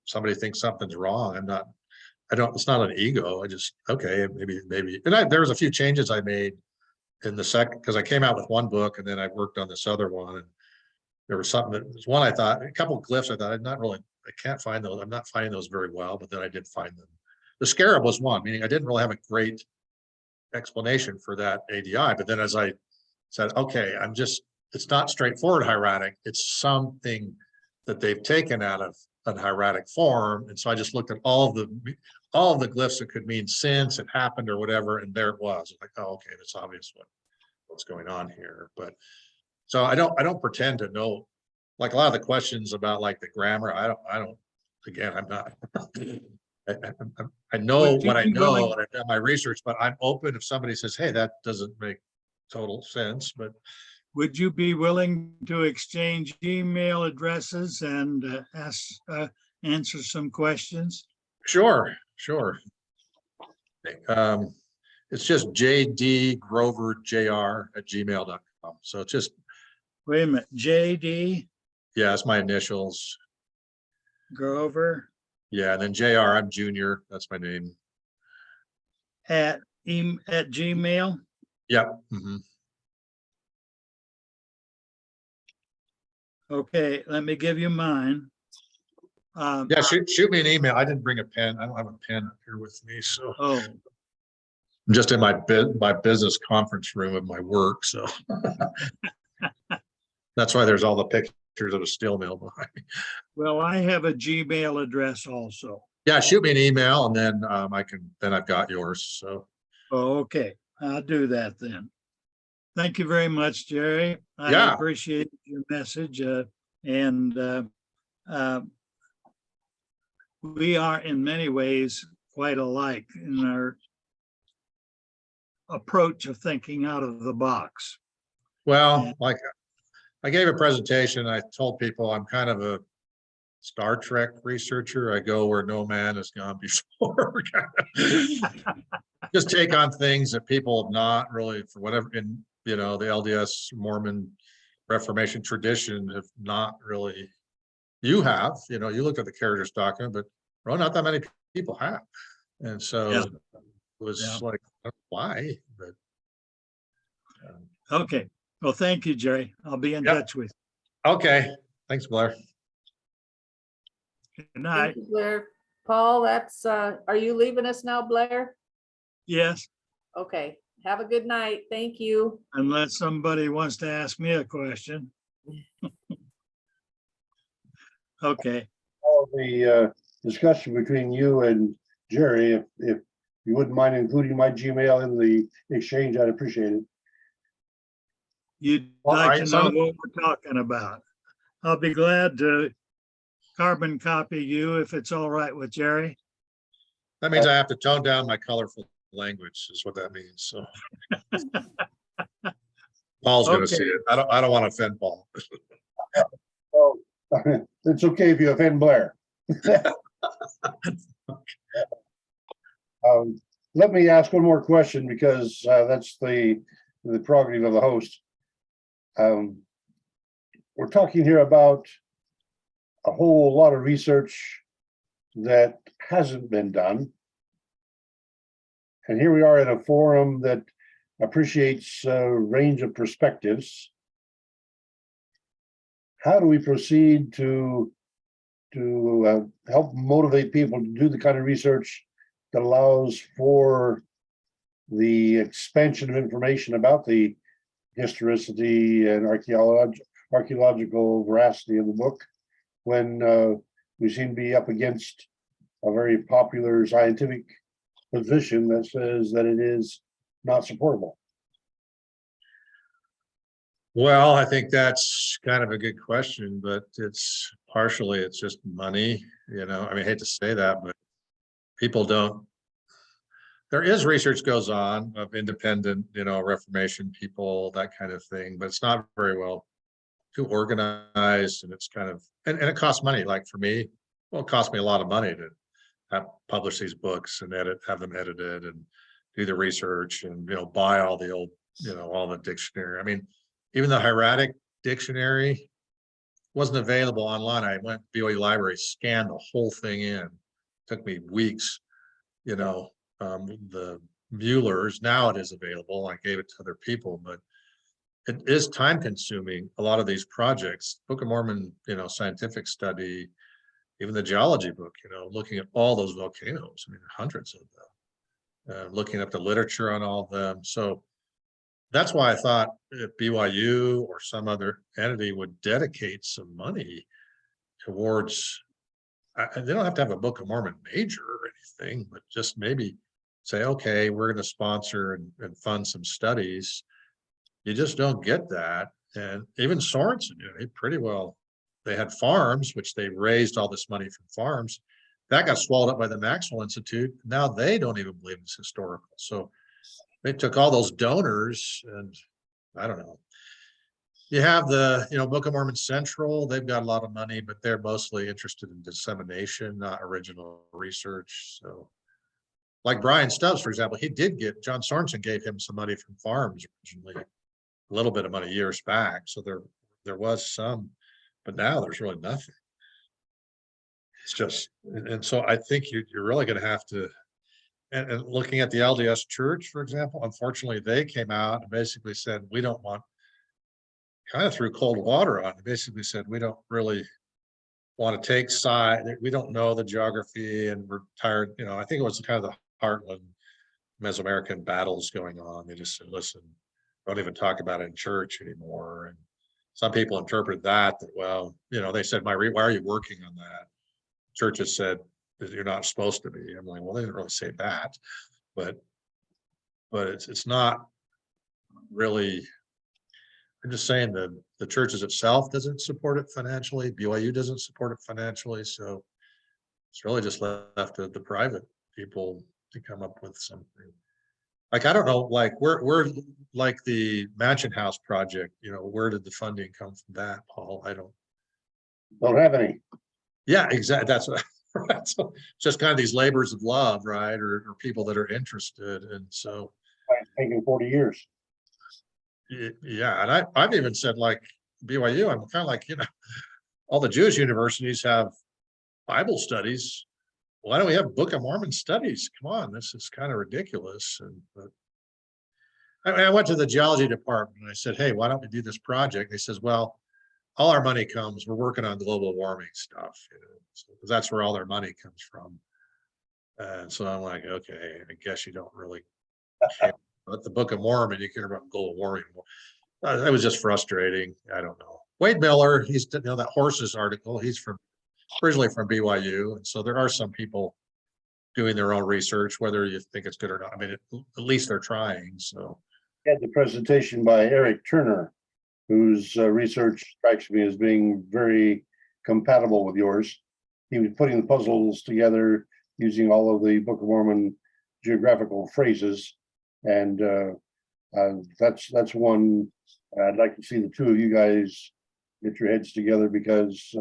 C: somebody thinks something's wrong, it's not an ego. I just, okay, maybe. And there was a few changes I made in the second, because I came out with one book and then I worked on this other one. And there was something that was one I thought, a couple of glyphs I thought I can't find those. I'm not finding those very well, but then I did find them. The scarab was one, meaning I didn't really have a great explanation for that ADI, but then as I said, okay, it's not straightforward hieratic, it's something that they've taken out of an hieratic form. And so I just looked at all of the glyphs that could mean since it happened or whatever, and there it was. Like, oh, okay, that's obvious what's going on here. But so I don't pretend to know, like a lot of the questions about like the grammar, I don't, again, I'm not, I know
I: Would you
C: what I
I: be
C: know
I: willing-
C: and I've done my research, but I'm open if somebody says, hey, that doesn't make total sense, but
I: Would you be willing to exchange email addresses and answer some questions?
C: sure. It's just jdgroverjr@gmail.com. So it's just,
I: Wait a minute, JD
C: yeah, it's my initials.
I: Grover
C: Yeah, and then JR, I'm Junior. That's my name.
I: at Gmail.
C: Yep. Mhm.
I: Okay, let me give you mine.
C: Yeah, shoot me an email. I didn't bring a pen. I don't have a pen here with me, so
I: Oh,
C: I'm just in my business conference room of my work. So that's why there's all the pictures of a steel mill behind me.
I: well, I have a Gmail address also.
C: Yeah, shoot me an email and then I've got yours. So
I: Oh, okay, I'll do that then. Thank you very much, Jerry. I
C: Yeah.
I: appreciate your message, and we are in many ways quite alike in our approach of thinking out of the box.
C: well, like I gave a presentation. I told people I'm kind of a Star Trek researcher. I go where no man has gone before. Just take on things that people have not really, for whatever, in the LDS Mormon Reformation tradition have not really. You have, you looked at the Characters Document, but well, not that many people have. And so
I: Yeah.
C: it was
I: Yeah.
C: like, why? But
I: Okay, well, thank you, Jerry. I'll be in
C: Yep.
I: touch with
C: okay, thanks, Blair.
I: you. Good night.
D: Thank you, Blair. Paul, are you leaving us now, Blair?
I: Yes,
D: Okay, have a good night. Thank you.
I: unless somebody wants to ask me a question. Okay,
B: All the discussion between you and Jerry, if you wouldn't mind including my Gmail in the exchange, I'd appreciate it.
I: you'd
C: All
I: like
C: right,
I: to
C: so-
I: know what we're talking about. I'll be glad to carbon copy you if it's all right with Jerry.
C: That means I have to tone down my colorful language is what that means. So Paul's gonna see
I: Okay.
C: it. I don't want to offend Paul.
B: Well, it's okay if you offend Blair. Let me ask one more question because that's the prerogative of the host. We're talking here about a whole lot of research that hasn't been done. And here we are in a forum that appreciates a range of perspectives. How do we proceed to help motivate people to do the kind of research that allows for the expansion of information about the historicity and archaeological veracity of the book when we seem to be up against a very popular scientific position that says that it is not supportable?
C: Well, I think that's kind of a good question, but it's partially, it's just money, you know, I mean, I hate to say that, but people don't. There is research goes on of independent, you know, Reformation people, that kind of thing, but it's not very well too organized, and it's kind of, and it costs money. Like for me, well, it cost me a lot of money to publish these books and have them edited and do the research and, you know, buy all the old, you know, all the dictionary. I mean, even the hieratic dictionary wasn't available online. I went to BYU library, scanned the whole thing in. Took me weeks, you know. The Mueller's, now it is available. I gave it to other people, but it is time consuming. A lot of these projects, Book of Mormon, you know, scientific study, even the geology book, you know, looking at all those volcanoes, I mean, hundreds of them, looking up the literature on all of them. So that's why I thought if BYU or some other entity would dedicate some money towards, they don't have to have a Book of Mormon major or anything, but just maybe say, okay, we're going to sponsor and fund some studies. You just don't get that. And even Sorensen, you know, he pretty well, they had farms, which they raised all this money from farms. That got swallowed up by the Maxwell Institute. Now they don't even believe it's historical. So they took all those donors, and I don't know. You have the, you know, Book of Mormon Central, they've got a lot of money, but they're mostly interested in dissemination, not original research. So like Brian Stubbs, for example, he did get, John Sorensen gave him some money from farms originally, a little bit of money years back. So there was some, but now there's really nothing. It's just, and so I think you're really going to have to, and looking at the LDS Church, for example, unfortunately, they came out and basically said, we don't want, kind of threw cold water on it, basically said, we don't really want to take side, we don't know the geography, and we're tired, you know. I think it was kind of the Heartland Mesoamerican battles going on. They just said, listen, don't even talk about it in church anymore. And some people interpret that, well, you know, they said, why are you working on that? Churches said that you're not supposed to be. I'm like, well, they didn't really say that, but it's not really, I'm just saying that the churches itself doesn't support it financially. BYU doesn't support it financially. So it's really just left to the private people to come up with something. Like, I don't know, like we're like the Mansion House project, you know, where did the funding come from that, Paul? I
B: Don't have any.
C: Yeah, exactly. That's what, right. So just kind of these labors of love, right? Or people that are interested. And so
B: It's taken 40 years.
C: yeah, and I've even said, like BYU, I'm kind of like, you know, all the Jewish universities have Bible studies. Why don't we have Book of Mormon studies? Come on, this is kind of ridiculous. And but I went to the geology department and I said, hey, why don't we do this project? And he says, well, all our money comes, we're working on global warming stuff, you know, so, 'cause that's where all their money comes from. And so I'm like, okay, I guess you don't really care about the Book of Mormon, you care about global warming. It was just frustrating. I don't know. Wade Miller, he's, you know, that horses article, he's originally from BYU. And so there are some people doing their own research, whether you think it's good or not. I mean, at least they're trying. So
B: Had the presentation by Eric Turner, whose research strikes me as being very compatible with yours. He was putting the puzzles together using all of the Book of Mormon geographical phrases. And that's one I'd like to see the two of you guys get your heads together, because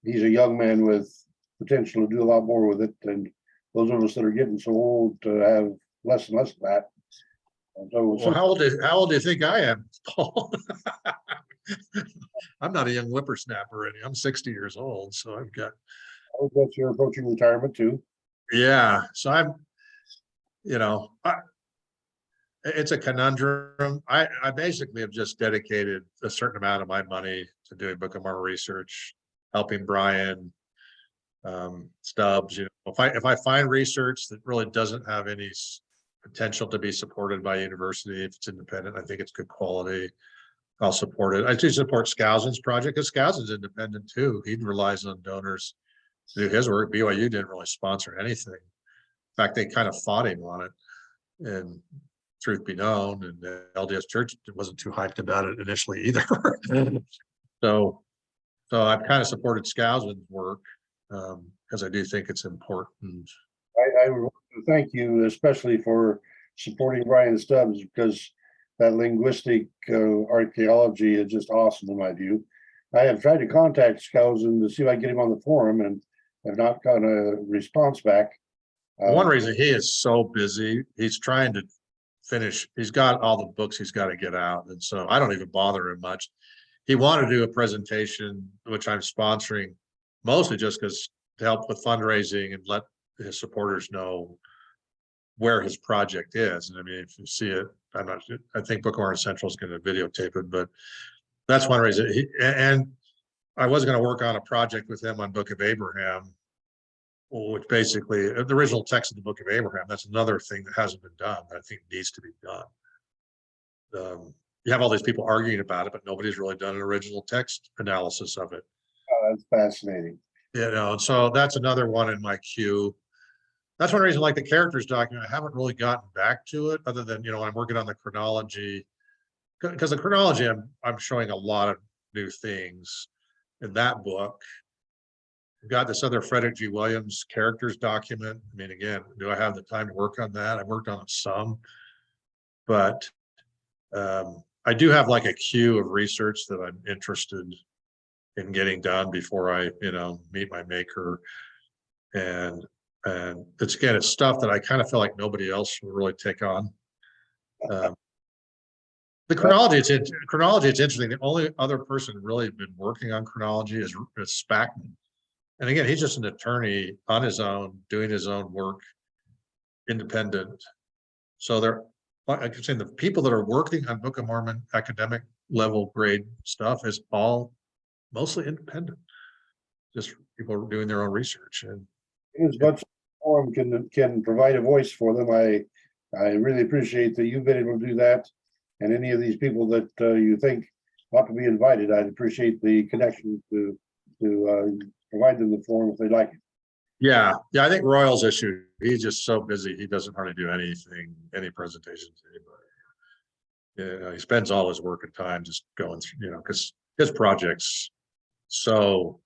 B: he's a young man with potential to do a lot more with it. And those of us that are getting so old to have less and less of that. And so,
C: well, how old do you think I am, Paul? I'm not a young whippersnapper any. I'm 60 years old, so I've got.
B: I hope that you're approaching retirement too.
C: Yeah, so I'm, you know, it's a conundrum. I basically have just dedicated a certain amount of my money to doing Book of Mormon research, helping Brian Stubbs. You know, if I find research that really doesn't have any potential to be supported by a university, if it's independent, I think it's good quality, I'll support it. I do support Skousen's project, because Skousen's independent too. He relies on donors to do his work. BYU didn't really sponsor anything. In fact, they kind of fought him on it. And truth be known, and the LDS Church wasn't too hyped about it initially either. So I've kind of supported Skousen's work, because I do think it's important.
B: I want to thank you especially for supporting Brian Stubbs, because that linguistic archaeology is just awesome in my view. I have tried to contact Skousen to see if I can get him on the forum and have not gotten a response back.
C: One reason he is so busy, he's trying to finish, he's got all the books he's got to get out. And so I don't even bother him much. He wanted to do a presentation, which I'm sponsoring, mostly just because to help with fundraising and let his supporters know where his project is. And I mean, if you see it, I think Book of Mormon Central is going to videotape it, but that's one reason. And I was going to work on a project with him on Book of Abraham, which basically the original text of the Book of Abraham. That's another thing that hasn't been done that I think needs to be done. You have all these people arguing about it, but nobody's really done an original text analysis of it.
B: Oh, that's fascinating.
C: You know, and so that's another one in my queue. That's one reason, like the characters document, I haven't really gotten back to it, other than, you know, when I'm working on the chronology, because the chronology, I'm showing a lot of new things in that book. I've got this other Frederick G. Williams characters document. I mean, again, do I have the time to work on that? I've worked on it some, but I do have like a queue of research that I'm interested in getting done before I, you know, meet my maker. And it's, again, it's stuff that I kind of feel like nobody else will really take on. The chronology, it's interesting. The only other person really been working on chronology is Spackman. And again, he's just an attorney on his own, doing his own work, independent. So they're, like I'm saying, the people that are working on Book of Mormon academic level grade stuff is all mostly independent. Just people doing their own research. And
B: As much as the forum can provide a voice for them, I really appreciate that you've been able to do that. And any of these people that you think ought to be invited, I'd appreciate the connection to provide them the forum if they'd like it.
C: yeah, I think Royal's issue, he's just so busy, he doesn't hardly do anything, any presentations to anybody. Yeah, he spends all his work and time just going through, you know, because his project's so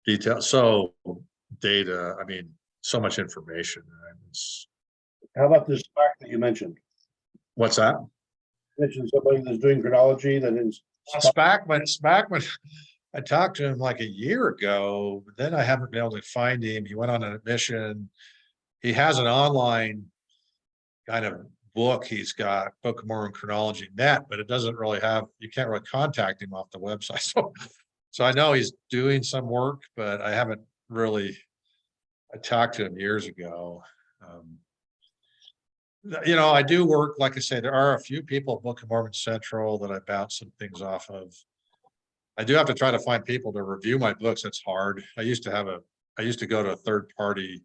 C: detailed, so data, I mean, so much information.
B: How about this fact that you mentioned?
C: What's that?
B: You mentioned somebody that's doing chronology that is.
C: Spackman, I talked to him like a year ago, but then I haven't been able to find him. He went on a mission. He has an online kind of book. He's got Book of Mormon Chronology Net, but it doesn't really have, you can't really contact him off the website. So I know he's doing some work, but I haven't really, I talked to him years ago. You know, I do work, like I say, there are a few people at Book of Mormon Central that I bounce some things off of. I do have to try to find people to review my books. It's hard. I used to go to a third party,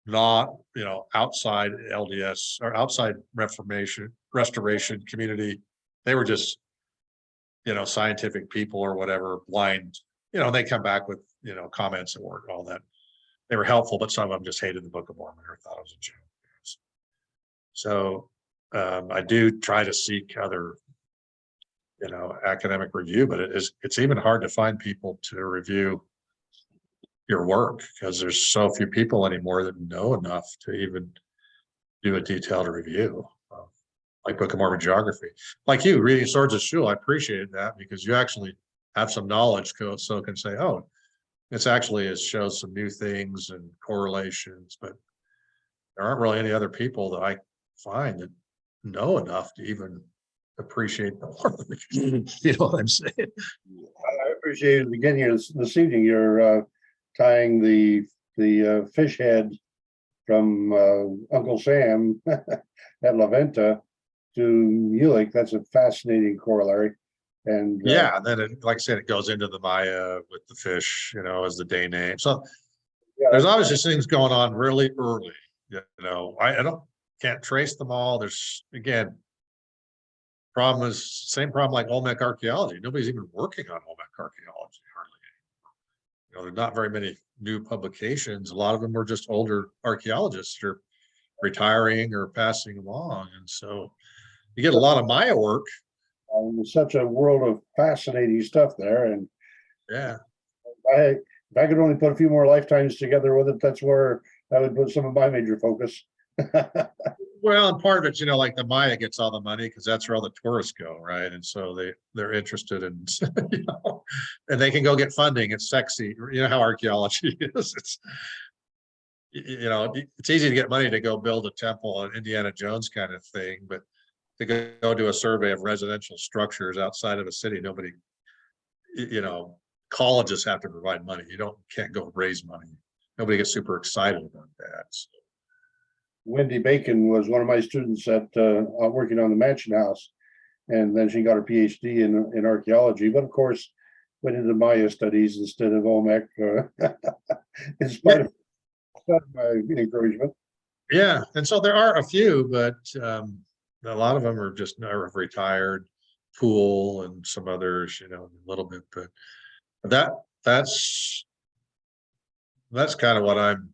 C: not, you know, outside LDS or outside restoration community. They were just, you know, scientific people or whatever, blind, you know, they come back with, you know, comments and work, all that. They were helpful, but some of them just hated the Book of Mormon or thought it was a joke. So I do try to seek other, you know, academic review, but it's even hard to find people to review your work because there's so few people anymore that know enough to even do a detailed review, like Book of Mormon geography. Like you reading Swords of Shul, I appreciated that because you actually have some knowledge, so can say, oh, it's actually, it shows some new things and correlations, but there aren't really any other people that I find that know enough to even appreciate the work. You know what I'm saying?
B: I appreciate it again here this evening. You're tying the fish head from Uncle Sam at La Venta to Mulek. That's a fascinating corollary. And
C: yeah, and then like I said, it goes into the Maya with the fish, you know, as the day name. So
B: yeah,
C: there's obviously things going on really early. You know, I can't trace them all. There's, again, problem is same problem like Olmec archaeology. Nobody's even working on Olmec archaeology hardly anymore. You know, there's not very many new publications. A lot of them were just older archaeologists or retiring or passing along. And so you get a lot of Maya work.
B: There's such a world of fascinating stuff there, and
C: Yeah.
B: if I could only put a few more lifetimes together with it, that's where I would put some of my major focus.
C: Well, and part of it, like the Maya gets all the money because that's where all the tourists go, right? And so they're interested in, and they can go get funding. It's sexy. You know how archaeology is. It's easy to get money to go build a temple, an Indiana Jones kind of thing, but to go do a survey of residential structures outside of a city, nobody, colleges have to provide money. Can't go raise money. Nobody gets super excited about that. So.
B: Wendy Bacon was one of my students at working on the Mansion House, and then she got her PhD in archaeology. But of course, went into Maya studies instead of Olmec, in spite of my encouragement.
C: Yeah, and so there are a few, but a lot of them are just retired. Pool and some others, a little bit, but that's kind of what I'm.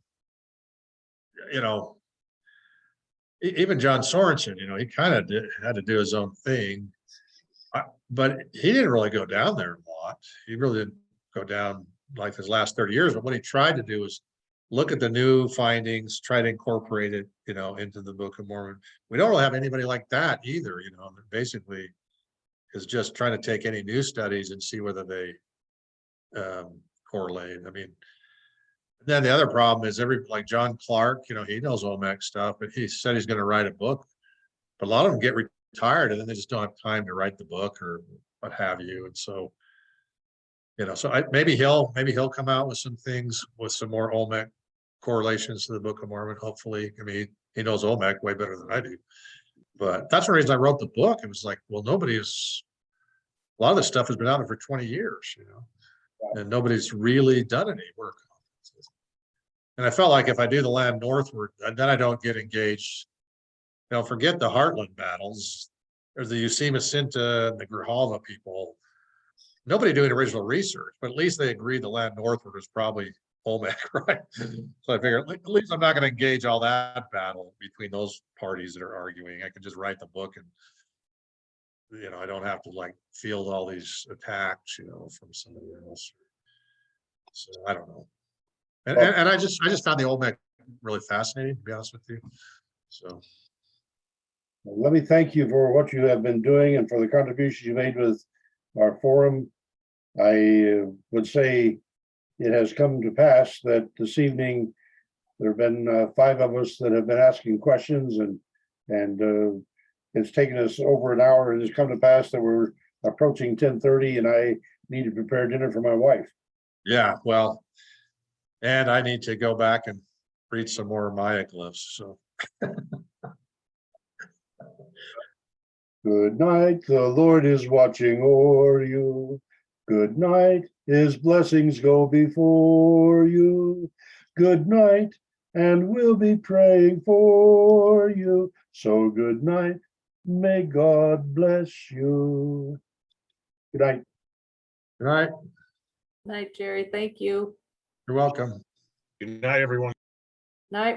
C: Even John Sorensen, he kind of had to do his own thing, but he didn't really go down there a lot. He really didn't go down like his last 30 years. But what he tried to do was look at the new findings, try to incorporate it, into the Book of Mormon. We don't really have anybody like that either. Basically is just trying to take any new studies and see whether they correlate. I mean. Then the other problem is like John Clark, he knows Olmec stuff, but he said he's going to write a book. But a lot of them get retired and then they just don't have time to write the book or what have you. And so, maybe he'll come out with some things with some more Olmec correlations to the Book of Mormon. Hopefully, I mean, he knows Olmec way better than I do. But that's the reason I wrote the book. It was like, well, a lot of this stuff has been out there for 20 years, and nobody's really done any work. And I felt like if I do the land northward, then I don't get engaged. Forget the Heartland battles. There's the Usima Sinta and the Grijalva people. Nobody doing original research, but at least they agreed the land northward was probably Olmec, right? So I figured at least I'm not going to engage all that battle between those parties that are arguing. I can just write the book and I don't have to field all these attacks, from somebody else. So I don't know. And I just found the Olmec really fascinating, to be honest with you. So
B: let me thank you for what you have been doing and for the contributions you made with our forum. I would say it has come to pass that this evening there have been 5 of us that have been asking questions, and it's taken us over an hour. It has come to pass that we're approaching 10:30, and I need to prepare dinner for my wife.
C: Yeah, well. And I need to go back and read some more Maya glyphs. So
B: good night, the Lord is watching o'er you. Good night, his blessings go before you. Good night, and we'll be praying for you. So good night, may God bless you. Good night.
C: good night.
D: Night, Jerry. Thank you.
C: You're welcome.
F: Good night, everyone.
D: Night.